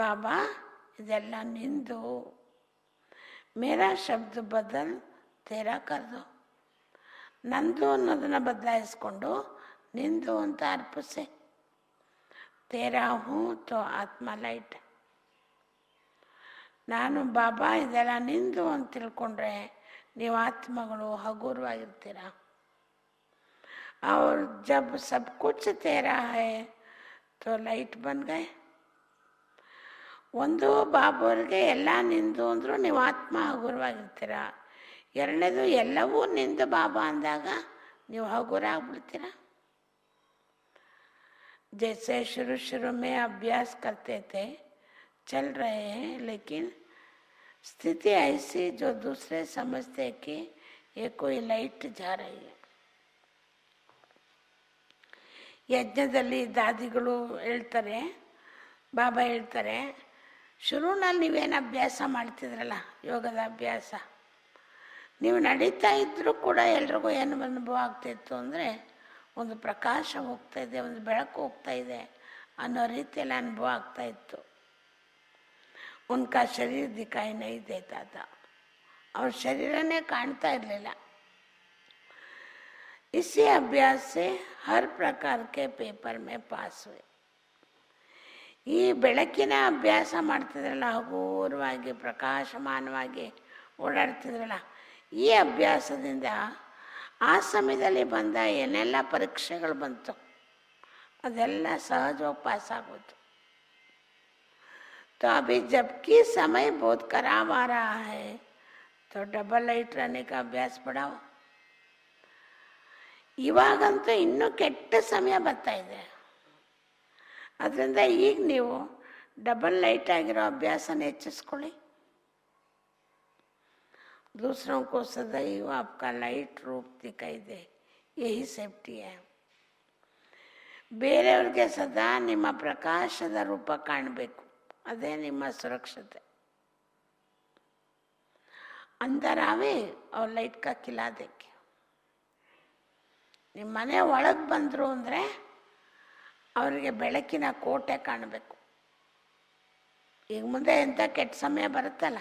A: ಬಾಬಾ ಇದೆಲ್ಲ ನಿಂದು. ಮೇರಾ ಶಬ್ದ ಬದಲ್ ತೇರಾ ಕರ್ದು. ನಂದು ಅನ್ನೋದನ್ನು ಬದಲಾಯಿಸ್ಕೊಂಡು ನಿಂದು ಅಂತ ಅರ್ಪಿಸಿ. ತೇರಾ ಹೂ ತೋ ಆತ್ಮ ಲೈಟ್. ನಾನು ಬಾಬಾ ಇದೆಲ್ಲ ನಿಂದು ಅಂತ ತಿಳ್ಕೊಂಡ್ರೆ ನೀವು ಆತ್ಮಗಳು ಹಗುರವಾಗಿರ್ತೀರ. और जब सब कुछ तेरा है तो ಲೈಟ್ ಬನ್ ಗए. ಒಂದು ಬಾಬಾವ್ರಿಗೆ ಎಲ್ಲ ನಿಂದು ಅಂದರೂ ನೀವು ಆತ್ಮ ಹಗುರವಾಗಿರ್ತೀರ. ಎರಡನೇದು ಎಲ್ಲವೂ ನಿಂದು ಬಾಬಾ ಅಂದಾಗ ನೀವು ಹಗುರ ಆಗ್ಬಿಡ್ತೀರ. जैसे शुरू में अभ्यास करते थे चल रहे हैं, लेकिन स्थिति ऐसी जो दूसरे समझते कि ये कोई लाइट जा रही है. ಯಜ್ಞದಲ್ಲಿ ದಾದಿಗಳು ಹೇಳ್ತಾರೆ, ಬಾಬಾ ಹೇಳ್ತಾರೆ, ಶುರುನಲ್ಲಿ ನೀವೇನು ಅಭ್ಯಾಸ ಮಾಡ್ತಿದ್ರಲ್ಲ ಯೋಗದ ಅಭ್ಯಾಸ, ನೀವು ನಡೀತಾ ಇದ್ದರೂ ಕೂಡ ಎಲ್ರಿಗೂ ಏನು ಅನುಭವ ಆಗ್ತಾಯಿತ್ತು ಅಂದರೆ ಒಂದು ಪ್ರಕಾಶ ಹೋಗ್ತಾ ಇದೆ, ಒಂದು ಬೆಳಕು ಹೋಗ್ತಾ ಇದೆ ಅನ್ನೋ ರೀತಿಯಲ್ಲಿ ಅನುಭವ ಆಗ್ತಾಯಿತ್ತು. उनका शरीर दिखाई नहीं देता था, ಅವ್ರ ಶರೀರನೇ ಕಾಣ್ತಾ ಇರಲಿಲ್ಲ. इसी अभ्यास से हर प्रकार के पेपर में पास हुए. ಈ ಬೆಳಕಿನ ಅಭ್ಯಾಸ ಮಾಡ್ತಿದ್ರಲ್ಲ, ಹಗುರವಾಗಿ ಪ್ರಕಾಶಮಾನವಾಗಿ ಓಡಾಡ್ತಿದ್ರಲ್ಲ, ಈ ಅಭ್ಯಾಸದಿಂದ ಆ ಸಮಯದಲ್ಲಿ ಬಂದ ಏನೆಲ್ಲ ಪರೀಕ್ಷೆಗಳು ಬಂತು ಅದೆಲ್ಲ ಸಹಜವಾಗಿ ಪಾಸ್ ಆಗೋದು. तो अभी जबकि समय बहुत खराब आ रहा है तो डबल लाइट रहने का अभ्यास बढ़ाओ. ಇವಾಗಂತೂ ಇನ್ನೂ ಕೆಟ್ಟ ಸಮಯ ಬರ್ತಾ ಇದೆ. ಅದರಿಂದ ಈಗ ನೀವು ಡಬಲ್ ಲೈಟ್ ಆಗಿರೋ ಅಭ್ಯಾಸನ ಹೆಚ್ಚಿಸ್ಕೊಳ್ಳಿ. दूसरों को सदैव आपका लाइट रूप दिखाई दे, यही ಸೇಫ್ಟಿ है. ಬೇರೆಯವ್ರಿಗೆ ಸದಾ ನಿಮ್ಮ ಪ್ರಕಾಶದ ರೂಪ ಕಾಣಬೇಕು, ಅದೇ ನಿಮ್ಮ ಸುರಕ್ಷತೆ. अंदर आवे और लाइट का खिला देंगे. ನಿಮ್ಮ ಮನೆ ಒಳಗೆ ಬಂದರು ಅಂದರೆ ಅವರಿಗೆ ಬೆಳಕಿನ ಕೋಟೆ ಕಾಣಬೇಕು. ಈಗ ಮುಂದೆ ಎಂಥ ಕೆಟ್ಟ ಸಮಯ ಬರುತ್ತಲ್ಲ,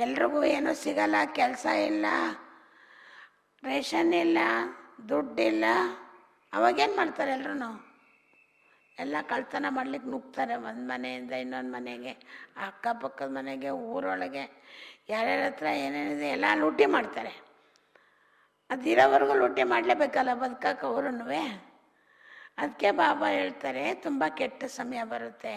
A: ಎಲ್ರಿಗೂ ಏನೂ ಸಿಗಲ್ಲ, ಕೆಲಸ ಇಲ್ಲ, ರೇಷನ್ ಇಲ್ಲ, ದುಡ್ಡಿಲ್ಲ, ಅವಾಗೇನು ಮಾಡ್ತಾರೆ ಎಲ್ಲರೂ? ಎಲ್ಲ ಕಳ್ತನ ಮಾಡ್ಲಿಕ್ಕೆ ನುಗ್ತಾರೆ, ಒಂದು ಮನೆಯಿಂದ ಇನ್ನೊಂದು ಮನೆಗೆ, ಅಕ್ಕಪಕ್ಕದ ಮನೆಗೆ, ಊರೊಳಗೆ, ಯಾರ್ಯಾರ ಹತ್ರ ಏನೇನಿದೆ ಎಲ್ಲ ಲೂಟಿ ಮಾಡ್ತಾರೆ. ಅದಿರೋವರೆಗೂ ಲೂಟಿ ಮಾಡಲೇಬೇಕಲ್ಲ ಬದುಕಕ್ಕೆ ಅವ್ರೂ. ಅದಕ್ಕೆ ಬಾಬಾ ಹೇಳ್ತಾರೆ, ತುಂಬ ಕೆಟ್ಟ ಸಮಯ ಬರುತ್ತೆ,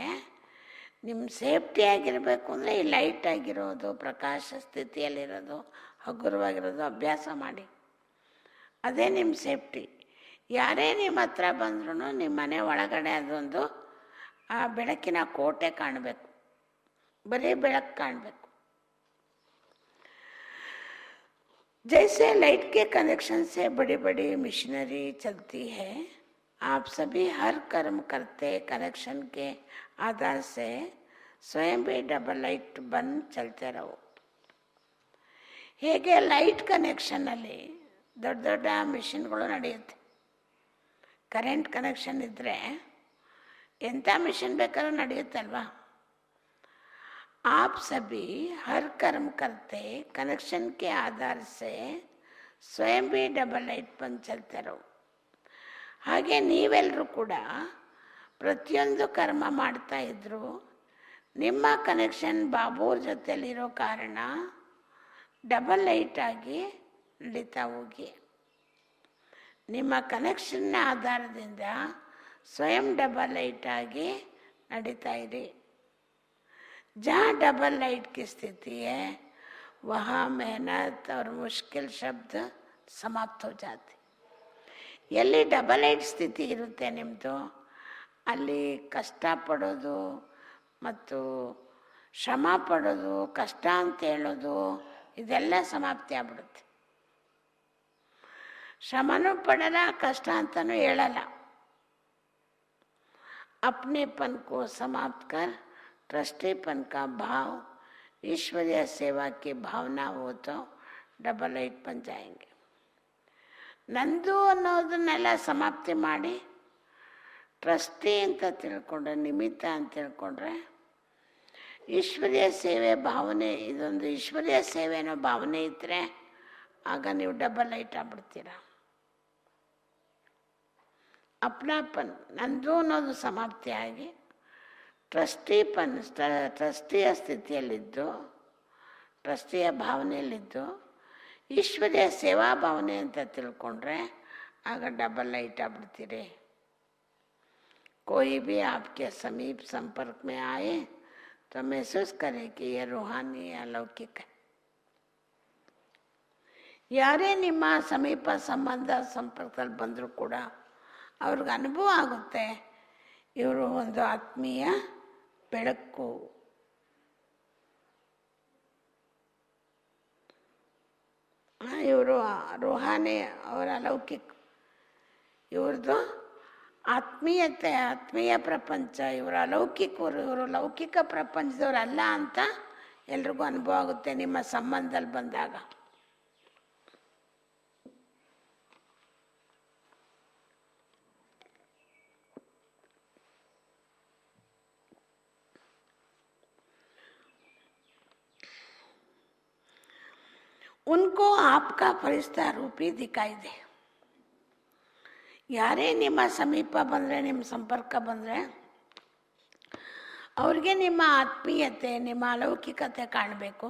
A: ನಿಮ್ಮ ಸೇಫ್ಟಿ ಆಗಿರಬೇಕು ಅಂದರೆ ಈ ಲೈಟ್ ಆಗಿರೋದು, ಪ್ರಕಾಶ ಸ್ಥಿತಿಯಲ್ಲಿರೋದು, ಹಗುರವಾಗಿರೋದು ಅಭ್ಯಾಸ ಮಾಡಿ. ಅದೇ ನಿಮ್ಮ ಸೇಫ್ಟಿ. ಯಾರೇ ನಿಮ್ಮ ಹತ್ರ ಬಂದ್ರೂ ನಿಮ್ಮ ಮನೆ ಒಳಗಡೆ ಅದೊಂದು ಆ ಬೆಳಕಿನ ಕೋಟೆ ಕಾಣಬೇಕು, ಬರೀ ಬೆಳಕು ಕಾಣಬೇಕು. जैसे लाइट के कनेक्शन से बड़ी बड़ी मशीनरी चलती है, आप सभी हर कर्म करते कनेक्शन के आधार से स्वयं भी डबल लाइट बन चलते रहो. ಹೇಗೆ ಲೈಟ್ ಕನೆಕ್ಷನಲ್ಲಿ ದೊಡ್ಡ ದೊಡ್ಡ ಮಿಷಿನ್ಗಳು ನಡೆಯುತ್ತೆ. ಕರೆಂಟ್ ಕನೆಕ್ಷನ್ ಇದ್ದರೆ ಎಂಥ ಮಿಷಿನ್ ಬೇಕಾದ್ರೂ ನಡೆಯುತ್ತಲ್ವಾ. आप सभी हर कर्म करते कनेक्शन के आधार से स्वयं भी डबल लाइट बन चलते रहो. ಹಾಗೆ ನೀವೆಲ್ಲರೂ ಕೂಡ ಪ್ರತಿಯೊಂದು ಕರ್ಮ ಮಾಡ್ತಾ ಇದ್ರು ನಿಮ್ಮ ಕನೆಕ್ಷನ್ ಬಾಬೂರ ಜೊತೆಲಿರೋ ಕಾರಣ ಡಬಲ್ ಲೈಟ್ ಆಗಿ ನಡೀತಾ ಹೋಗಿ. ನಿಮ್ಮ ಕನೆಕ್ಷನ್ನ ಆಧಾರದಿಂದ ಸ್ವಯಂ ಡಬಲ್ ಲೈಟ್ ಆಗಿ ನಡೀತಾ ಇರಿ. जहाँ डबल लाइट की स्थिति है वहाँ मेहनत और मुश्किल शब्द समाप्त हो जाते. ಎಲ್ಲಿ ಡಬಲ್ ಲೈಟ್ ಸ್ಥಿತಿ ಇರುತ್ತೆ ನಿಮ್ಮದು, ಅಲ್ಲಿ ಕಷ್ಟಪಡೋದು ಮತ್ತು ಶ್ರಮ ಪಡೋದು, ಕಷ್ಟ ಅಂತ ಹೇಳೋದು ಇದೆಲ್ಲ ಸಮಾಪ್ತಿ ಆಗ್ಬಿಡುತ್ತೆ. ಶ್ರಮನೂ ಪಡಲ್ಲ, ಕಷ್ಟ ಅಂತಲೂ ಹೇಳಲ್ಲ. अपनेपन को समाप्त कर ट्रस्टीपन का भाव, ईश्वरीय सेवा की भावना हो तो डबल लाइट बन जाएंगे. ನಂದು ಅನ್ನೋದನ್ನೆಲ್ಲ ಸಮಾಪ್ತಿ ಮಾಡಿ ಟ್ರಸ್ಟಿ ಅಂತ ತಿಳ್ಕೊಂಡ್ರೆ, ನಿಮಿತ್ತ ಅಂತ ತಿಳ್ಕೊಂಡ್ರೆ, ಈಶ್ವರೀಯ ಸೇವೆ ಭಾವನೆ, ಇದೊಂದು ಈಶ್ವರೀಯ ಸೇವೆ ಅನ್ನೋ ಭಾವನೆ ಇದ್ದರೆ ಆಗ ನೀವು ಡಬಲ್ ಲೈಟ್ ಆಗ್ಬಿಡ್ತೀರ. ಅಪ್ನಾಪನ್, ನಂದು ಅನ್ನೋದು ಸಮಾಪ್ತಿ ಆಗಿ ಟ್ರಸ್ಟಿಯ ಸ್ಥಿತಿಯಲ್ಲಿದ್ದು, ಟ್ರಸ್ಟಿಯ ಭಾವನೆಯಲ್ಲಿದ್ದು ಈಶ್ವರಿಯ ಸೇವಾ ಭಾವನೆ ಅಂತ ತಿಳ್ಕೊಂಡ್ರೆ ಆಗ ಡಬಲ್ ಲೈಟ್ ಆಗ್ಬಿಡ್ತೀರಿ. कोई भी आपके समीप संपर्क में आए तो महसूस करे कि ये रूहानी अलौकिक है. ಯಾರೇ ನಿಮ್ಮ ಸಮೀಪ ಸಂಬಂಧ ಸಂಪರ್ಕದಲ್ಲಿ ಬಂದರೂ ಕೂಡ ಅವ್ರಿಗೆ ಅನುಭವ ಆಗುತ್ತೆ, ಇವರು ಒಂದು ಆತ್ಮೀಯ ಬೆಳಕು. ಇವರು ರೂಹಾನಿ, ಅವರ ಅಲೌಕಿಕ, ಇವ್ರದ್ದು ಆತ್ಮೀಯತೆ, ಆತ್ಮೀಯ ಪ್ರಪಂಚ, ಇವರು ಅಲೌಕಿಕರು, ಇವರು ಲೌಕಿಕ ಪ್ರಪಂಚದವರಲ್ಲ ಅಂತ ಎಲ್ರಿಗೂ ಅನುಭವ ಆಗುತ್ತೆ ನಿಮ್ಮ ಸಂಬಂಧದಲ್ಲಿ ಬಂದಾಗ. उनको आपका फरिश्ता रूपी दिखाई दे. ಯಾರೇ ನಿಮ್ಮ ಸಮೀಪ ಬಂದರೆ, ನಿಮ್ಮ ಸಂಪರ್ಕ ಬಂದರೆ ಅವ್ರಿಗೆ ನಿಮ್ಮ ಆತ್ಮೀಯತೆ, ನಿಮ್ಮ ಅಲೌಕಿಕತೆ ಕಾಣಬೇಕು.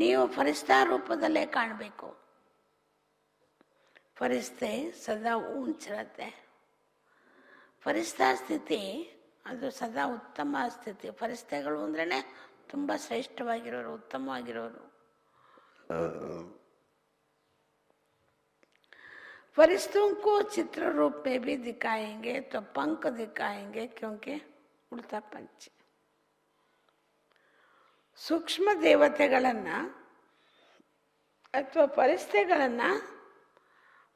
A: ನೀವು ಫರಿಸ್ತಾ ರೂಪದಲ್ಲೇ ಕಾಣಬೇಕು. ಫರಿಸ್ತೆ ಸದಾ ಊಂಚ್ ಇರತ್ತೆ. ಫರಿಸ್ತಾ ಸ್ಥಿತಿ ಅದು ಸದಾ ಉತ್ತಮ ಸ್ಥಿತಿ. ಫರಿಸ್ತೆಗಳು ಅಂದ್ರೇ ತುಂಬ ಶ್ರೇಷ್ಠವಾಗಿರೋರು, ಉತ್ತಮವಾಗಿರೋರು. फरिश्तों को चित्र रूप में भी दिखाएंगे तो पंख दिखाएंगे, क्योंकि उल्टा पंच। ಸೂಕ್ಷ್ಮ ದೇವತೆಗಳನ್ನ ಅಥವಾ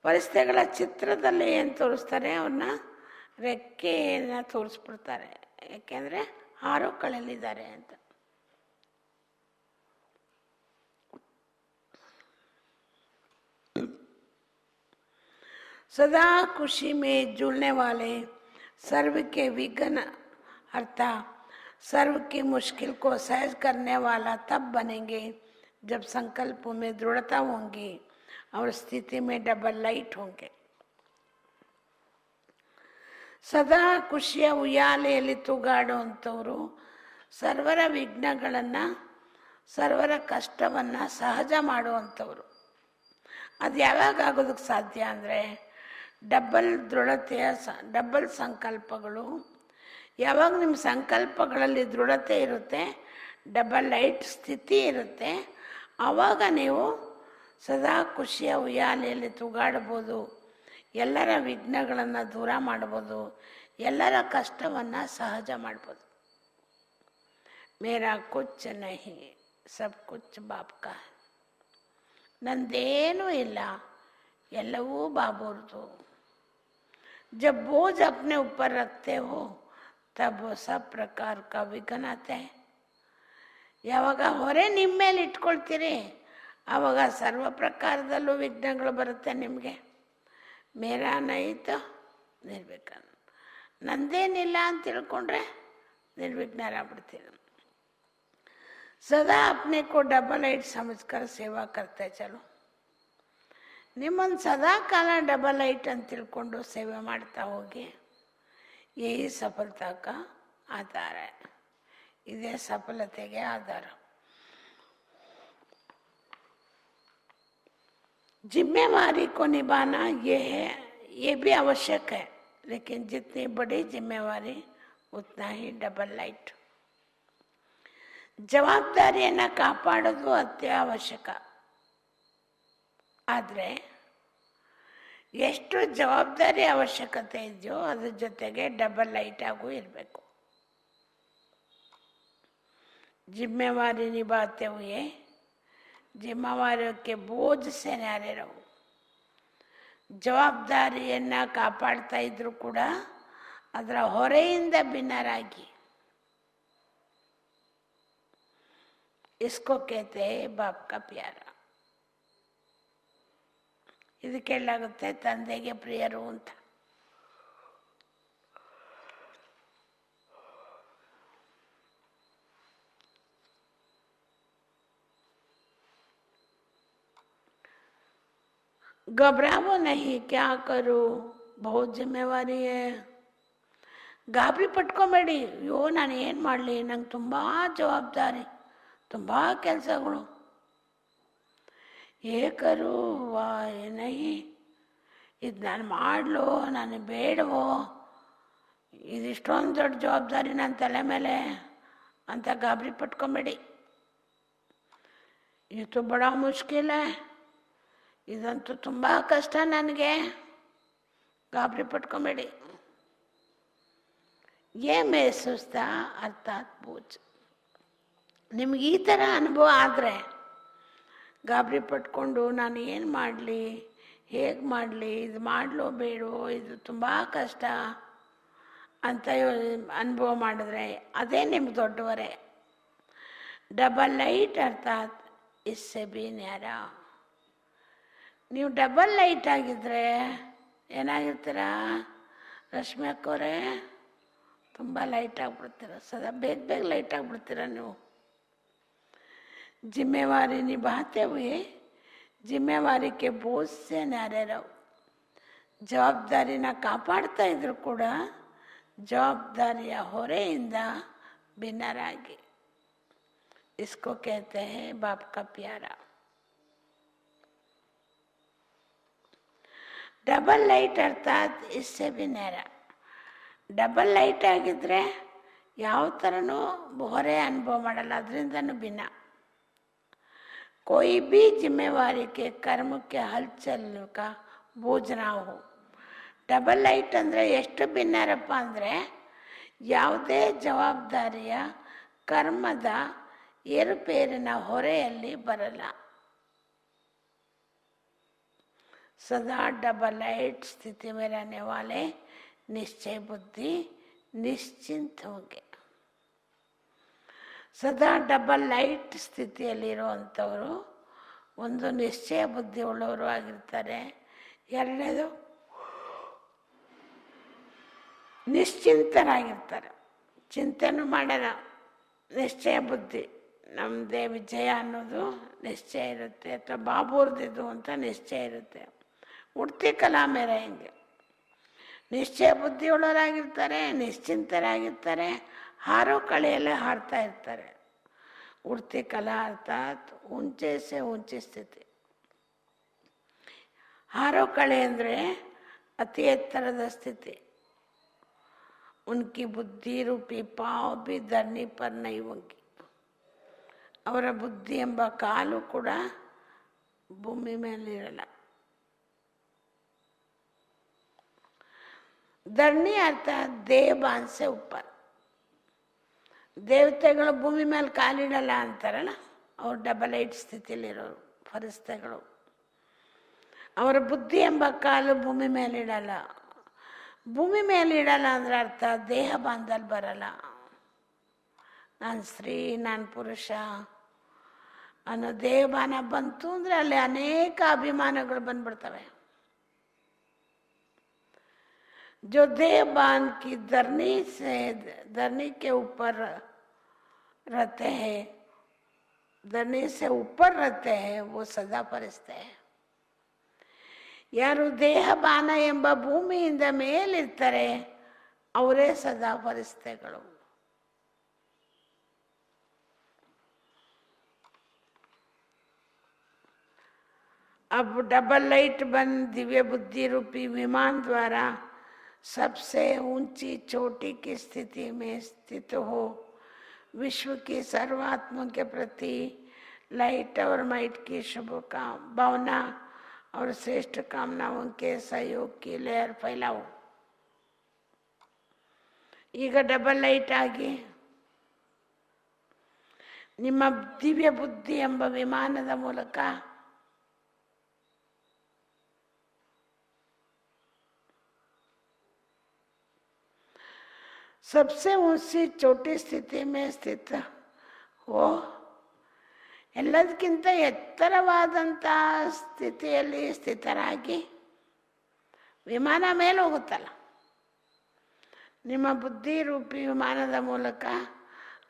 A: ಪರಿಸ್ಥಿತಿಗಳ ಚಿತ್ರದಲ್ಲಿ ಏನು ತೋರಿಸ್ತಾರೆ, ಅವನ್ನ ರೆಕ್ಕೆಯನ್ನು ತೋರಿಸ್ಬಿಡ್ತಾರೆ. ಯಾಕೆಂದರೆ ಹಾರೋಕಳಲ್ಲಿದ್ದಾರೆ ಅಂತ. सदा खुशी में जुड़ने वाले सर्व के विघ्न हर्ता, सर्व की मुश्किल को सहज करने वाला तब बनेंगे जब संकल्पों में दृढ़ता होंगी और स्थिति में डबल लाइट होंगे. ಸದಾ ಖುಷಿಯ ಉಯ್ಯಾಲೆಯಲ್ಲಿ ತೂಗಾಡುವಂಥವರು ಸರ್ವರ ವಿಘ್ನಗಳನ್ನು, ಸರ್ವರ ಕಷ್ಟವನ್ನು ಸಹಜ ಮಾಡುವಂಥವ್ರು. ಅದು ಯಾವಾಗ ಆಗೋದಕ್ಕೆ ಸಾಧ್ಯ ಅಂದರೆ ಡಬಲ್ ದೃಢತೆಯ ಡಬಲ್ ಸಂಕಲ್ಪಗಳು. ಯಾವಾಗ ನಿಮ್ಮ ಸಂಕಲ್ಪಗಳಲ್ಲಿ ದೃಢತೆ ಇರುತ್ತೆ, ಡಬಲ್ ಲೈಟ್ ಸ್ಥಿತಿ ಇರುತ್ತೆ, ಆವಾಗ ನೀವು ಸದಾ ಖುಷಿಯ ಉಯ್ಯಾಲೆಯಲ್ಲಿ ತೂಗಾಡ್ಬೋದು, ಎಲ್ಲರ ವಿಘ್ನಗಳನ್ನು ದೂರ ಮಾಡ್ಬೋದು, ಎಲ್ಲರ ಕಷ್ಟವನ್ನು ಸಹಜ ಮಾಡ್ಬೋದು. ಮೇರಾ ಕುಚ್ ನಹಿ ಸಬ್ ಕುಚ್ ಬಾಪ್ ಕಾ, ನಂದೇನೂ ಇಲ್ಲ, ಎಲ್ಲವೂ ಬಾಬೋರ್ದು. जब बोझ अपने ऊपर रखते हो तब वो सब प्रकार का विघ्न आते हैं. ಯಾವಾಗ ಹೊರೆ ನಿಮ್ಮ ಮೇಲೆ ಇಟ್ಕೊಳ್ತೀರಿ ಆವಾಗ ಸರ್ವ ಪ್ರಕಾರದಲ್ಲೂ ವಿಘ್ನಗಳು ಬರುತ್ತೆ ನಿಮಗೆ. ಮೇರಾ ನೈತ ನಿರ್ವಿಘ್ನ, ನಂದೇನಿಲ್ಲ ಅಂತ ತಿಳ್ಕೊಂಡ್ರೆ ನಿರ್ವಿಘ್ನರಾಗ್ಬಿಡ್ತೀವಿ. ಸದಾ अपने को डबल लाइट समझकर सेवा करते चलो. ನಿಮ್ಮನ್ನು ಸದಾ ಕಾಲ ಡಬಲ್ ಲೈಟ್ ಅಂತ ತಿಳ್ಕೊಂಡು ಸೇವೆ ಮಾಡ್ತಾ ಹೋಗಿ. ಯಹಿ ಸಫಲತಾ ಕಾ ಆಧಾರ, ಇದೇ ಸಫಲತೆಗೆ ಆಧಾರ. जिम्मेवारी को निभाना ये भी आवश्यक है, लेकिन जितनी बड़ी जिम्मेवारी उतना ही डबल लाइट. ಜವಾಬ್ದಾರಿಯನ್ನು ಕಾಪಾಡೋದು ಅತ್ಯವಶ್ಯಕ. ಆದರೆ ಎಷ್ಟು ಜವಾಬ್ದಾರಿ ಅವಶ್ಯಕತೆ ಇದೆಯೋ ಅದ್ರ ಜೊತೆಗೆ ಡಬಲ್ ಲೈಟ್ ಆಗೂ ಇರಬೇಕು. जिम्मेवारी निभाते हुए जिम्मेवारियों के बोझ से न्यारे रहो. ಜವಾಬ್ದಾರಿಯನ್ನು ಕಾಪಾಡ್ತಾ ಇದ್ರು ಕೂಡ ಅದರ ಹೊರೆಯಿಂದ ಭಿನ್ನರಾಗಿ. इसको कहते हैं बाप का प्यारा. ಇದಕ್ಕೆಲ್ಲಾಗುತ್ತೆ ತಂದೆಗೆ ಪ್ರಿಯರು ಅಂತ. घबराओ नहीं, क्या करूं, बहुत जिम्मेवारी है. ಗಾಬರಿ ಪಟ್ಕೊಂಬೇಡಿ. ಅಯ್ಯೋ ನಾನು ಏನು ಮಾಡಲಿ, ನಂಗೆ ತುಂಬ ಜವಾಬ್ದಾರಿ, ತುಂಬ ಕೆಲಸಗಳು. ಏಕರು ವಾ ಏನಹಿ, ಇದು ನಾನು ಮಾಡಲೋ ನಾನು ಬೇಡವೋ, ಇದಿಷ್ಟೊಂದು ದೊಡ್ಡ ಜವಾಬ್ದಾರಿ ನನ್ನ ತಲೆ ಮೇಲೆ ಅಂತ ಗಾಬರಿ ಪಟ್ಕೊಂಬೇಡಿ. ಇದು ಬಡ ಮುಷ್ಕಿಲ್, ಇದಂತೂ ತುಂಬ ಕಷ್ಟ ನನಗೆ, ಗಾಬರಿ ಪಟ್ಕೊಂಬೇಡಿ. ಏ ಮೇಸುಸ್ತಾ ಅರ್ಥಾತ್ ಬೂಜ್. ನಿಮ್ಗೆ ಈ ಥರ ಅನುಭವ ಆದರೆ ಗಾಬರಿ ಪಟ್ಕೊಂಡು ನಾನು ಏನು ಮಾಡಲಿ, ಹೇಗೆ ಮಾಡಲಿ, ಇದು ಮಾಡಲೋ ಬೇಡವೋ, ಇದು ತುಂಬ ಕಷ್ಟ ಅಂತ ಅನುಭವ ಮಾಡಿದ್ರೆ ಅದೇ ನಿಮ್ಗೆ ದೊಡ್ಡವರೇ. ಡಬಲ್ ಲೈಟ್ ಅರ್ಥಾತ್ ಇಸ್ಸೆ ಬಿ ನ್ಯಾರ. ನೀವು ಡಬಲ್ ಲೈಟ್ ಆಗಿದ್ದರೆ ಏನಾಗಿರ್ತೀರ ರಶ್ಮಿ ಅಕ್ಕವರೇ, ತುಂಬ ಲೈಟ್ ಆಗಿಬಿಡ್ತೀರ, ಸದಾ ಬೇಗ ಬೇಗ ಲೈಟ್ ಆಗಿಬಿಡ್ತೀರ ನೀವು. जिम्मेवारी निभाते हुए जिम्मेवारी के बोझ से न्यारे रहो. ಜವಾಬ್ದಾರಿನ ಕಾಪಾಡ್ತಾ ಇದ್ರು ಕೂಡ ಜವಾಬ್ದಾರಿಯ ಹೊರೆಯಿಂದ ಭಿನ್ನರಾಗಿ. इसको कहते हैं बाप का प्यारा. ಡಬಲ್ ಲೈಟ್ ಅರ್ಥಾತ್ इससे भी न्यारा. ಡಬಲ್ ಲೈಟ್ ಆಗಿದ್ರೆ ಯಾವ ಥರನೂ ಹೊರೆ ಅನುಭವ ಮಾಡಲ್ಲ, ಅದರಿಂದನೂ ಭಿನ್ನ. कोई भी जिम्मेवारी के कर्म के हलचल का ಬೂझ ನಾವು. ಡಬಲ್ ಲೈಟ್ ಅಂದರೆ ಎಷ್ಟು ಭಿನ್ನರಪ್ಪ ಅಂದರೆ ಯಾವುದೇ ಜವಾಬ್ದಾರಿಯ ಕರ್ಮದ ಏರುಪೇರಿನ ಹೊರೆಯಲ್ಲಿ ಬರಲ್ಲ. सदा डबल लाइट स्थिति में रहने वाले निश्चय बुद्धि निश्चिंत होंगे. ಸದಾ ಡಬಲ್ ಲೈಟ್ ಸ್ಥಿತಿಯಲ್ಲಿರುವಂಥವರು ಒಂದು ನಿಶ್ಚಯ ಬುದ್ಧಿ ಉಳ್ಳವರು ಆಗಿರ್ತಾರೆ. ಎರಡನೇದು ನಿಶ್ಚಿಂತರಾಗಿರ್ತಾರೆ, ಚಿಂತೆನೂ ಮಾಡಲ್ಲ. ನಿಶ್ಚಯ ಬುದ್ಧಿ, ನಮ್ಮದೇ ವಿಜಯ ಅನ್ನೋದು ನಿಶ್ಚಯ ಇರುತ್ತೆ, ಅಥವಾ ಬಾಬೂರ್ದಿದ್ದು ಅಂತ ನಿಶ್ಚಯ ಇರುತ್ತೆ. ಉಡ್ತಿ ಕಲಾಮೇರ ಹಿಂಗೆ ನಿಶ್ಚಯ ಬುದ್ಧಿಯುಳ್ಳವರಾಗಿರ್ತಾರೆ, ನಿಶ್ಚಿಂತರಾಗಿರ್ತಾರೆ, ಹಾರೋ ಕಳೆಯಲ್ಲೇ ಹಾರ್ತಾ ಇರ್ತಾರೆ. उड़ती कला अर्थात ऊंचे से ऊंची स्थिति. हारो कಳೆ ಅಂದರೆ ಅತಿ ಎತ್ತರದ ಸ್ಥಿತಿ. उनकी बुद्धि रूपी पाव भी धरनी पर नहीं होंगी. ಅವರ ಬುದ್ಧಿ ಎಂಬ ಕಾಲು ಕೂಡ ಭೂಮಿ ಮೇಲಿರಲ್ಲ. धरनी अर्थात देवबान से ऊपर. ದೇವತೆಗಳು ಭೂಮಿ ಮೇಲೆ ಕಾಲಿಡಲ್ಲ ಅಂತಾರಲ್ಲ, ಅವ್ರು ಡಬಲ್ ಲೈಟ್ ಸ್ಥಿತಿಯಲ್ಲಿರೋರು ಫರಿಸ್ತೆಗಳು. ಅವರ ಬುದ್ಧಿ ಎಂಬ ಕಾಲು ಭೂಮಿ ಮೇಲಿಡಲ್ಲ. ಭೂಮಿ ಮೇಲಿಡಲ್ಲ ಅಂದ್ರೆ ಅರ್ಥ ದೇಹ ಬಾಂಧಲ್ಲಿ ಬರಲ್ಲ. ನಾನು ಸ್ತ್ರೀ, ನಾನು ಪುರುಷ ಅನ್ನೋ ದೇಹಬಾನ ಬಂತು ಅಂದರೆ ಅಲ್ಲಿ ಅನೇಕ ಅಭಿಮಾನಗಳು ಬಂದ್ಬಿಡ್ತವೆ. जो देहबान की धरनी के ऊपर रहते हैं, धरनी से ऊपर रहते हैं, वो सदा फरिस्ते हैं. ಯಾರು ದೇಹಬಾನ ಎಂಬ ಭೂಮಿಯಿಂದ ಮೇಲಿರ್ತಾರೆ ಅವರೇ ಸದಾ ಫರಿಸ್ತೆಗಳು. अब डबल लाइट बन दिव्य बुद्धि रूपी विमान द्वारा सबसे ऊंची चोटी की स्थिति में स्थित हो विश्व की सर्वात्मा के प्रति लाइट और माइट की शुभ भावना और श्रेष्ठ कामनाओं के सहयोग की लहर फैलाओ. ಈಗ ಡಬಲ್ ಲೈಟ್ ಆಗಿ ನಿಮ್ಮ ದಿವ್ಯ ಬುದ್ಧಿ ಎಂಬ ವಿಮಾನದ ಮೂಲಕ सबसे ऊंची चोटी स्थिति में स्थित हो, ಎಲ್ಲದಕ್ಕಿಂತ ಎತ್ತರವಾದಂಥ ಸ್ಥಿತಿಯಲ್ಲಿ ಸ್ಥಿತರಾಗಿ ವಿಮಾನ ಮೇಲೆ ಹೋಗುತ್ತಲ್ಲ, ನಿಮ್ಮ ಬುದ್ಧಿ ರೂಪಿ ವಿಮಾನದ ಮೂಲಕ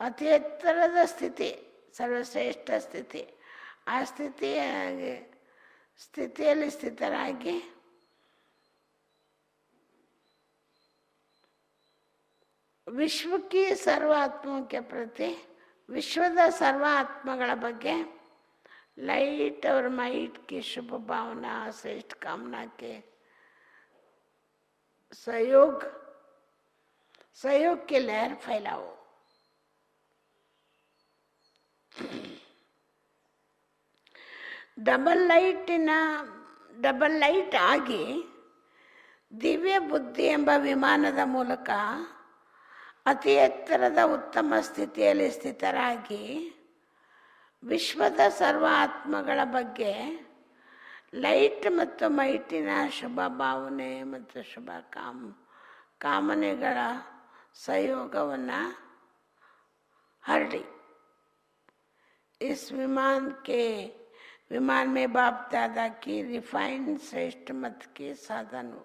A: ಅತಿ ಎತ್ತರದ ಸ್ಥಿತಿ, ಸರ್ವಶ್ರೇಷ್ಠ ಸ್ಥಿತಿ, ಆ ಸ್ಥಿತಿಯಲ್ಲಿ ಸ್ಥಿತರಾಗಿ ವಿಶ್ವ ಕಿ ಸರ್ವ ಆತ್ಮಕ್ಕೆ ಪ್ರತಿ, ವಿಶ್ವದ ಸರ್ವ ಆತ್ಮಗಳ ಬಗ್ಗೆ लाइट और माइट की शुभ भावना श्रेष्ठ कामना के सहयोग की लहर फैलाओ. ಡಬಲ್ ಲೈಟ್ ಆಗಿ ದಿವ್ಯ ಬುದ್ಧಿ ಎಂಬ ವಿಮಾನದ ಮೂಲಕ ಅತಿ ಎತ್ತರದ ಉತ್ತಮ ಸ್ಥಿತಿಯಲ್ಲಿ ಸ್ಥಿತರಾಗಿ ವಿಶ್ವದ ಸರ್ವ ಆತ್ಮಗಳ ಬಗ್ಗೆ ಲೈಟ್ ಮತ್ತು ಮೈಟಿನ ಶುಭ ಭಾವನೆ ಮತ್ತು ಶುಭ ಕಾಮನೆಗಳ ಸಹಯೋಗವನ್ನು ಹರಡಿ. इस विमान में बाप दादा की रिफाइंड श्रेष्ठ मत के साधन हो.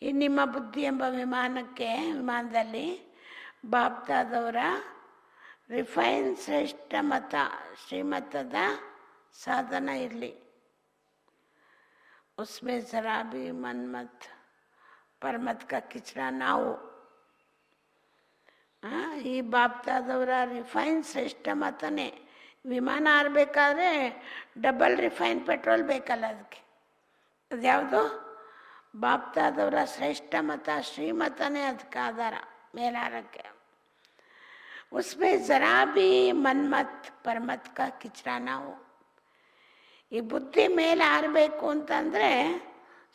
A: ಈ ನಿಮ್ಮ ಬುದ್ಧಿ ಎಂಬ ವಿಮಾನದಲ್ಲಿ ಬಾಪ್ ದಾದವರ ರಿಫೈನ್ ಶ್ರೇಷ್ಠ ಮತ ಶ್ರೀಮತದ ಸಾಧನ ಇರಲಿ. उसमें जरा भी मनमत परमत का किचरा ना हो. ಈ ಬಾಪ್ತಾದವರ ರಿಫೈನ್ ಶ್ರೇಷ್ಠ ಮತನೇ. ವಿಮಾನ ಆರಬೇಕಾದ್ರೆ ಡಬಲ್ ರಿಫೈನ್ ಪೆಟ್ರೋಲ್ ಬೇಕಲ್ಲ, ಅದಕ್ಕೆ ಅದ್ಯಾವುದು ಬಾಪ್ತಾದವರ ಶ್ರೇಷ್ಠ ಮತ ಶ್ರೀಮತನೇ ಅದಕ್ಕೆ ಆಧಾರ ಮೇಲಾರಕ್ಕೆ. उसमें जरा भी मनमत परमत का किचरा ना हो. ಈ ಬುದ್ಧಿ ಮೇಲೆ ಹಾರಬೇಕು ಅಂತಂದರೆ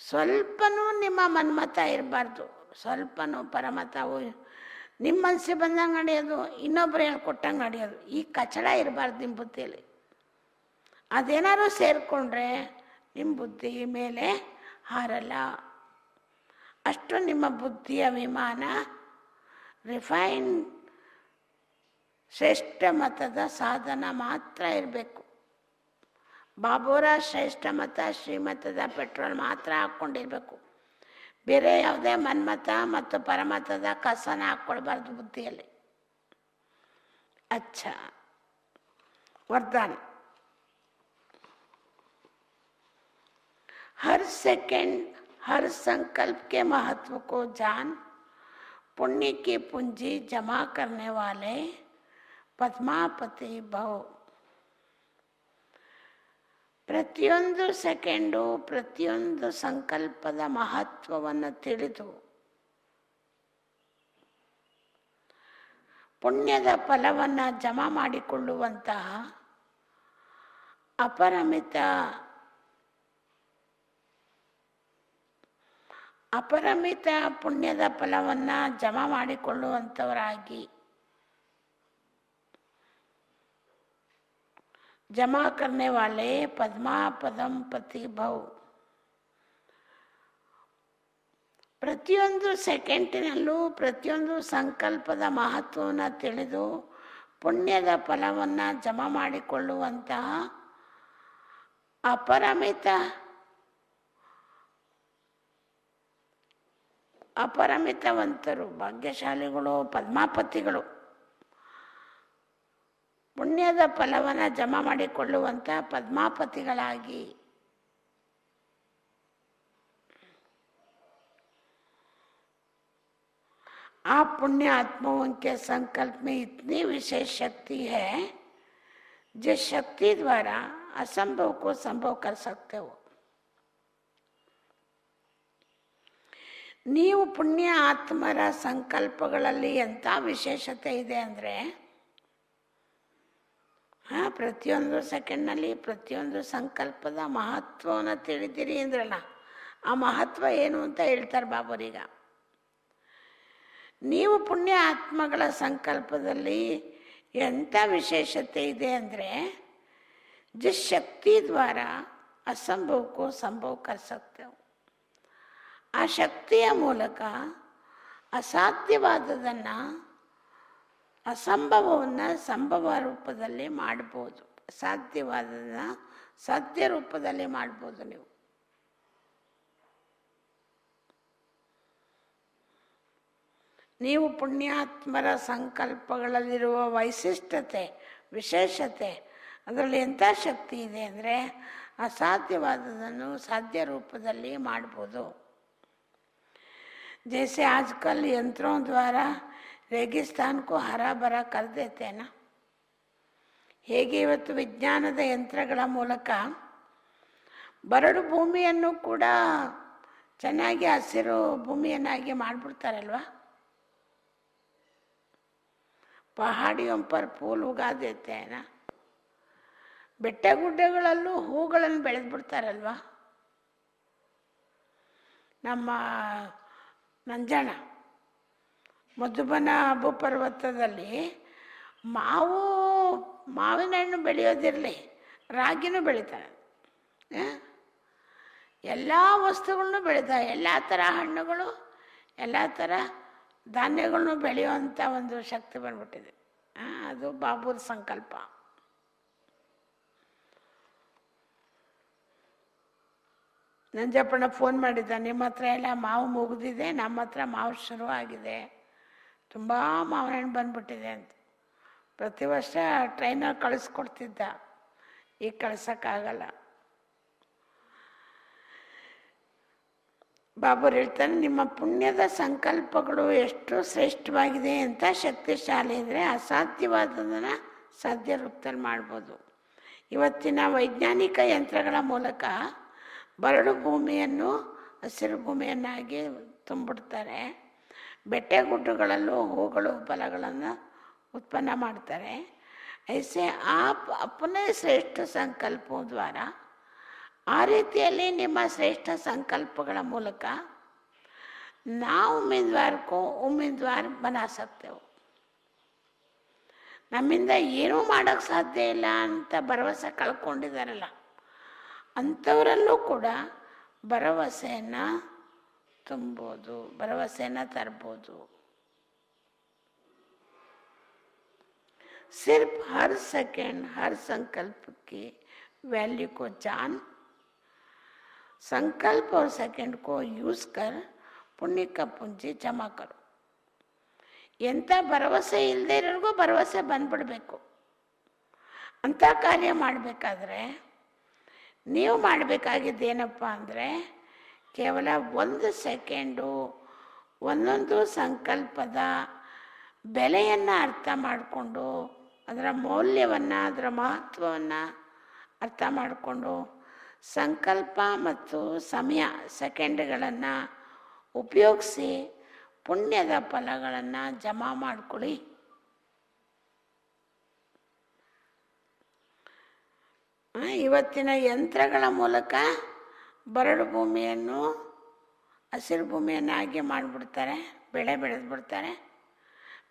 A: ಸ್ವಲ್ಪನೂ ನಿಮ್ಮ ಮನ್ಮತ ಇರಬಾರ್ದು, ಸ್ವಲ್ಪನೂ ಪರಮತವು ನಿಮ್ಮ ಮನಸ್ಸಿಗೆ ಬಂದಂಗೆ ನಡೆಯೋದು, ಇನ್ನೊಬ್ರು ಹೇಳ್ಕೊಟ್ಟಂಗೆ ನಡೆಯೋದು, ಈ ಕಚಡ ಇರಬಾರ್ದು ನಿಮ್ಮ ಬುದ್ಧಿಯಲ್ಲಿ. ಅದೇನಾದ್ರು ಸೇರಿಕೊಂಡ್ರೆ ನಿಮ್ಮ ಬುದ್ಧಿ ಮೇಲೆ ಹಾರಲ್ಲ. ಅಷ್ಟು ನಿಮ್ಮ ಬುದ್ಧಿಯ ವಿಮಾನ ರಿಫೈನ್ ಶ್ರೇಷ್ಠ ಮತದ ಸಾಧನ ಮಾತ್ರ ಇರಬೇಕು. ಬಾಬುರ ಶ್ರೇಷ್ಠ ಮತ ಶ್ರೀಮತದ ಪೆಟ್ರೋಲ್ ಮಾತ್ರ ಹಾಕ್ಕೊಂಡಿರ್ಬೇಕು. ಬೇರೆ ಯಾವುದೇ ಮನ್ಮತ ಮತ್ತು ಪರಮತದ ಕಸನ ಹಾಕ್ಕೊಳ್ಬಾರ್ದು ಬುದ್ಧಿಯಲ್ಲಿ. अच्छा वरदान, हर सेकंड हर संकल्प के महत्व को जान पुण्य की पूंजी जमा करने वाले पद्मापति भव. ಪ್ರತಿಯೊಂದು ಸೆಕೆಂಡು ಪ್ರತಿಯೊಂದು ಸಂಕಲ್ಪದ ಮಹತ್ವವನ್ನು ತಿಳಿದು ಪುಣ್ಯದ ಫಲವನ್ನು ಜಮಾ ಮಾಡಿಕೊಳ್ಳುವಂತಹ ಅಪರಿಮಿತ ಪುಣ್ಯದ ಫಲವನ್ನು ಜಮಾ ಮಾಡಿಕೊಳ್ಳುವಂಥವರಾಗಿ ಜಮಾ करने वाले पद्मा पदम पति भव. ಪ್ರತಿಯೊಂದು ಸೆಕೆಂಡಿನಲ್ಲೂ ಪ್ರತಿಯೊಂದು ಸಂಕಲ್ಪದ ಮಹತ್ವವನ್ನು ತಿಳಿದು ಪುಣ್ಯದ ಫಲವನ್ನು ಜಮಾ ಮಾಡಿಕೊಳ್ಳುವಂತಹ ಅಪರಿಮಿತವಂತರು, ಭಾಗ್ಯಶಾಲಿಗಳು, ಪದ್ಮಾಪತಿಗಳು, ಪುಣ್ಯದ ಫಲವನ್ನು ಜಮಾ ಮಾಡಿಕೊಳ್ಳುವಂಥ ಪದ್ಮಾಪತಿಗಳಾಗಿ आप पुण्य आत्माओं के संकल्प में इतनी विशेष शक्ति है जिस शक्ति द्वारा असंभव को संभव कर सकते हो. ನೀವು ಪುಣ್ಯ ಆತ್ಮರ ಸಂಕಲ್ಪಗಳಲ್ಲಿ ಎಂಥ ವಿಶೇಷತೆ ಇದೆ ಅಂದರೆ, ಪ್ರತಿಯೊಂದು ಸೆಕೆಂಡ್ನಲ್ಲಿ ಪ್ರತಿಯೊಂದು ಸಂಕಲ್ಪದ ಮಹತ್ವವನ್ನು ತಿಳಿದಿರಿ ಅಂದ್ರಲ್ಲ, ಆ ಮಹತ್ವ ಏನು ಅಂತ ಹೇಳ್ತಾರೆ ಬಾಬರೀಗ. ನೀವು ಪುಣ್ಯ ಆತ್ಮಗಳ ಸಂಕಲ್ಪದಲ್ಲಿ ಎಂಥ ವಿಶೇಷತೆ ಇದೆ ಅಂದರೆ, ಜಿಸ್ ಶಕ್ತಿ ದ್ವಾರ ಅಸಂಭವಕ್ಕೂ ಸಂಭವ ಕರ್ सकते हो. ಆ ಶಕ್ತಿಯ ಮೂಲಕ ಅಸಾಧ್ಯವಾದದನ್ನು, ಅಸಂಭವವನ್ನು ಸಂಭವ ರೂಪದಲ್ಲಿ ಮಾಡ್ಬೋದು, ಸಾಧ್ಯವಾದದನ್ನು ಸಾಧ್ಯ ರೂಪದಲ್ಲಿ ಮಾಡ್ಬೋದು. ನೀವು ಪುಣ್ಯಾತ್ಮರ ಸಂಕಲ್ಪಗಳಲ್ಲಿರುವ ವೈಶಿಷ್ಟ್ಯತೆ, ವಿಶೇಷತೆ, ಅದರಲ್ಲಿ ಎಂಥ ಶಕ್ತಿ ಇದೆ ಅಂದರೆ ಅಸಾಧ್ಯವಾದದನ್ನು ಸಾಧ್ಯ ರೂಪದಲ್ಲಿ ಮಾಡ್ಬೋದು. जैसे आजकल यंत्रों द्वारा रेगिस्तान को हरा भरा कर देते हैं ना, ಹೇಗೆ ಇವತ್ತು ವಿಜ್ಞಾನದ ಯಂತ್ರಗಳ ಮೂಲಕ ಬರಡು ಭೂಮಿಯನ್ನು ಕೂಡ ಚೆನ್ನಾಗಿ ಹಸಿರು ಭೂಮಿಯನ್ನಾಗಿ ಮಾಡಿಬಿಡ್ತಾರಲ್ವ. ಪಹಾಡಿಯೊಂ ಪರ್ ಫೂಲ್ ಉಗಾ ದೇತೆ ನಾ, ಬೆಟ್ಟ ಗುಡ್ಡಗಳಲ್ಲೂ ಹೂಗಳನ್ನು ಬೆಳೆದ್ಬಿಡ್ತಾರಲ್ವ. ನಮ್ಮ ನಂಜಣ ಮಧುಬನ ಭೂಪರ್ವತದಲ್ಲಿ ಮಾವಿನ ಹಣ್ಣು ಬೆಳೆಯೋದಿರಲಿ, ರಾಗಿನೂ ಬೆಳೀತಾರೆ, ಎಲ್ಲ ವಸ್ತುಗಳನ್ನೂ ಬೆಳೀತಾರೆ, ಎಲ್ಲ ಥರ ಹಣ್ಣುಗಳು, ಎಲ್ಲ ಥರ ಧಾನ್ಯಗಳನ್ನು ಬೆಳೆಯುವಂಥ ಒಂದು ಶಕ್ತಿ ಬಂದ್ಬಿಟ್ಟಿದೆ. ಅದು ಬಾಬುರ ಸಂಕಲ್ಪ. ನಂಜಪ್ಪಣ್ಣ ಫೋನ್ ಮಾಡಿದ್ದ, ನಿಮ್ಮ ಹತ್ರ ಎಲ್ಲ ಮಾವು ಮುಗಿದಿದೆ, ನಮ್ಮ ಹತ್ರ ಮಾವು ಶುರುವಾಗಿದೆ, ತುಂಬ ಮಾವಿನ ಹಣ್ಣು ಬಂದ್ಬಿಟ್ಟಿದೆ ಅಂತ. ಪ್ರತಿ ವರ್ಷ ಟ್ರೈನಲ್ಲಿ ಕಳಿಸ್ಕೊಡ್ತಿದ್ದ, ಈಗ ಕಳ್ಸೋಕ್ಕಾಗಲ್ಲ. ಬಾಬುರು ಹೇಳ್ತಾನೆ, ನಿಮ್ಮ ಪುಣ್ಯದ ಸಂಕಲ್ಪಗಳು ಎಷ್ಟು ಶ್ರೇಷ್ಠವಾಗಿದೆ ಅಂತ, ಶಕ್ತಿಶಾಲಿ ಅಂದರೆ ಅಸಾಧ್ಯವಾದದನ್ನು ಸಾಧ್ಯ ರೂಪದಲ್ಲಿ ಮಾಡ್ಬೋದು. ಇವತ್ತಿನ ವೈಜ್ಞಾನಿಕ ಯಂತ್ರಗಳ ಮೂಲಕ ಬರಡು ಭೂಮಿಯನ್ನು ಹಸಿರು ಭೂಮಿಯನ್ನಾಗಿ ತುಂಬಿಡ್ತಾರೆ. ಬೆಟ್ಟಗುಡ್ಡಗಳಲ್ಲೂ ಹೂಗಳು ಫಲಗಳನ್ನು उत्पन्न ಮಾಡ್ತಾರೆ. ऐसे आप अपने श्रेष्ठ संकल्पों द्वारा ಆ ರೀತಿಯಲ್ಲಿ ನಿಮ್ಮ ಶ್ರೇಷ್ಠ ಸಂಕಲ್ಪಗಳ ಮೂಲಕ ನಾವು ಉಮೇದ್ವಾರ್ ಬना सकते हो. ನಮ್ಮಿಂದ ಏನೂ ಮಾಡೋಕ್ಕೆ ಸಾಧ್ಯ ಇಲ್ಲ ಅಂತ ಭರವಸೆ ಕಳ್ಕೊಂಡಿದ್ದಾರಲ್ಲ, ಅಂಥವರಲ್ಲೂ ಕೂಡ ಭರವಸೆಯನ್ನು ತುಂಬೋದು, ಭರವಸೆಯನ್ನು ತರ್ಬೋದು. सिर्फ हर सेकंड हर संकल्प की वैल्यू को जान, संकल्प और सेकंड को यूज कर पुण्य का पूंजी जमा करो. ಎಂಥ ಭರವಸೆ ಇಲ್ಲದೆ ಇರೋರಿಗೂ ಭರವಸೆ ಬಂದ್ಬಿಡ್ಬೇಕು. ಅಂಥ ಕಾರ್ಯ ಮಾಡಬೇಕಾದ್ರೆ ನೀವು ಮಾಡಬೇಕಾಗಿದ್ದೇನಪ್ಪ ಅಂದರೆ, ಕೇವಲ 1 ಸೆಕೆಂಡು ಒಂದೊಂದು ಸಂಕಲ್ಪದ ಬೆಲೆಯನ್ನು ಅರ್ಥ ಮಾಡಿಕೊಂಡು, ಅದರ ಮೌಲ್ಯವನ್ನು, ಅದರ ಮಹತ್ವವನ್ನು ಅರ್ಥ ಮಾಡಿಕೊಂಡು, ಸಂಕಲ್ಪ ಮತ್ತು ಸಮಯ ಸೆಕೆಂಡ್ಗಳನ್ನು ಉಪಯೋಗಿಸಿ ಪುಣ್ಯದ ಫಲಗಳನ್ನು ಜಮಾ ಮಾಡಿಕೊಳ್ಳಿ. ಇವತ್ತಿನ ಯಂತ್ರಗಳ ಮೂಲಕ ಬರಡು ಭೂಮಿಯನ್ನು ಹಸಿರು ಭೂಮಿಯನ್ನಾಗಿ ಮಾಡಿಬಿಡ್ತಾರೆ, ಬೆಳೆ ಬೆಳೆದ್ಬಿಡ್ತಾರೆ.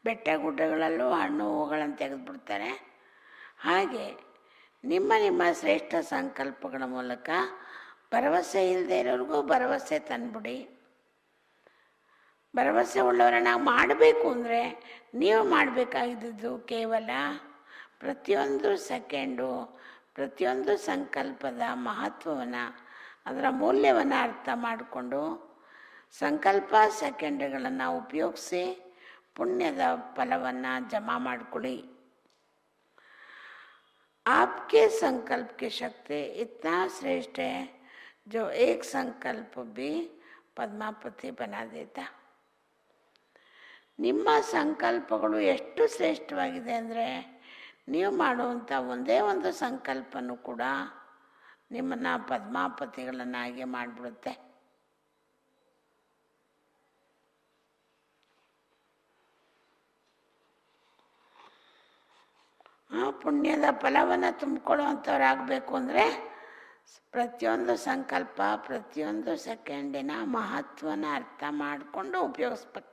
A: ಬೆಟ್ಟ ಗುಡ್ಡಗಳಲ್ಲೂ ಹಣ್ಣು ಹೂಗಳನ್ನು ತೆಗೆದುಬಿಡ್ತಾರೆ. ಹಾಗೆ ನಿಮ್ಮ ಶ್ರೇಷ್ಠ ಸಂಕಲ್ಪಗಳ ಮೂಲಕ ಭರವಸೆ ಇಲ್ಲದೆ ಇರೋರಿಗೂ ಭರವಸೆ ತಂದುಬಿಡಿ. ಭರವಸೆ ಉಳ್ಳವರನ್ನ ಮಾಡಬೇಕು ಅಂದರೆ ನೀವು ಮಾಡಬೇಕಾಗಿದ್ದು ಕೇವಲ ಪ್ರತಿಯೊಂದು ಸೆಕೆಂಡು, ಪ್ರತಿಯೊಂದು ಸಂಕಲ್ಪದ ಮಹತ್ವವನ್ನು, ಅದರ ಮೌಲ್ಯವನ್ನು ಅರ್ಥ ಮಾಡಿಕೊಂಡು ಸಂಕಲ್ಪ ಸೆಕೆಂಡ್ಗಳನ್ನು ಉಪಯೋಗಿಸಿ पुण्यದ ಫಲವನ್ನು ಜಮಾ ಮಾಡಿಕೊಳ್ಳಿ. आपके संकल्प की शक्ति इतना श्रेष्ठ है जो एक संकल्प भी पद्मापति बना देता. ನಿಮ್ಮ ಸಂಕಲ್ಪಗಳು ಎಷ್ಟು ಶ್ರೇಷ್ಠವಾಗಿದೆ ಅಂದರೆ, ನೀವು ಮಾಡುವಂಥ ಒಂದೇ ಒಂದು ಸಂಕಲ್ಪನೂ ಕೂಡ ನಿಮ್ಮನ್ನು ಪದ್ಮಾಪತಿಗಳನ್ನಾಗಿ ಮಾಡಿಬಿಡುತ್ತೆ. ಪುಣ್ಯದ ಫಲವನ್ನು ತುಂಬಿಕೊಳ್ಳುವಂಥವ್ರಾಗಬೇಕು ಅಂದರೆ ಪ್ರತಿಯೊಂದು ಸಂಕಲ್ಪ, ಪ್ರತಿಯೊಂದು ಸೆಕೆಂಡಿನ ಮಹತ್ವನ ಅರ್ಥ ಮಾಡಿಕೊಂಡು ಉಪಯೋಗಿಸ್ಬೇಕು.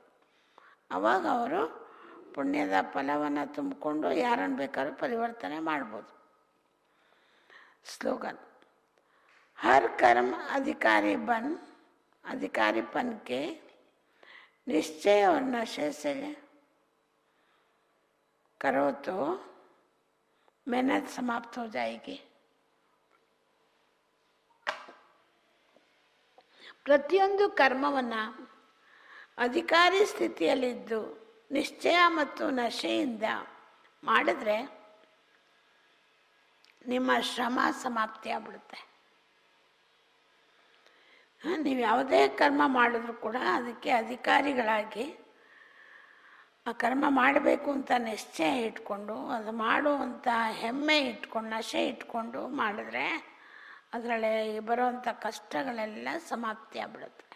A: ಆವಾಗ ಅವರು ಪುಣ್ಯದ ಫಲವನ್ನು ತುಂಬಿಕೊಂಡು ಯಾರನ್ನು ಬೇಕಾದ್ರೂ ಪರಿವರ್ತನೆ ಮಾಡ್ಬೋದು. स्लोगन: हर कर्म अधिकारीपन के निश्चय और नशे से करो तो मेहनत समाप्त हो जाएगी. ಪ್ರತಿಯೊಂದು ಕರ್ಮವನ್ನು ಅಧಿಕಾರಿ ಸ್ಥಿತಿಯಲ್ಲಿದ್ದು ನಿಶ್ಚಯ ಮತ್ತು ನಶೆಯಿಂದ ಮಾಡಿದ್ರೆ ನಿಮ್ಮ ಶ್ರಮ ಸಮಾಪ್ತಿ ಆಗ್ಬಿಡುತ್ತೆ. ನೀವು ಯಾವುದೇ ಕರ್ಮ ಮಾಡಿದ್ರು ಕೂಡ ಅದಕ್ಕೆ ಅಧಿಕಾರಿಗಳಾಗಿ ಆ ಕರ್ಮ ಮಾಡಬೇಕು ಅಂತ ನಿಶ್ಚಯ ಇಟ್ಕೊಂಡು, ಅದು ಮಾಡುವಂಥ ಹೆಮ್ಮೆ ಇಟ್ಕೊಂಡು, ನಶೆ ಇಟ್ಕೊಂಡು ಮಾಡಿದ್ರೆ ಅದರಲ್ಲಿ ಬರುವಂಥ ಕಷ್ಟಗಳೆಲ್ಲ ಸಮಾಪ್ತಿ ಆಗ್ಬಿಡುತ್ತೆ.